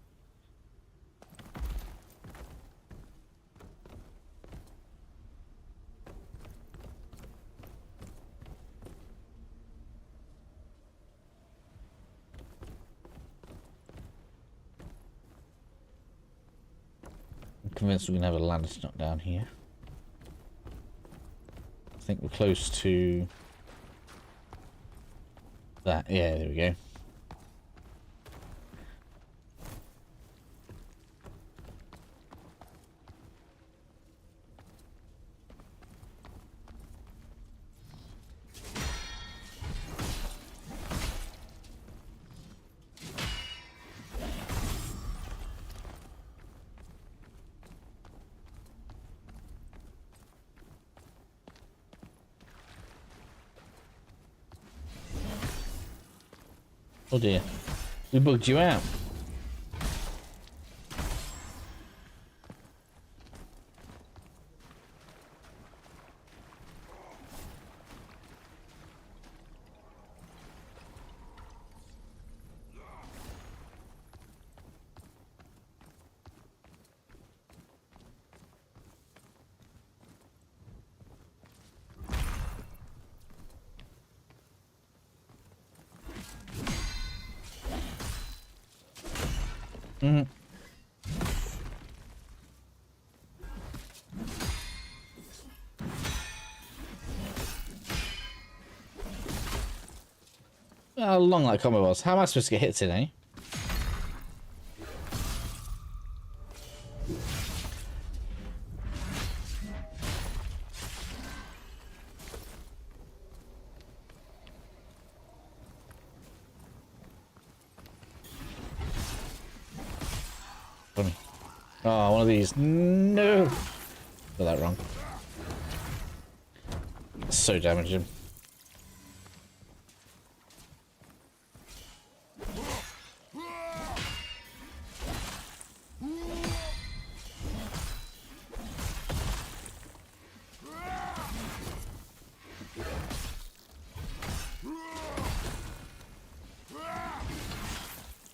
Convinced we can have a ladder stuck down here. I think we're close to that. Yeah, there we go. Oh dear. We bugged you out. Mm-hmm. How long that combo was. How am I supposed to get hit today? Funny. Oh, one of these. No! Got that wrong. So damaging.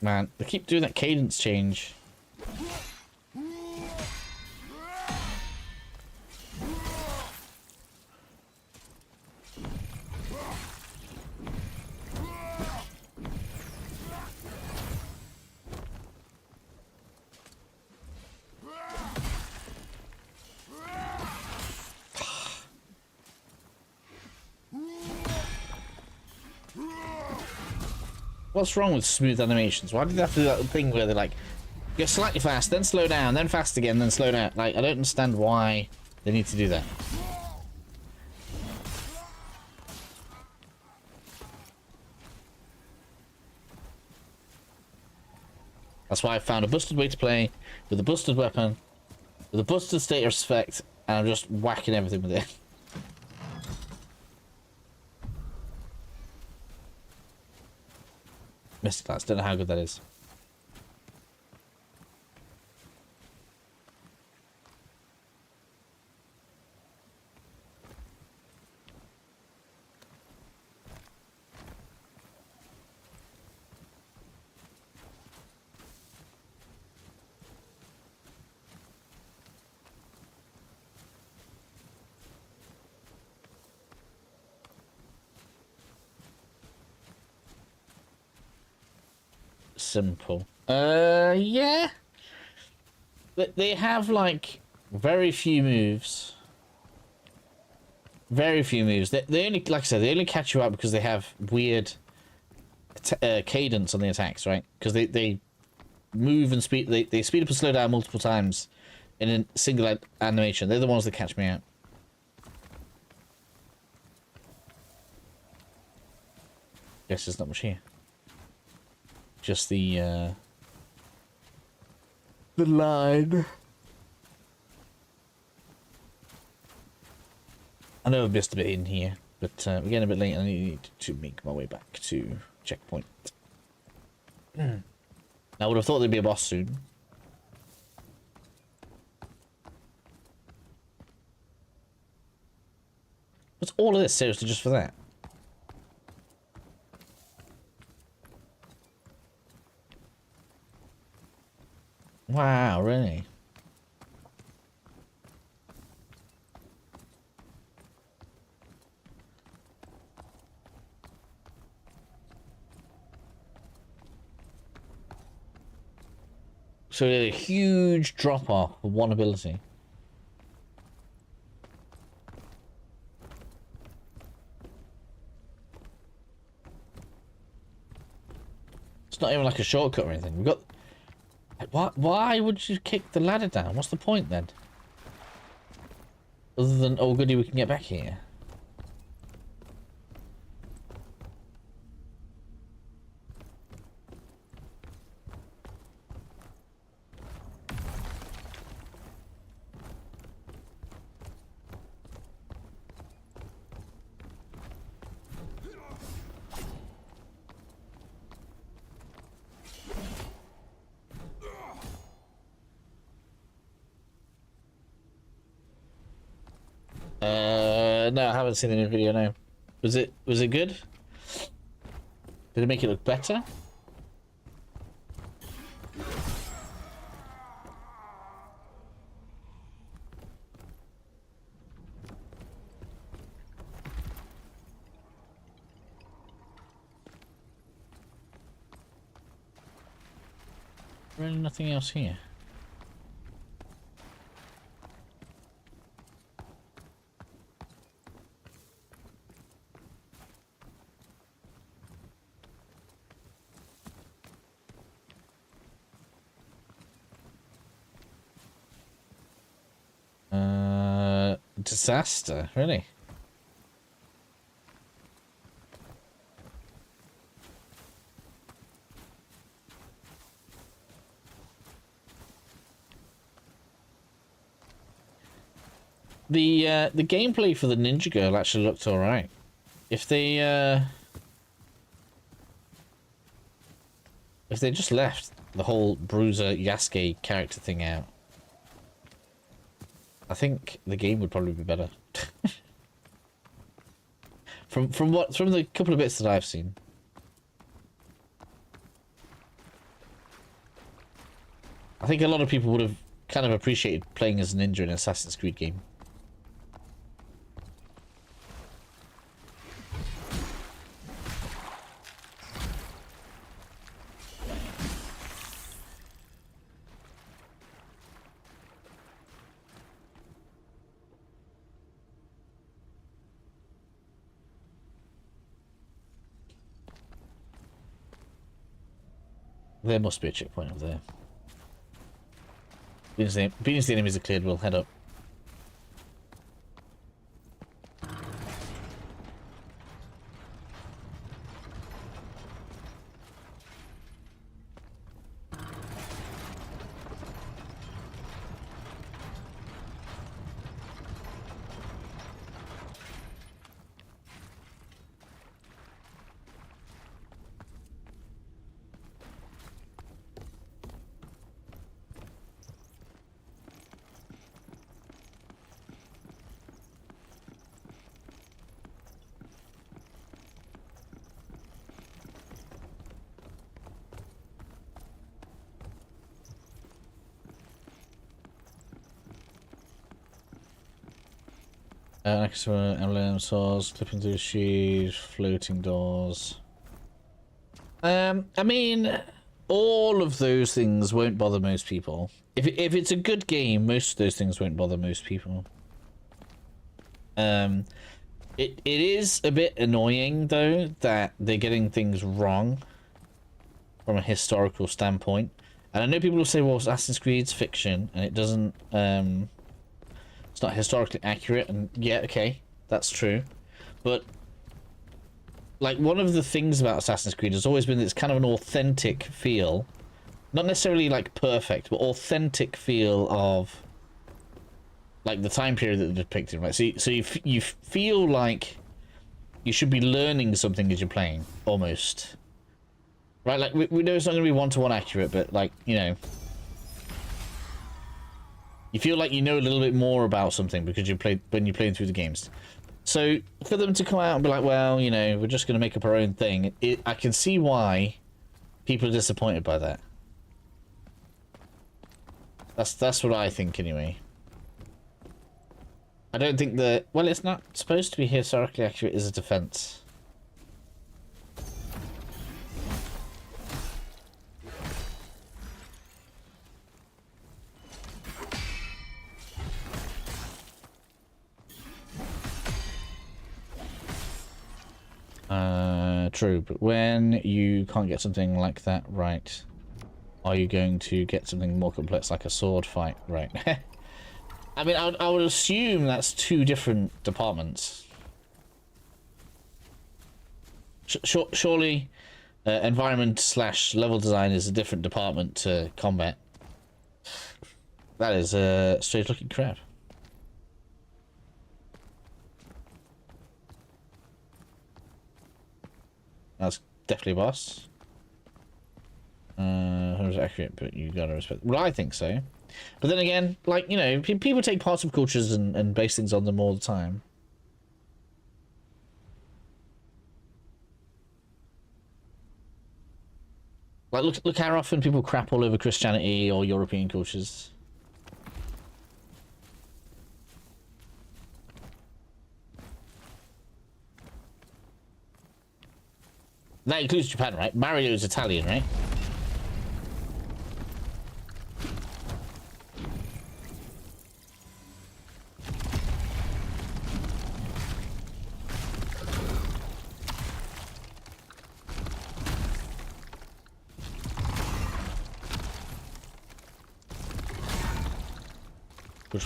Man, they keep doing that cadence change. What's wrong with smooth animations? Why do they have to do that thing where they're like, go slightly fast, then slow down, then fast again, then slow down? Like, I don't understand why they need to do that. That's why I found a busted way to play, with a busted weapon, with a busted status effect, and I'm just whacking everything with it. Missed class, don't know how good that is. Simple. Yeah. They have, like, very few moves. Very few moves. They only, like I said, they only catch you out because they have weird cadence on the attacks, right? Because they move and speed, they speed up and slow down multiple times in a single animation. They're the ones that catch me out. Guess there's not much here. Just the line. I know I've missed a bit in here, but we're getting a bit late and I need to make my way back to checkpoint. I would have thought there'd be a boss soon. What's all of this seriously just for that? Wow, really? So a huge drop off of one ability. It's not even like a shortcut or anything. We've got... Why would you kick the ladder down? What's the point then? Other than, oh goody, we can get back here. No, I haven't seen any video. No, was it good? Did it make it look better? Really, nothing else here. Disaster, really? The gameplay for the Ninja Girl actually looked alright. If they just left the whole Bruiser Yasuke character thing out, I think the game would probably be better. from the couple of bits that I've seen. I think a lot of people would have kind of appreciated playing as a ninja in an Assassin's Creed game. There must be a checkpoint up there. Being as the enemies are cleared, we'll head up. Extra emblem saws, clipping through sheaves, floating doors. I mean, all of those things won't bother most people. If it's a good game, most of those things won't bother most people. It is a bit annoying though that they're getting things wrong from a historical standpoint. And I know people will say, well, Assassin's Creed's fiction and it doesn't it's not historically accurate, and yeah, okay, that's true. But like, one of the things about Assassin's Creed has always been that it's kind of an authentic feel. Not necessarily like perfect, but authentic feel of like the time period that they're depicted, right? So you feel like you should be learning something as you're playing, almost. Right, like we know it's not going to be one-to-one accurate, but like, you know, you feel like you know a little bit more about something because when you're playing through the games. So for them to come out and be like, well, you know, we're just going to make up our own thing, I can see why people are disappointed by that. That's what I think anyway. I don't think that, well, it's not supposed to be historically accurate as a defense. True, but when you can't get something like that right, are you going to get something more complex like a sword fight right? I mean, I would assume that's two different departments. Surely environment / level design is a different department to combat. That is a strange looking crap. That's definitely a boss. was accurate, but you gotta respect. Well, I think so. But then again, like, you know, people take parts of cultures and base things on them all the time. Like, look how often people crap all over Christianity or European cultures. That includes Japan, right? Mario's Italian, right?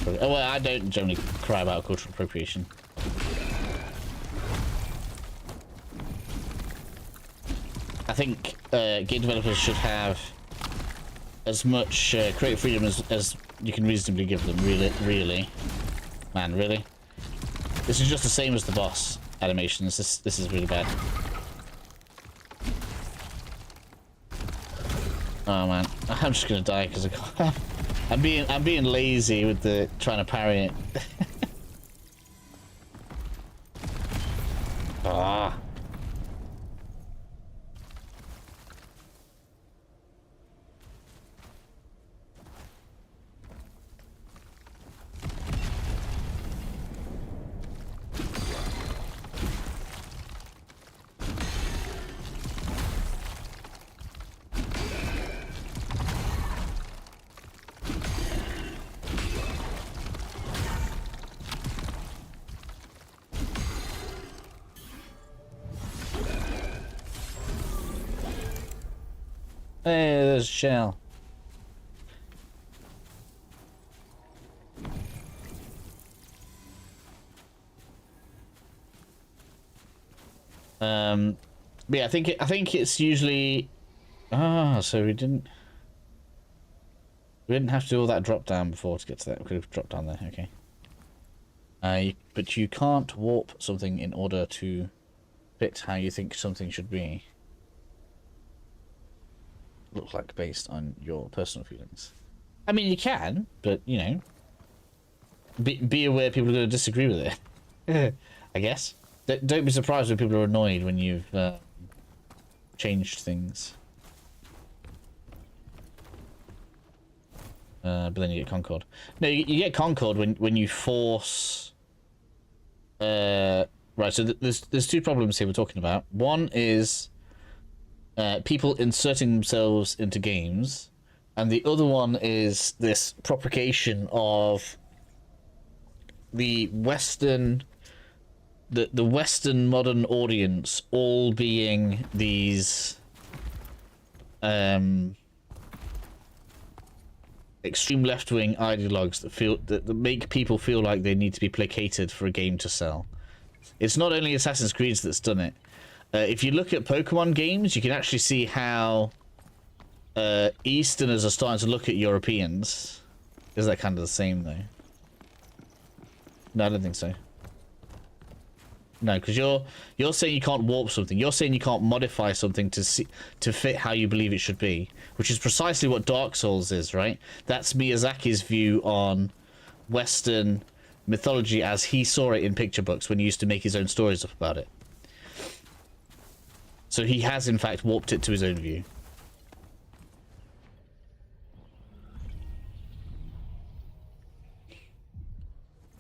Oh, well, I don't generally cry about cultural appropriation. I think game developers should have as much creative freedom as you can reasonably give them. Really, man, really. This is just the same as the boss animations. This is really bad. Oh man, I'm just gonna die because I can't. I'm being lazy with the trying to parry it. Ah. Hey, there's a shell. But yeah, I think it's usually. So we didn't have to do all that drop down before to get to that. We could have dropped down there. Okay. But you can't warp something in order to fit how you think something should be. Look like based on your personal feelings. I mean, you can, but you know, be aware people are going to disagree with it. I guess. Don't be surprised when people are annoyed when you've changed things. But then you get Concord. No, you get Concord when you force. Right. So there's two problems here we're talking about. One is. People inserting themselves into games, and the other one is this propagation of the Western modern audience all being these extreme left-wing ideologues that make people feel like they need to be placated for a game to sell. It's not only Assassin's Creed that's done it. If you look at Pokemon games, you can actually see how Easterners are starting to look at Europeans. Is that kind of the same, though? No, I don't think so. No, because you're saying you can't warp something. You're saying you can't modify something to fit how you believe it should be, which is precisely what Dark Souls is, right? That's Miyazaki's view on Western mythology as he saw it in picture books when he used to make his own stories up about it. So he has, in fact, warped it to his own view.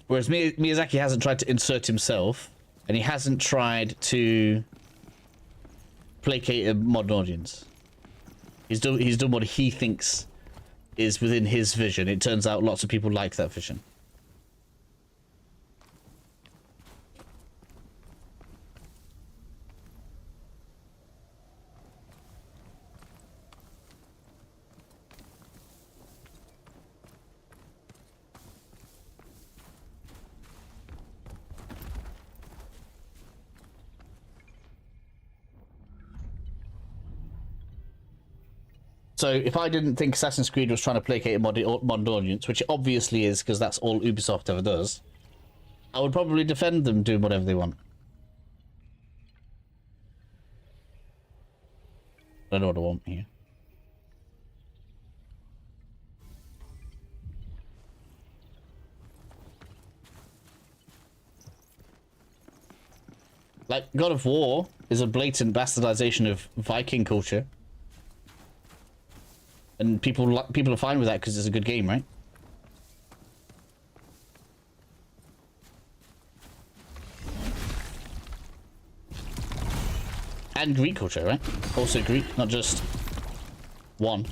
Whereas Miyazaki hasn't tried to insert himself, and he hasn't tried to placate a modern audience. He's done what he thinks is within his vision. It turns out lots of people like that vision. So if I didn't think Assassin's Creed was trying to placate a modern audience, which it obviously is because that's all Ubisoft ever does, I would probably defend them doing whatever they want. I don't know what I want here. Like, God of War is a blatant bastardization of Viking culture. And people are fine with that because it's a good game, right? And Greek culture, right? Also Greek, not just one.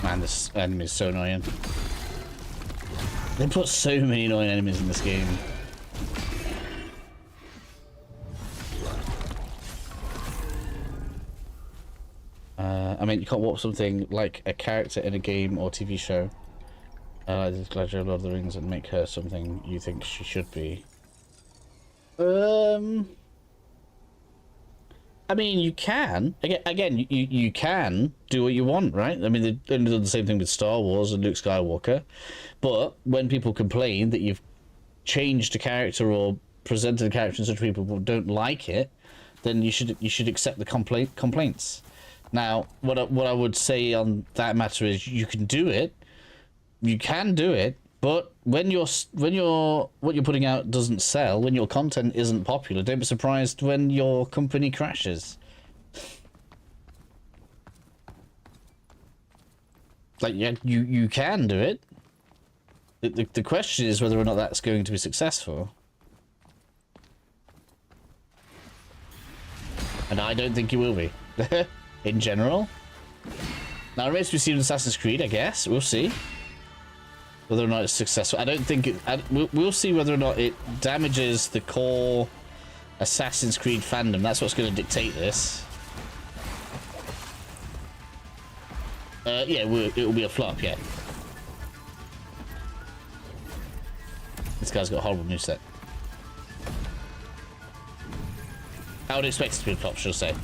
Man, this enemy is so annoying. They put so many annoying enemies in this game. I mean, you can't warp something like a character in a game or TV show. Like this Galadriel of Lord of the Rings and make her something you think she should be. I mean, you can. Again, you can do what you want, right? I mean, they've only done the same thing with Star Wars and Luke Skywalker. But when people complain that you've changed a character or presented a character in such people who don't like it, then you should accept the complaints. Now, what I would say on that matter is you can do it. You can do it, but when what you're putting out doesn't sell, when your content isn't popular, don't be surprised when your company crashes. Like, yeah, you can do it. The question is whether or not that's going to be successful. And I don't think it will be. In general. Now, it remains to be seen in Assassin's Creed, I guess. We'll see whether or not it's successful. I don't think it... we'll see whether or not it damages the core Assassin's Creed fandom. That's what's going to dictate this. Yeah, it will be a flop, yeah. This guy's got a horrible moveset. I would expect it to be a flop, should I say.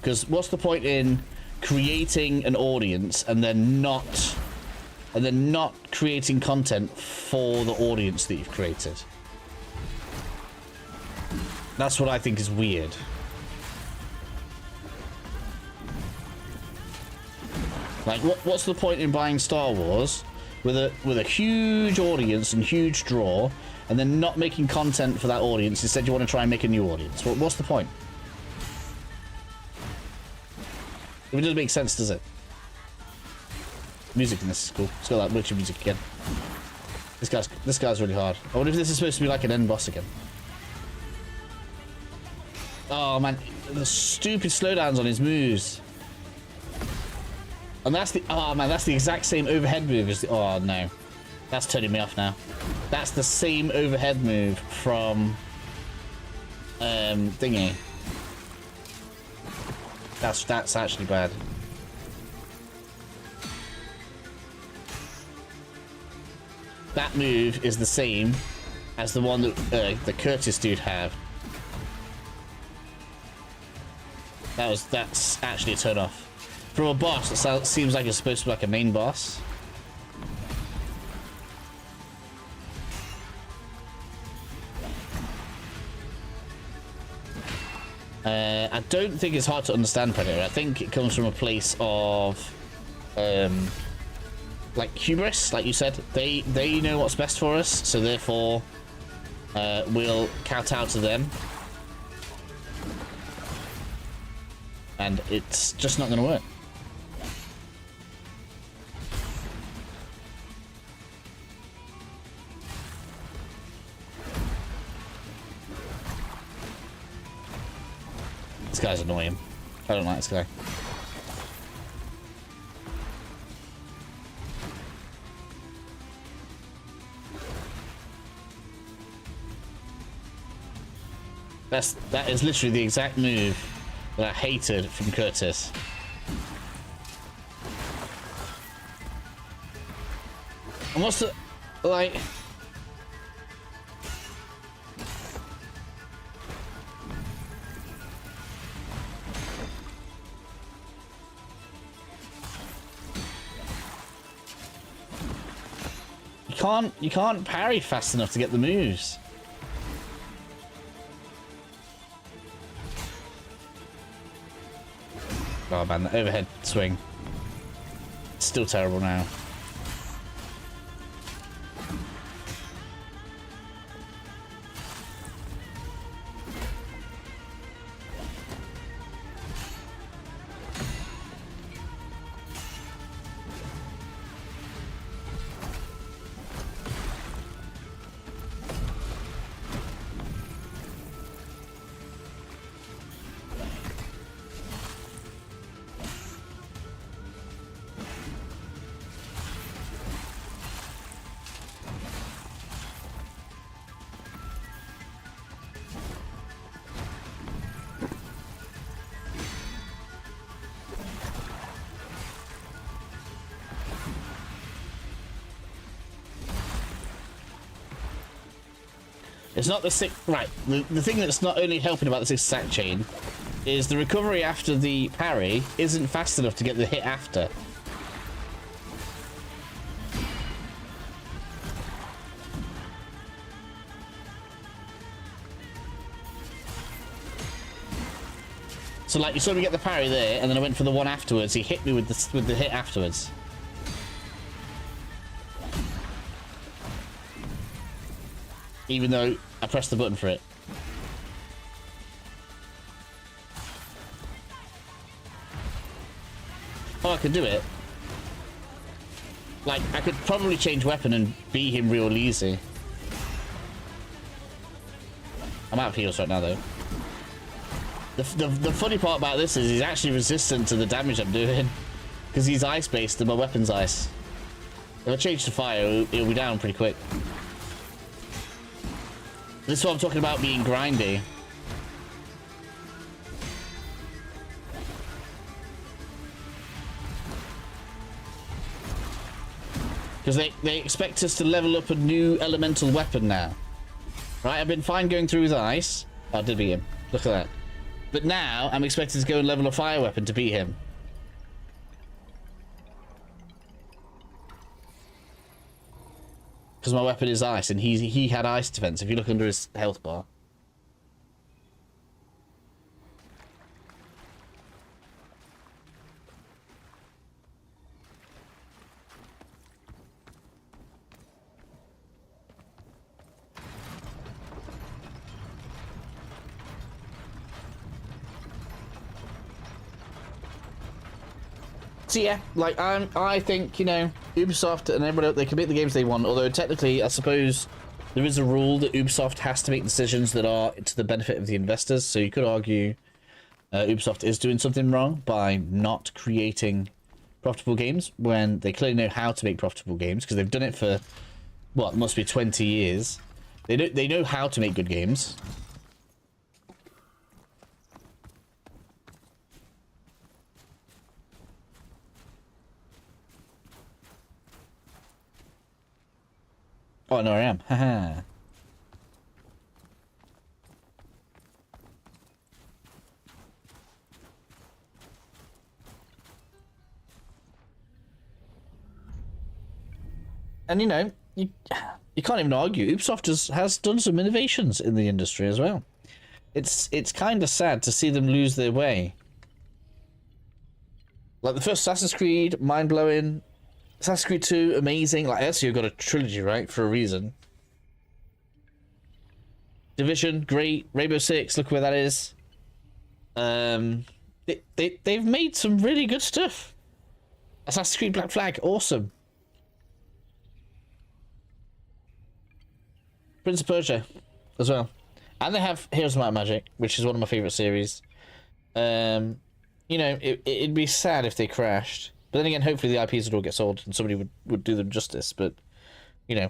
Because what's the point in creating an audience and then not creating content for the audience that you've created? That's what I think is weird. Like, what's the point in buying Star Wars with a huge audience and huge draw, and then not making content for that audience? Instead, you want to try and make a new audience. What's the point? It doesn't make sense, does it? Music in this is cool. It's got that Witcher music again. This guy's really hard. I wonder if this is supposed to be like an end boss again. Oh man, the stupid slowdowns on his moves. And that's the... oh man, that's the exact same overhead move as the... oh no. That's turning me off now. That's the same overhead move from... thingy. That's actually bad. That move is the same as the one that the Curtis dude had. That's actually a turn off. From a boss, it seems like it's supposed to be like a main boss. I don't think it's hard to understand Predator. I think it comes from a place of like hubris, like you said. They know what's best for us, so therefore we'll kowtow to them. And it's just not going to work. This guy's annoying. I don't like this guy. That is literally the exact move that I hated from Curtis. And what's the... like... you can't parry fast enough to get the moves. Oh man, the overhead swing. Still terrible now. It's not the six... Right, the thing that's not only helping about the 6-stack chain is the recovery after the parry isn't fast enough to get the hit after. So like you saw me get the parry there, and then I went for the one afterwards. He hit me with the hit afterwards. Even though I pressed the button for it. Oh, I could do it. Like, I could probably change weapon and beat him real easy. I'm out of heals right now, though. The funny part about this is he's actually resistant to the damage I'm doing. Because he's ice-based and my weapon's ice. If I change to fire, it'll be down pretty quick. This is what I'm talking about being grindy. Because they expect us to level up a new elemental weapon now. Right, I've been fine going through with ice. Oh, I did beat him. Look at that. But now, I'm expected to go and level a fire weapon to beat him. Because my weapon is ice, and he had ice defense. If you look under his health bar. So yeah, like I think, you know, Ubisoft and everybody, they can make the games they want. Although technically, I suppose there is a rule that Ubisoft has to make decisions that are to the benefit of the investors. So you could argue Ubisoft is doing something wrong by not creating profitable games when they clearly know how to make profitable games, because they've done it for what must be 20 years. They know how to make good games. Oh, no, I am. Haha. And, you know, you can't even argue. Ubisoft has done some innovations in the industry as well. It's kind of sad to see them lose their way. Like, the first Assassin's Creed, mind-blowing. Assassin's Creed 2, amazing. Like, Ezio got a trilogy, right? For a reason. Division, great. Rainbow Six, look where that is. They've made some really good stuff. Assassin's Creed Black Flag, awesome. Prince of Persia, as well. And they have Heroes of Might and Magic, which is one of my favourite series. You know, it'd be sad if they crashed. But then again, hopefully the IPs would all get sold and somebody would do them justice. But, you know.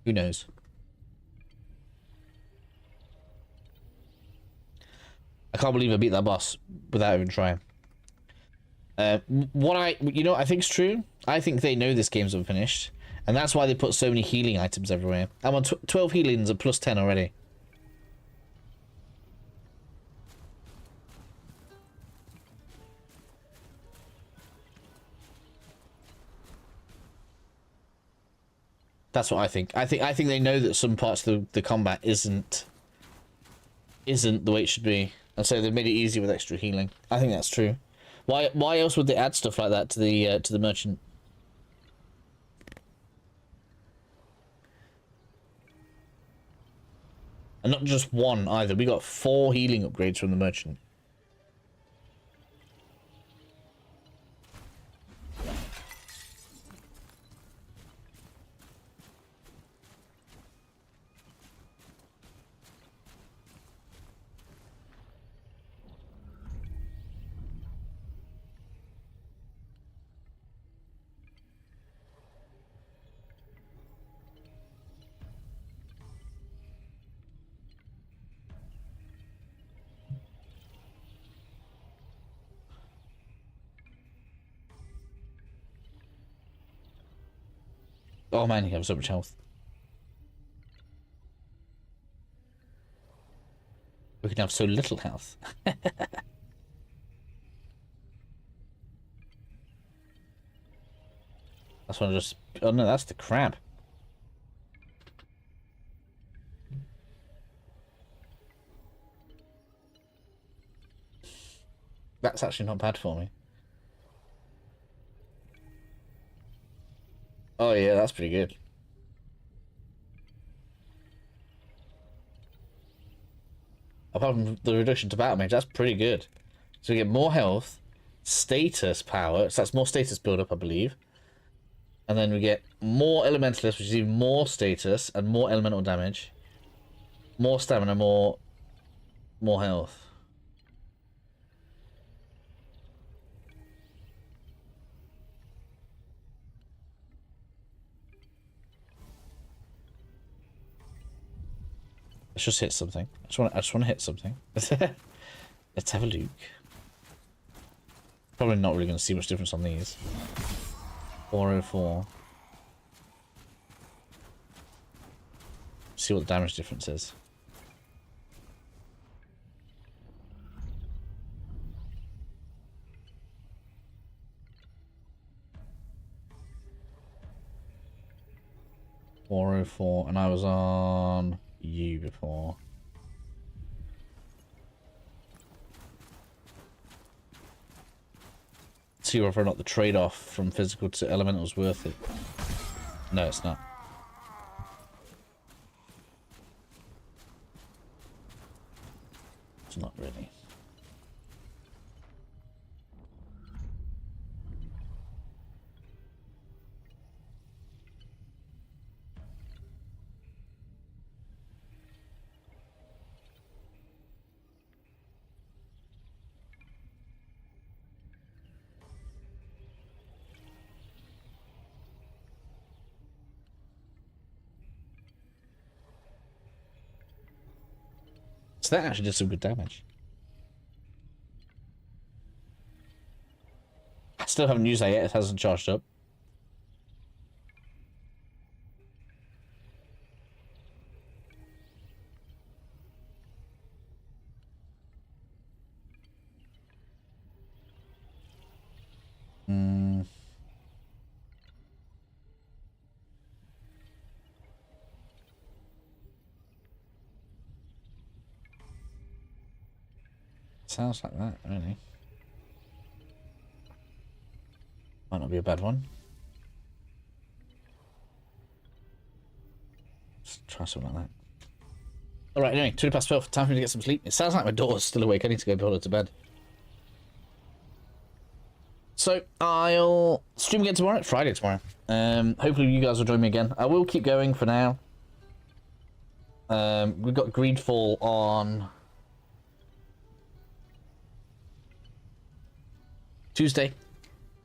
Who knows? I can't believe I beat that boss without even trying. I think's true. I think they know this game's unfinished. And that's why they put so many healing items everywhere. I'm on 12 healings at plus 10 already. That's what I think. I think they know that some parts of the combat isn't the way it should be, and so they've made it easy with extra healing. I think that's true. Why else would they add stuff like that to the merchant? And not just one either. We got 4 healing upgrades from the merchant. Oh man, you have so much health. We can have so little health. That's one just... Oh no, that's the crab. That's actually not bad for me. Oh yeah, that's pretty good. Apart from the reduction to battle mage, that's pretty good. So we get more health, status power, so that's more status build up, I believe. And then we get more elementalist, which is even more status and more elemental damage. More stamina, more health. Let's just hit something. I just want to hit something. Let's have a look. Probably not really going to see much difference on these. 404. See what the damage difference is. .404, and I was on U before. See whether or not the trade-off from physical to elemental is worth it. No, it's not. It's not really. So that actually did some good damage. I still haven't used that yet, it hasn't charged up. Sounds like that, really. Might not be a bad one. Let's try something like that. Alright, anyway, 12:20, time for me to get some sleep. It sounds like my daughter's still awake. I need to go put her to bed. So, I'll stream again tomorrow, Friday tomorrow. Hopefully you guys will join me again. I will keep going for now. We've got Greedfall on Tuesday.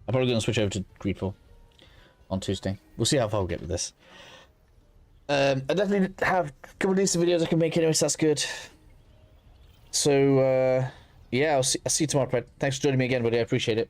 I'm probably going to switch over to Greedfall on Tuesday. We'll see how far we'll get with this. I definitely have a couple of decent videos I can make anyway, so that's good. So, yeah, I'll see you tomorrow, Fred. Thanks for joining me again, buddy. I appreciate it.